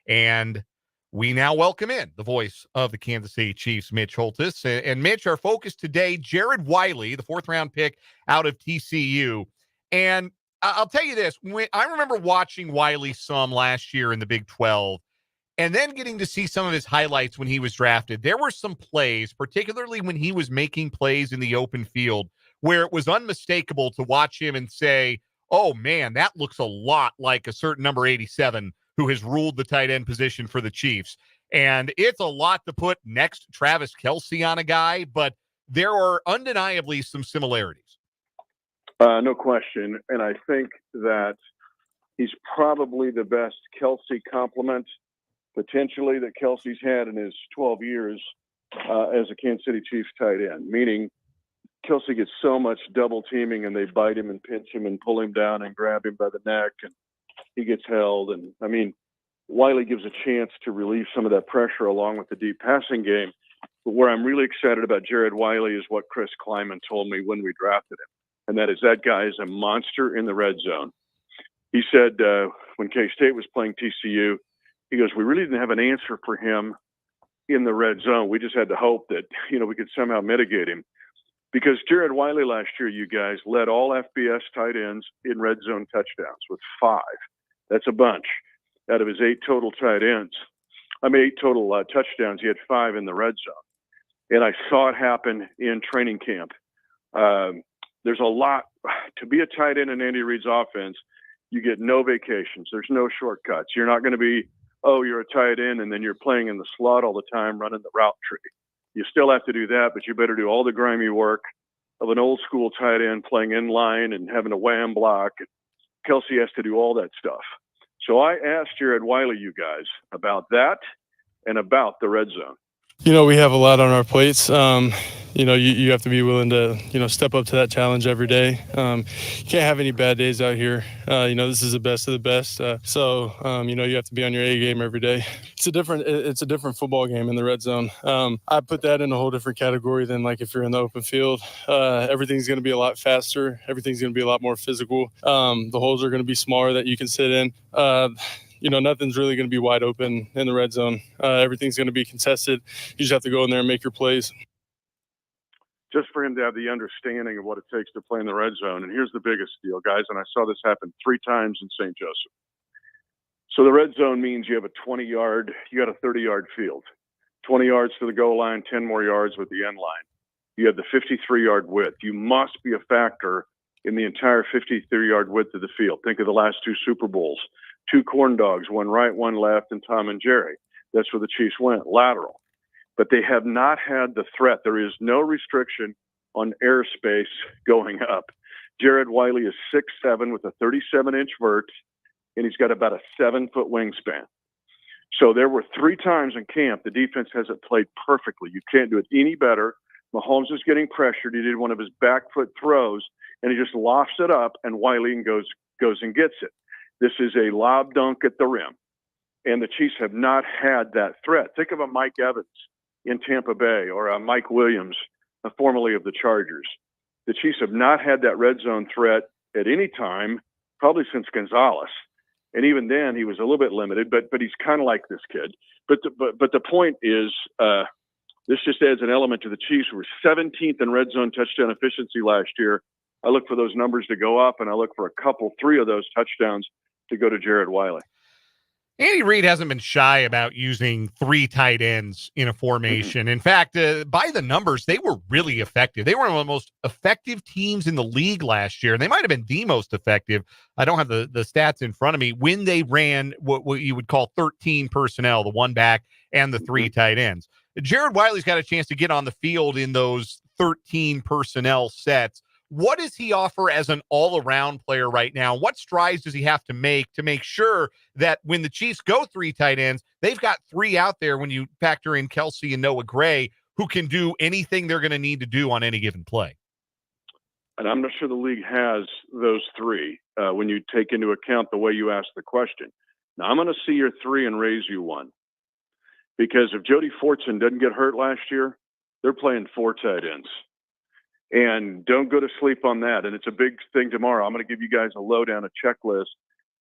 And we now welcome in the voice of the Kansas City Chiefs, Mitch Holthus. And Mitch, our focus today, Jared Wiley, the 4th-round pick out of TCU. And I'll tell you this, I remember watching Wiley some last year in the Big 12, and then getting to see some of his highlights when he was drafted. There were some plays, particularly when he was making plays in the open field, where it was unmistakable to watch him and say, oh, man, that looks a lot like a certain number 87 who has ruled the tight end position for the Chiefs. And it's a lot to put next to Travis Kelce on a guy, but there are undeniably some similarities. No question. And I think that he's probably the best Kelce complement potentially that Kelce's had in his 12 years as a Kansas City Chiefs tight end, meaning Kelce gets so much double teaming and they bite him and pinch him and pull him down and grab him by the neck and he gets held. And I mean, Wiley gives a chance to relieve some of that pressure along with the deep passing game. But where I'm really excited about Jared Wiley is what Chris Kleiman told me when we drafted him. And that is that guy is a monster in the red zone. He said when K-State was playing TCU, he goes, we really didn't have an answer for him in the red zone. We just had to hope that, we could somehow mitigate him. Because Jared Wiley last year, you guys, led all FBS tight ends in red zone touchdowns with 5. That's a bunch. Out of his 8 total tight ends, 8 total touchdowns, he had 5 in the red zone. And I saw it happen in training camp. There's a lot to be a tight end in Andy Reid's offense. You get no vacations. There's no shortcuts. You're not going to be, you're a tight end and then you're playing in the slot all the time, running the route tree. You still have to do that, but you better do all the grimy work of an old school tight end playing in line and having a wham block. Kelce has to do all that stuff. So I asked Jared Wiley, you guys, about that and about the red zone. We have a lot on our plates. You have to be willing to, step up to that challenge every day. You can't have any bad days out here. This is the best of the best. So you have to be on your A game every day. It's a different football game in the red zone. I put that in a whole different category than like if you're in the open field. Everything's going to be a lot faster. Everything's going to be a lot more physical. The holes are going to be smaller that you can sit in. Nothing's really going to be wide open in the red zone. Everything's going to be contested. You just have to go in there and make your plays. Just for him to have the understanding of what it takes to play in the red zone. And here's the biggest deal, guys, and I saw this happen 3 times in St. Joseph. So the red zone means you have a 20-yard, you got a 30-yard field. 20 yards to the goal line, 10 more yards with the end line. You have the 53-yard width. You must be a factor in the entire 53-yard width of the field. Think of the last 2 Super Bowls. 2 corn dogs, one right, one left, and Tom and Jerry. That's where the Chiefs went, lateral. But they have not had the threat. There is no restriction on airspace going up. Jared Wiley is 6'7" with a 37-inch vert, and he's got about a 7-foot wingspan. So there were 3 times in camp the defense hasn't played perfectly. You can't do it any better. Mahomes is getting pressured. He did one of his back foot throws, and he just lofts it up, and Wiley goes and gets it. This is a lob dunk at the rim. And the Chiefs have not had that threat. Think of a Mike Evans in Tampa Bay or a Mike Williams, formerly of the Chargers. The Chiefs have not had that red zone threat at any time, probably since Gonzalez. And even then, he was a little bit limited, but he's kind of like this kid. But the point is, this just adds an element to the Chiefs. We're 17th in red zone touchdown efficiency last year. I look for those numbers to go up, and I look for 3 of those touchdowns to go to Jared Wiley. Andy Reid hasn't been shy about using 3 tight ends in a formation. In fact, by the numbers, they were really effective. They were one of the most effective teams in the league last year, and they might have been the most effective. I don't have the stats in front of me when they ran what you would call 13 personnel, the 1 back and the 3 tight ends. Jared Wiley's got a chance to get on the field in those 13 personnel sets. What does he offer as an all-around player right now? What strides does he have to make sure that when the Chiefs go 3 tight ends, they've got 3 out there when you factor in Kelce and Noah Gray who can do anything they're going to need to do on any given play? And I'm not sure the league has those 3 when you take into account the way you asked the question. Now, I'm going to see your 3 and raise you 1. Because if Jody Fortson didn't get hurt last year, they're playing 4 tight ends. And don't go to sleep on that. And it's a big thing tomorrow. I'm going to give you guys a lowdown, a checklist,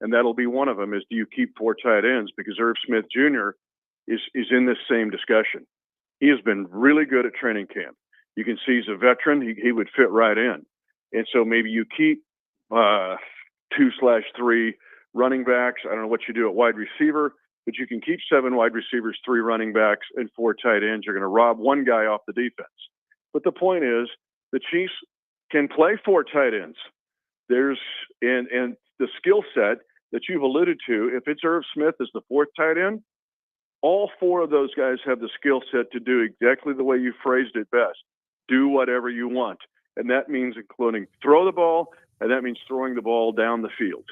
and that'll be one of them is, do you keep 4 tight ends? Because Irv Smith Jr. is in this same discussion. He has been really good at training camp. You can see he's a veteran. He would fit right in. And so maybe you keep 2/3 running backs. I don't know what you do at wide receiver, but you can keep 7 wide receivers, 3 running backs, and 4 tight ends. You're going to rob one guy off the defense. But the point is, the Chiefs can play 4 tight ends. There's and the skill set that you've alluded to, if it's Irv Smith as the 4th tight end, all 4 of those guys have the skill set to do exactly the way you phrased it best. Do whatever you want. And that means including throw the ball, and that means throwing the ball down the field.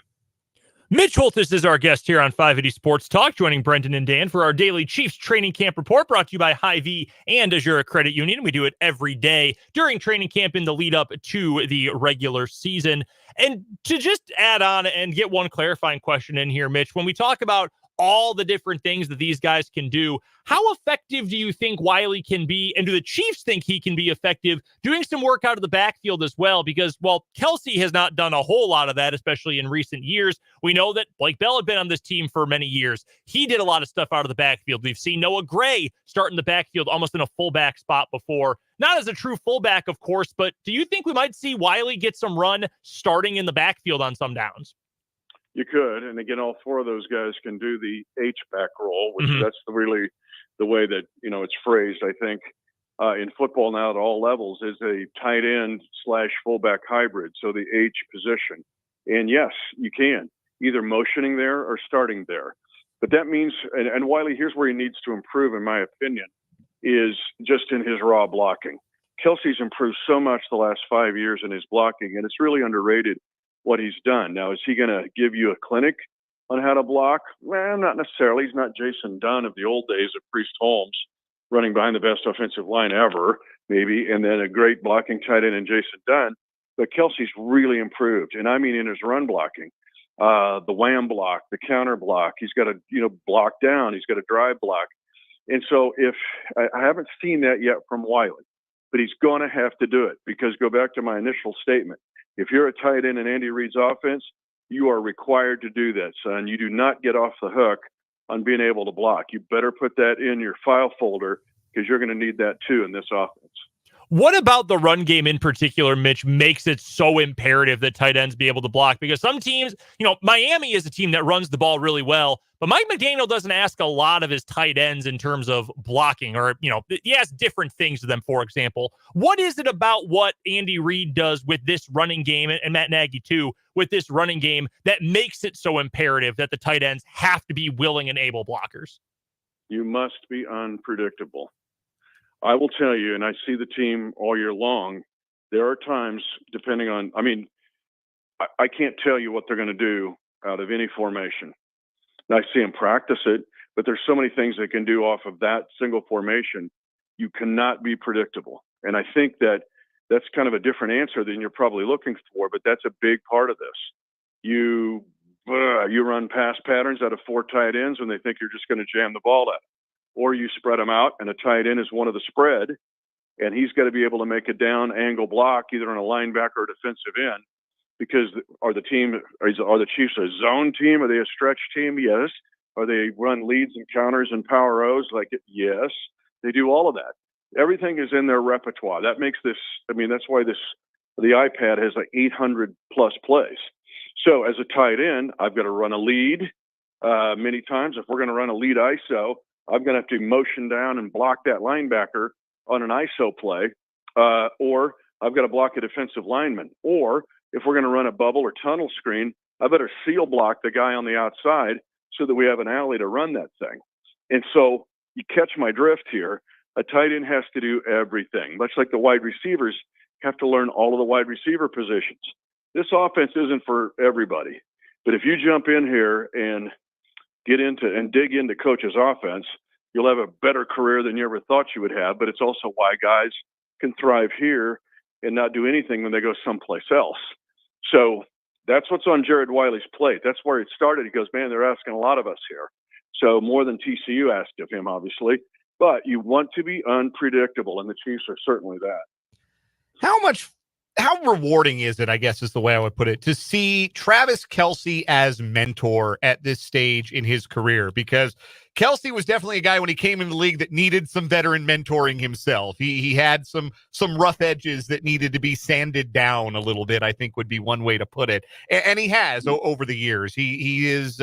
Mitch Holthus is our guest here on 580 Sports Talk, joining Brendan and Dan for our daily Chiefs training camp report, brought to you by Hy-Vee and Azura Credit Union. We do it every day during training camp in the lead up to the regular season. And to just add on and get one clarifying question in here, Mitch, when we talk about all the different things that these guys can do, how effective do you think Wiley can be? And do the Chiefs think he can be effective doing some work out of the backfield as well? Because while Kelce has not done a whole lot of that, especially in recent years, we know that Blake Bell had been on this team for many years. He did a lot of stuff out of the backfield. We've seen Noah Gray start in the backfield almost in a fullback spot before. Not as a true fullback, of course, but do you think we might see Wiley get some run starting in the backfield on some downs? You could, and again, all 4 of those guys can do the H-back role, which that's really the way that, it's phrased, I think, in football now at all levels, is a tight end / fullback hybrid, so the H position. And yes, you can, either motioning there or starting there. But that means, and Wiley, here's where he needs to improve, in my opinion, is just in his raw blocking. Kelce's improved so much the last 5 years in his blocking, and it's really underrated what he's done. Now, is he going to give you a clinic on how to block? Well, not necessarily. He's not Jason Dunn of the old days of Priest Holmes, running behind the best offensive line ever, maybe, and then a great blocking tight end in Jason Dunn. But Kelce's really improved, and I mean in his run blocking, the wham block, the counter block. He's got to, block down. He's got a drive block. And so if I haven't seen that yet from Wiley, but he's going to have to do it, because go back to my initial statement. If you're a tight end in Andy Reid's offense, you are required to do that, son. You do not get off the hook on being able to block. You better put that in your file folder, because you're going to need that too in this offense. What about the run game in particular, Mitch, makes it so imperative that tight ends be able to block? Because some teams, Miami is a team that runs the ball really well, but Mike McDaniel doesn't ask a lot of his tight ends in terms of blocking, or, he has different things to them, for example. What is it about what Andy Reid does with this running game, and Matt Nagy too, with this running game, that makes it so imperative that the tight ends have to be willing and able blockers? You must be unpredictable. I will tell you, and I see the team all year long, there are times, depending on, I can't tell you what they're going to do out of any formation. And I see them practice it, but there's so many things they can do off of that single formation. You cannot be predictable. And I think that that's kind of a different answer than you're probably looking for, but that's a big part of this. You run pass patterns out of 4 tight ends when they think you're just going to jam the ball at them. Or you spread them out, and a tight end is one of the spread, and he's got to be able to make a down angle block either on a linebacker or defensive end. Because are the Chiefs a zone team? Are they a stretch team? Yes. Are they run leads and counters and power O's? Yes. They do all of that. Everything is in their repertoire. That makes this. That's why the iPad has 800 plus plays. So as a tight end, I've got to run a lead many times. If we're going to run a lead ISO, I'm going to have to motion down and block that linebacker on an ISO play, or I've got to block a defensive lineman. Or if we're going to run a bubble or tunnel screen, I better seal block the guy on the outside so that we have an alley to run that thing. And so you catch my drift here. A tight end has to do everything, much like the wide receivers have to learn all of the wide receiver positions. This offense isn't for everybody, but if you jump in here and dig into coach's offense, you'll have a better career than you ever thought you would have. But it's also why guys can thrive here and not do anything when they go someplace else. So that's what's on Jared Wiley's plate. That's where it started. He goes, man, they're asking a lot of us here. So more than TCU asked of him, obviously. But you want to be unpredictable, and the Chiefs are certainly that. How rewarding is it, I guess is the way I would put it, to see Travis Kelce as mentor at this stage in his career? Because Kelce was definitely a guy when he came into the league that needed some veteran mentoring himself. He had some rough edges that needed to be sanded down a little bit, I think would be one way to put it. And he has over the years. He is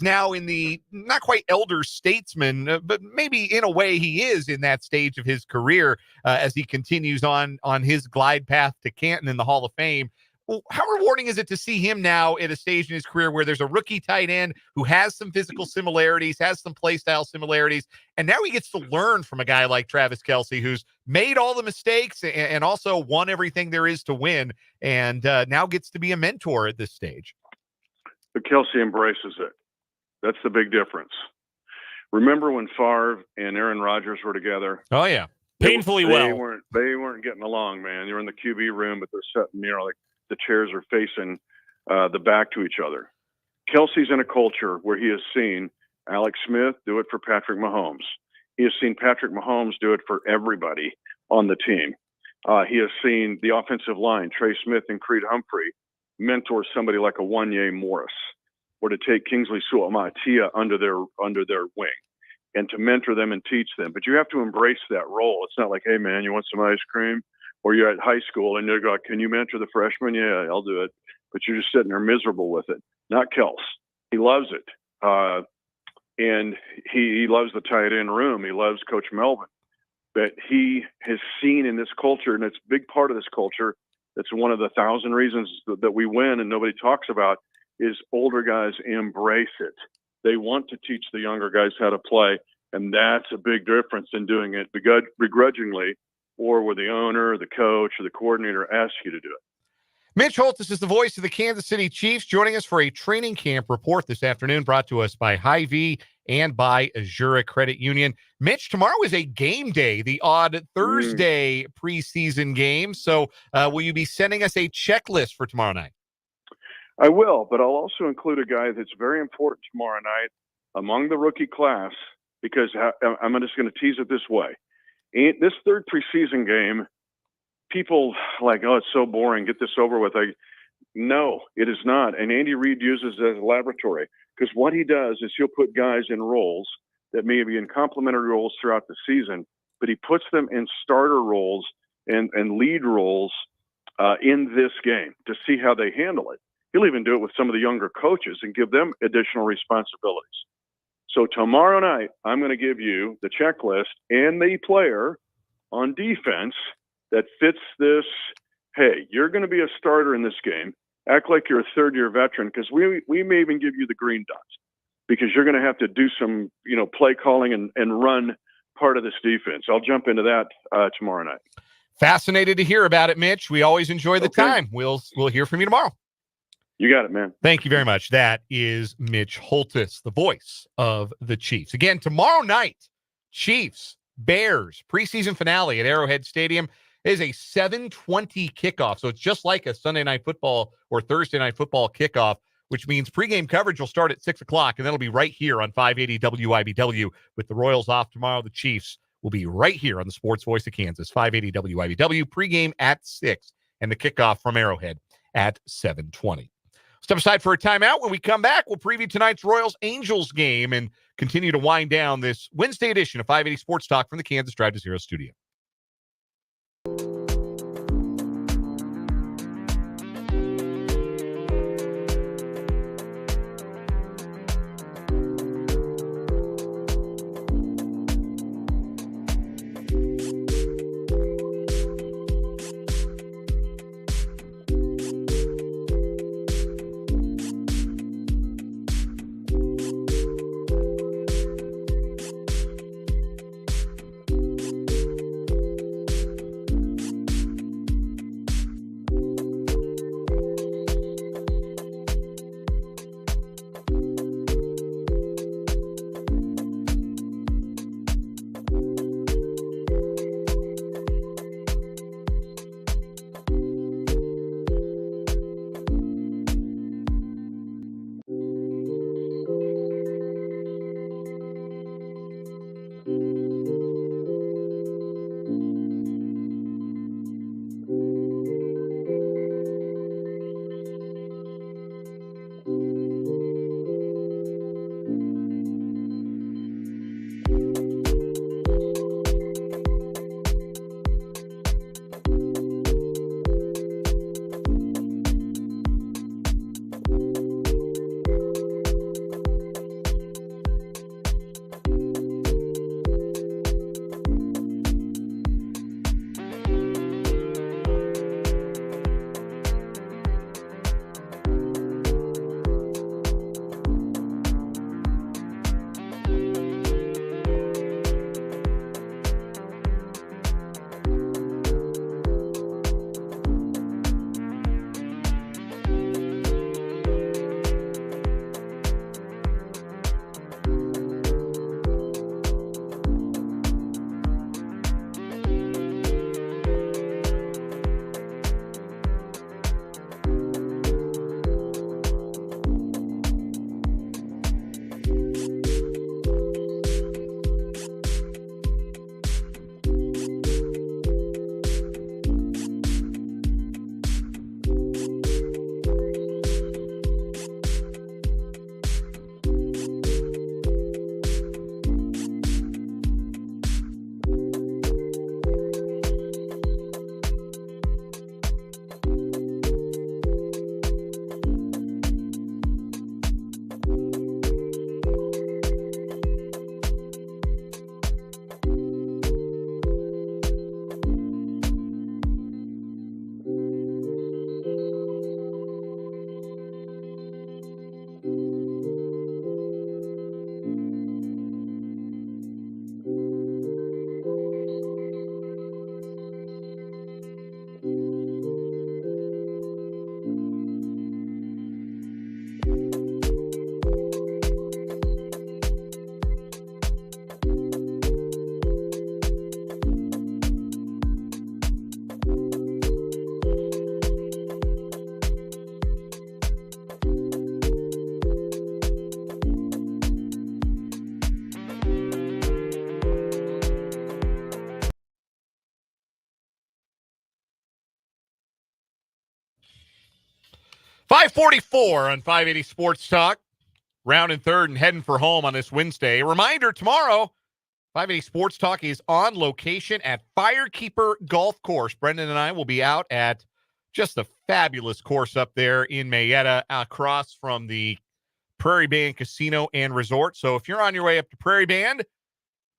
now in the not quite elder statesman, but maybe in a way he is in that stage of his career as he continues on his glide path to Canton in the Hall of Fame. Well, how rewarding is it to see him now at a stage in his career where there's a rookie tight end who has some physical similarities, has some play style similarities, and now he gets to learn from a guy like Travis Kelce, who's made all the mistakes and also won everything there is to win, and now gets to be a mentor at this stage? But Kelce embraces it. That's the big difference. Remember when Favre and Aaron Rodgers were together? Oh, yeah. Painfully they well. They weren't getting along, man. You're in the QB room, but they're sitting, like the chairs are facing the back to each other. Kelce's in a culture where he has seen Alex Smith do it for Patrick Mahomes. He has seen Patrick Mahomes do it for everybody on the team. He has seen the offensive line, Trey Smith and Creed Humphrey, mentor somebody like a Wanye Morris, or to take Kingsley Suamaitea under their wing and to mentor them and teach them. But you have to embrace that role. It's not like, hey, man, you want some ice cream? Or you're at high school and you're going, can you mentor the freshman? Yeah, I'll do it. But you're just sitting there miserable with it. Not Kels. He loves it. And he loves the tight end room. He loves Coach Melvin. But he has seen in this culture, and it's a big part of this culture, that's one of the 1,000 reasons that we win and nobody talks about, is older guys embrace it. They want to teach the younger guys how to play, and that's a big difference in doing it begrudgingly, or where the owner, the coach, or the coordinator asks you to do it. Mitch Holthus is the voice of the Kansas City Chiefs, joining us for a training camp report this afternoon, brought to us by Hy-Vee and by Azura Credit Union. Mitch, tomorrow is a game day, the odd Thursday preseason game. So will you be sending us a checklist for tomorrow night? I will, but I'll also include a guy that's very important tomorrow night among the rookie class, because I'm just going to tease it this way. This third preseason game, people like, oh, it's so boring. Get this over with. No, it is not. And Andy Reid uses it as a laboratory, because what he does is he'll put guys in roles that may be in complementary roles throughout the season, but he puts them in starter roles and lead roles in this game to see how they handle it. He'll even do it with some of the younger coaches and give them additional responsibilities. So tomorrow night, I'm going to give you the checklist and the player on defense that fits this. Hey, you're going to be a starter in this game. Act like you're a third-year veteran, because we may even give you the green dots, because you're going to have to do some, play calling and run part of this defense. I'll jump into that tomorrow night. Fascinated to hear about it, Mitch. We always enjoy the time. We'll hear from you tomorrow. You got it, man. Thank you very much. That is Mitch Holthus, the voice of the Chiefs. Again, tomorrow night, Chiefs, Bears, preseason finale at Arrowhead Stadium. It is a 7:20 kickoff, so it's just like a Sunday night football or Thursday night football kickoff, which means pregame coverage will start at 6 o'clock, and that'll be right here on 580 WIBW. With the Royals off tomorrow, the Chiefs will be right here on the Sports Voice of Kansas, 580 WIBW, pregame at 6, and the kickoff from Arrowhead at 7:20. Step aside for a timeout. When we come back, we'll preview tonight's Royals-Angels game and continue to wind down this Wednesday edition of 580 Sports Talk from the Kansas Drive to Zero studio. 5:44 on 580 Sports Talk. Rounding third and heading for home on this Wednesday. A reminder, tomorrow, 580 Sports Talk is on location at Firekeeper Golf Course. Brendan and I will be out at just a fabulous course up there in Mayetta, across from the Prairie Band Casino and Resort. So if you're on your way up to Prairie Band,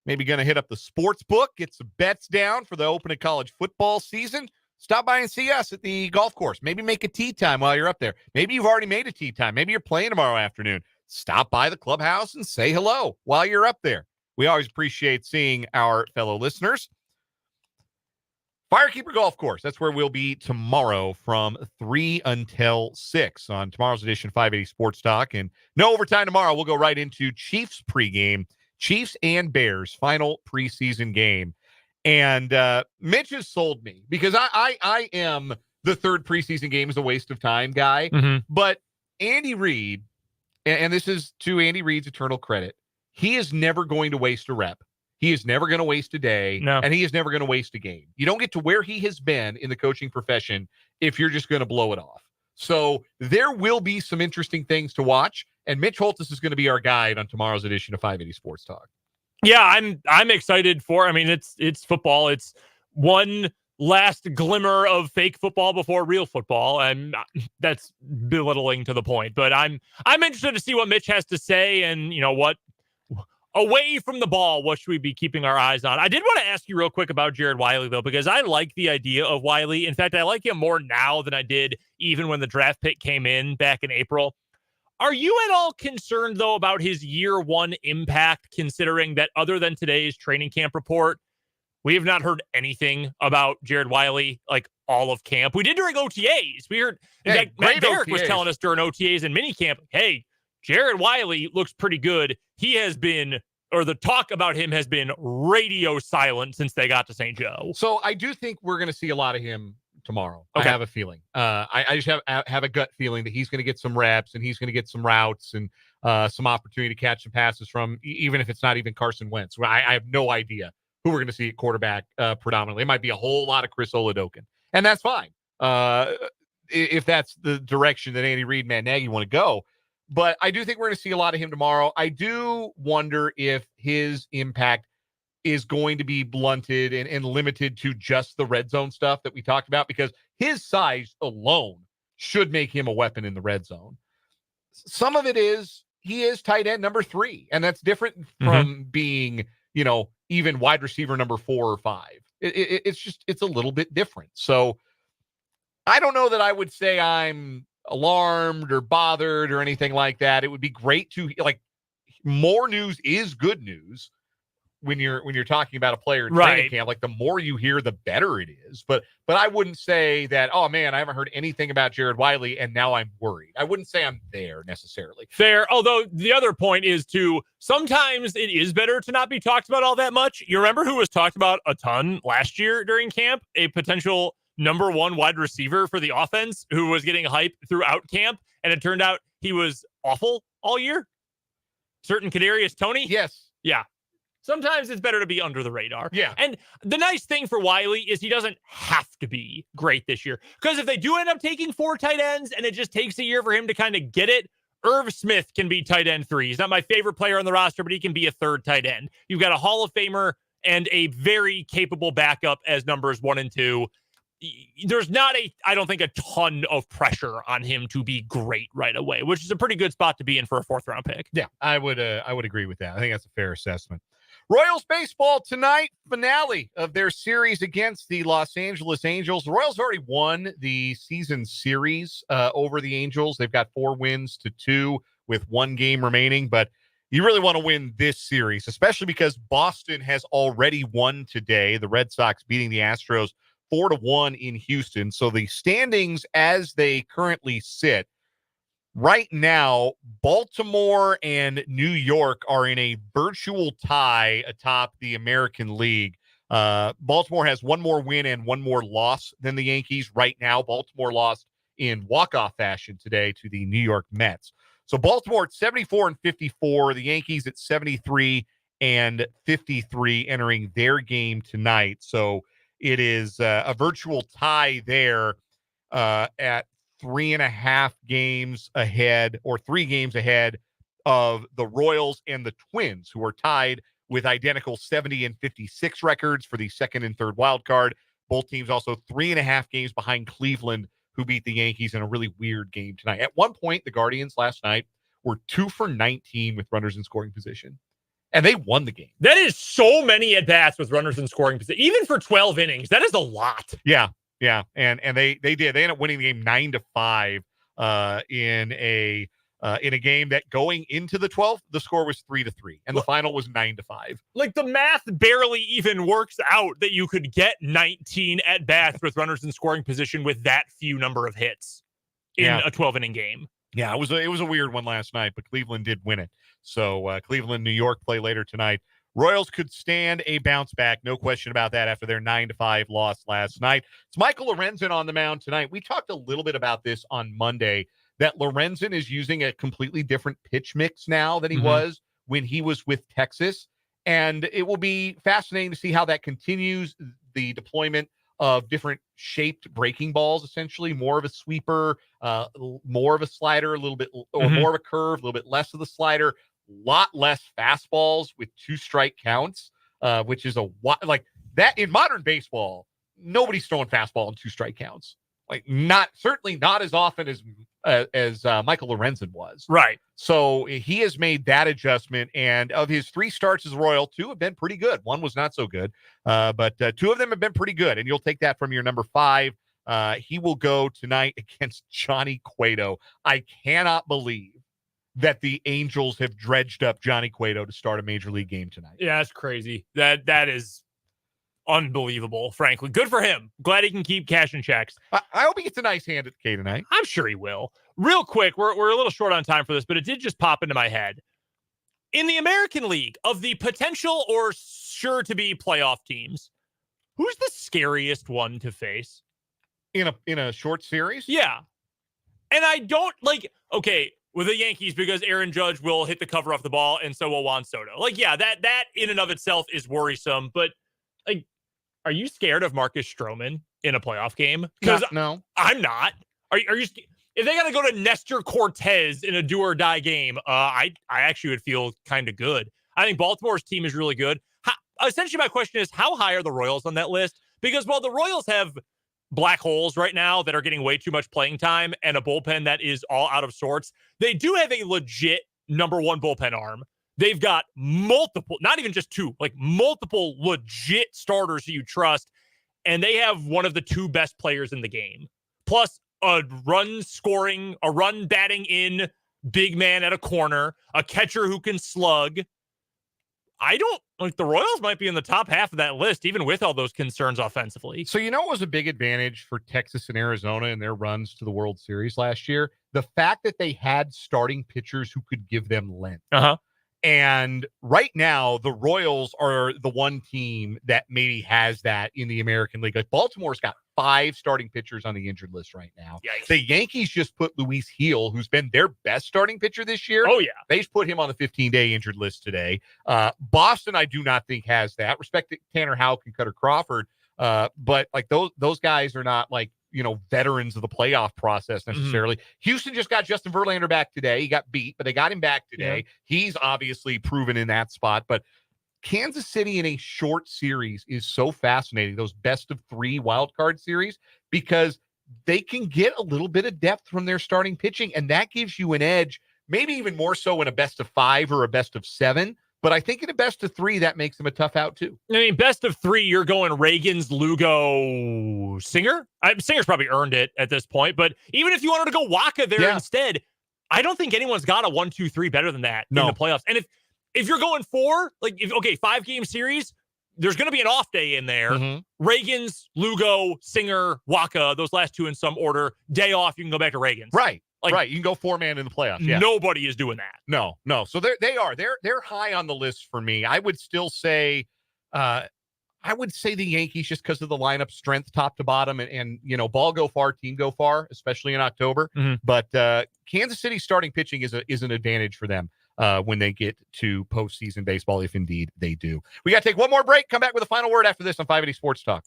maybe going to hit up the sports book, get some bets down for the open of college football season, stop by and see us at the golf course. Maybe make a tee time while you're up there. Maybe you've already made a tee time. Maybe you're playing tomorrow afternoon. Stop by the clubhouse and say hello while you're up there. We always appreciate seeing our fellow listeners. Firekeeper Golf Course, that's where we'll be tomorrow from 3 until 6 on tomorrow's edition of 580 Sports Talk. And no overtime tomorrow. We'll go right into Chiefs pregame. Chiefs and Bears final preseason game. And Mitch has sold me because I am the third preseason game is a waste of time guy. Mm-hmm. But Andy Reid, and this is to Andy Reid's eternal credit, he is never going to waste a rep. He is never going to waste a day, and he is never going to waste a game. You don't get to where he has been in the coaching profession if you're just going to blow it off. So there will be some interesting things to watch, and Mitch Holthus is going to be our guide on tomorrow's edition of 580 Sports Talk. Yeah, I'm excited for. I mean, it's football. It's one last glimmer of fake football before real football, and that's belittling to the point. But I'm interested to see what Mitch has to say, and you know what. Away from the ball, what should we be keeping our eyes on? I did want to ask you real quick about Jared Wiley, though, because I like the idea of Wiley. In fact, I like him more now than I did even when the draft pick came in back in April. Are you at all concerned, though, about his year one impact, considering that other than today's training camp report, we have not heard anything about Jared Wiley, like all of camp? We did during OTAs. We heard, in fact, Matt Derrick was telling us during OTAs and minicamp, hey, Jared Wiley looks pretty good. He has been, or the talk about him has been radio silent since they got to St. Joe. So I do think we're going to see a lot of him tomorrow. Okay. I have a feeling. I just have a gut feeling that he's going to get some reps and he's going to get some routes and some opportunity to catch some passes from, even if it's not even Carson Wentz. I have no idea who we're going to see at quarterback predominantly. It might be a whole lot of Chris Oladokun, and that's fine. If that's the direction that Andy Reid, Matt Nagy want to go. But I do think we're going to see a lot of him tomorrow. I do wonder if his impact is going to be blunted and limited to just the red zone stuff that we talked about, because his size alone should make him a weapon in the red zone. Some of it is he is tight end number 3, and that's different from being, even wide receiver number 4 or 5. It's a little bit different. So I don't know that I would say I'm alarmed or bothered or anything like that. It would be great to, more news is good news when you're talking about a player in training camp. Like, the more you hear, the better it is. But I wouldn't say that, oh man, I haven't heard anything about Jared Wiley and now I'm worried. I wouldn't say I'm there necessarily. Fair. Although the other point is sometimes it is better to not be talked about all that much. You remember who was talked about a ton last year during camp? A potential number 1 wide receiver for the offense who was getting hype throughout camp, and it turned out he was awful all year. Certain Kadarius Toney. Yes. Yeah. Sometimes it's better to be under the radar. Yeah. And the nice thing for Wiley is he doesn't have to be great this year, because if they do end up taking 4 tight ends and it just takes a year for him to kind of get it, Irv Smith can be tight end 3. He's not my favorite player on the roster, but he can be a 3rd tight end. You've got a Hall of Famer and a very capable backup as numbers 1 and 2. There's not I don't think a ton of pressure on him to be great right away, which is a pretty good spot to be in for a 4th round pick. Yeah, I would agree with that. I think that's a fair assessment. Royals baseball tonight, finale of their series against the Los Angeles Angels. The Royals already won the season series over the Angels. They've got 4 wins to 2 with 1 game remaining, but you really want to win this series, especially because Boston has already won today. The Red Sox beating the Astros 4-1 in Houston. So the standings as they currently sit right now, Baltimore and New York are in a virtual tie atop the American League. Baltimore has 1 more win and 1 more loss than the Yankees right now. Baltimore lost in walk-off fashion today to the New York Mets. So Baltimore at 74-54, the Yankees at 73-53 entering their game tonight. So it is a virtual tie there at 3.5 games ahead, or 3 games ahead of the Royals and the Twins, who are tied with identical 70 and 56 records for the second and third wild card. Both teams also 3.5 games behind Cleveland, who beat the Yankees in a really weird game tonight. At one point, the Guardians last night were 2 for 19 with runners in scoring position, and they won the game. That is so many at-bats with runners in scoring position. Even for 12 innings, that is a lot. Yeah. And they did. They ended up winning the game 9-5 in a game that going into the 12th, the score was 3-3, and the final was 9-5. Like, the math barely even works out that you could get 19 at bats with runners in scoring position with that few number of hits in a 12-inning game. Yeah, it was a weird one last night, but Cleveland did win it. So Cleveland, New York play later tonight. Royals could stand a bounce back, no question about that, after their 9-5 loss last night. It's Michael Lorenzen on the mound tonight. We talked a little bit about this on Monday, that Lorenzen is using a completely different pitch mix now than he was when he was with Texas. And it will be fascinating to see how that continues, the deployment of different shaped breaking balls, essentially more of a sweeper, more of a slider, a little bit, or more of a curve, a little bit less of the slider, lot less fastballs with 2-strike counts, which is like that in modern baseball. Nobody's throwing fastball in 2-strike counts. Like, certainly not as often as Michael Lorenzen was. Right. So he has made that adjustment, and of his 3 starts as Royal, 2 have been pretty good. 1 was not so good, but 2 of them have been pretty good, and you'll take that from your number 5. He will go tonight against Johnny Cueto. I cannot believe that the Angels have dredged up Johnny Cueto to start a major league game tonight. Yeah, that's crazy. That is unbelievable, frankly. Good for him. Glad he can keep cashing checks. I hope he gets a nice hand at the K tonight. I'm sure he will. Real quick, we're a little short on time for this, but it did just pop into my head. In the American League, of the potential or sure to be playoff teams, who's the scariest one to face? In a short series? Yeah. And I don't okay, with the Yankees, because Aaron Judge will hit the cover off the ball, and so will Juan Soto. Like, yeah, that in and of itself is worrisome, but like, are you scared of Marcus Stroman in a playoff game? Because no, I'm not. Are you? If they got to go to Nestor Cortez in a do or die game, I actually would feel kind of good. I think Baltimore's team is really good. Essentially, my question is, how high are the Royals on that list? Because while the Royals have black holes right now that are getting way too much playing time and a bullpen that is all out of sorts, they do have a legit number 1 bullpen arm. They've got multiple, not even just 2, like multiple legit starters who you trust. And they have one of the 2 best players in the game. Plus a run batting in big man at a corner, a catcher who can slug. The Royals might be in the top half of that list, even with all those concerns offensively. So, what was a big advantage for Texas and Arizona in their runs to the World Series last year? The fact that they had starting pitchers who could give them length. And right now, the Royals are the one team that maybe has that in the American League. Like, Baltimore's got 5 starting pitchers on the injured list right now. Yikes. The Yankees just put Luis Gil, who's been their best starting pitcher this year. Oh, yeah. They just put him on the 15-day injured list today. Boston, I do not think has that. Respect to Tanner Houck and Cutter Crawford. But like those guys are not like, veterans of the playoff process necessarily. Houston just got Justin Verlander back today. He got beat, but they got him back today. Yeah. He's obviously proven in that spot, but Kansas City in a short series is so fascinating, those best of 3 wild card series, because they can get a little bit of depth from their starting pitching, and that gives you an edge, maybe even more so in a best of 5 or a best of 7. But I think in a best of 3, that makes them a tough out too. I mean, best of 3, you're going Reagans, Lugo, Singer. Singer's probably earned it at this point. But even if you wanted to go Waka there instead, I don't think anyone's got a 1, 2, 3 better than that in the playoffs. And if you're going 4, 5-game series, there's going to be an off day in there. Reagans, Lugo, Singer, Waka, those last 2 in some order. Day off, you can go back to Reagans. Right. Right, you can go 4-man in the playoffs. Yeah. Nobody is doing that. No. So they're high on the list for me. I would still say, the Yankees just because of the lineup strength, top to bottom, and ball go far, team go far, especially in October. But Kansas City starting pitching is an advantage for them when they get to postseason baseball, if indeed they do. We got to take one more break. Come back with a final word after this on 580 Sports Talk.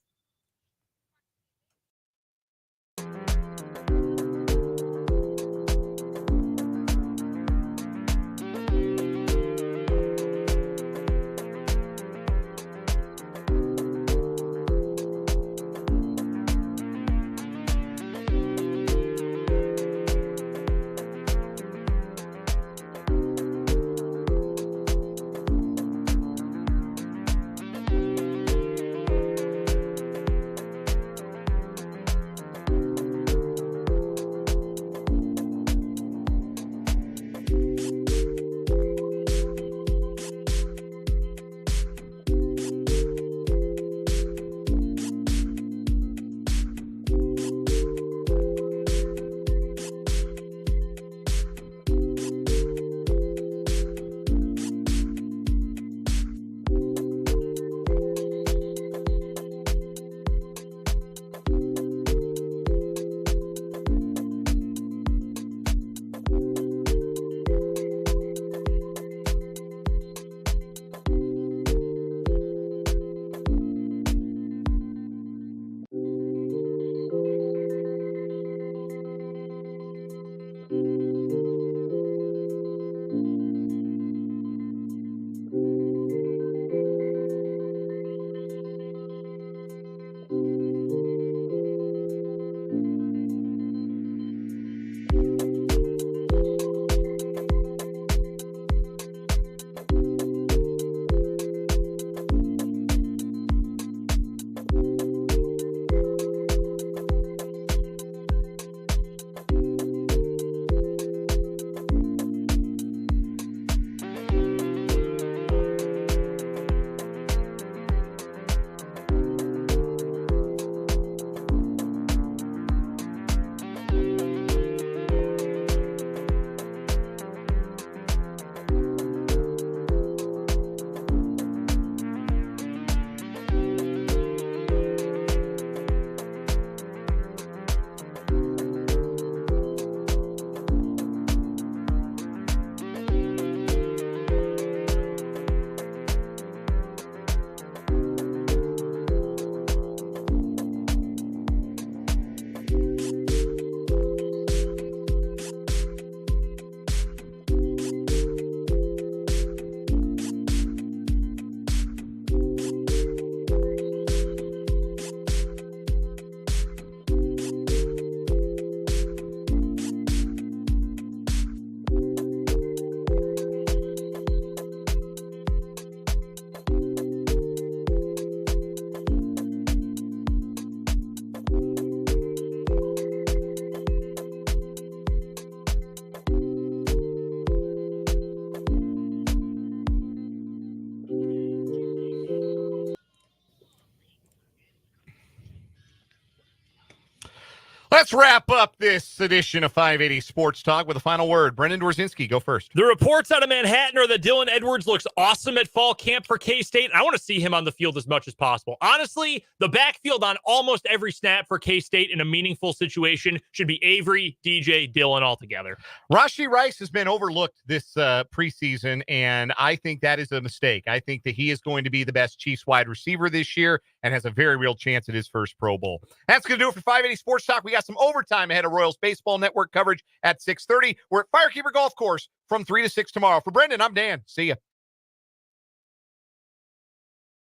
Let's wrap up this edition of 580 Sports Talk with a final word. Brendan Dworzinski, go first. The reports out of Manhattan are that Dylan Edwards looks awesome at fall camp for K-State. I want to see him on the field as much as possible. Honestly, the backfield on almost every snap for K-State in a meaningful situation should be Avery, DJ, Dylan all together. Rashee Rice has been overlooked this preseason, and I think that is a mistake. I think that he is going to be the best Chiefs wide receiver this year and has a very real chance at his first Pro Bowl. That's going to do it for 580 Sports Talk. We got some overtime ahead of Royals Baseball Network coverage at 6:30. We're at Firekeeper Golf Course from 3 to 6 tomorrow. For Brendan, I'm Dan. See ya.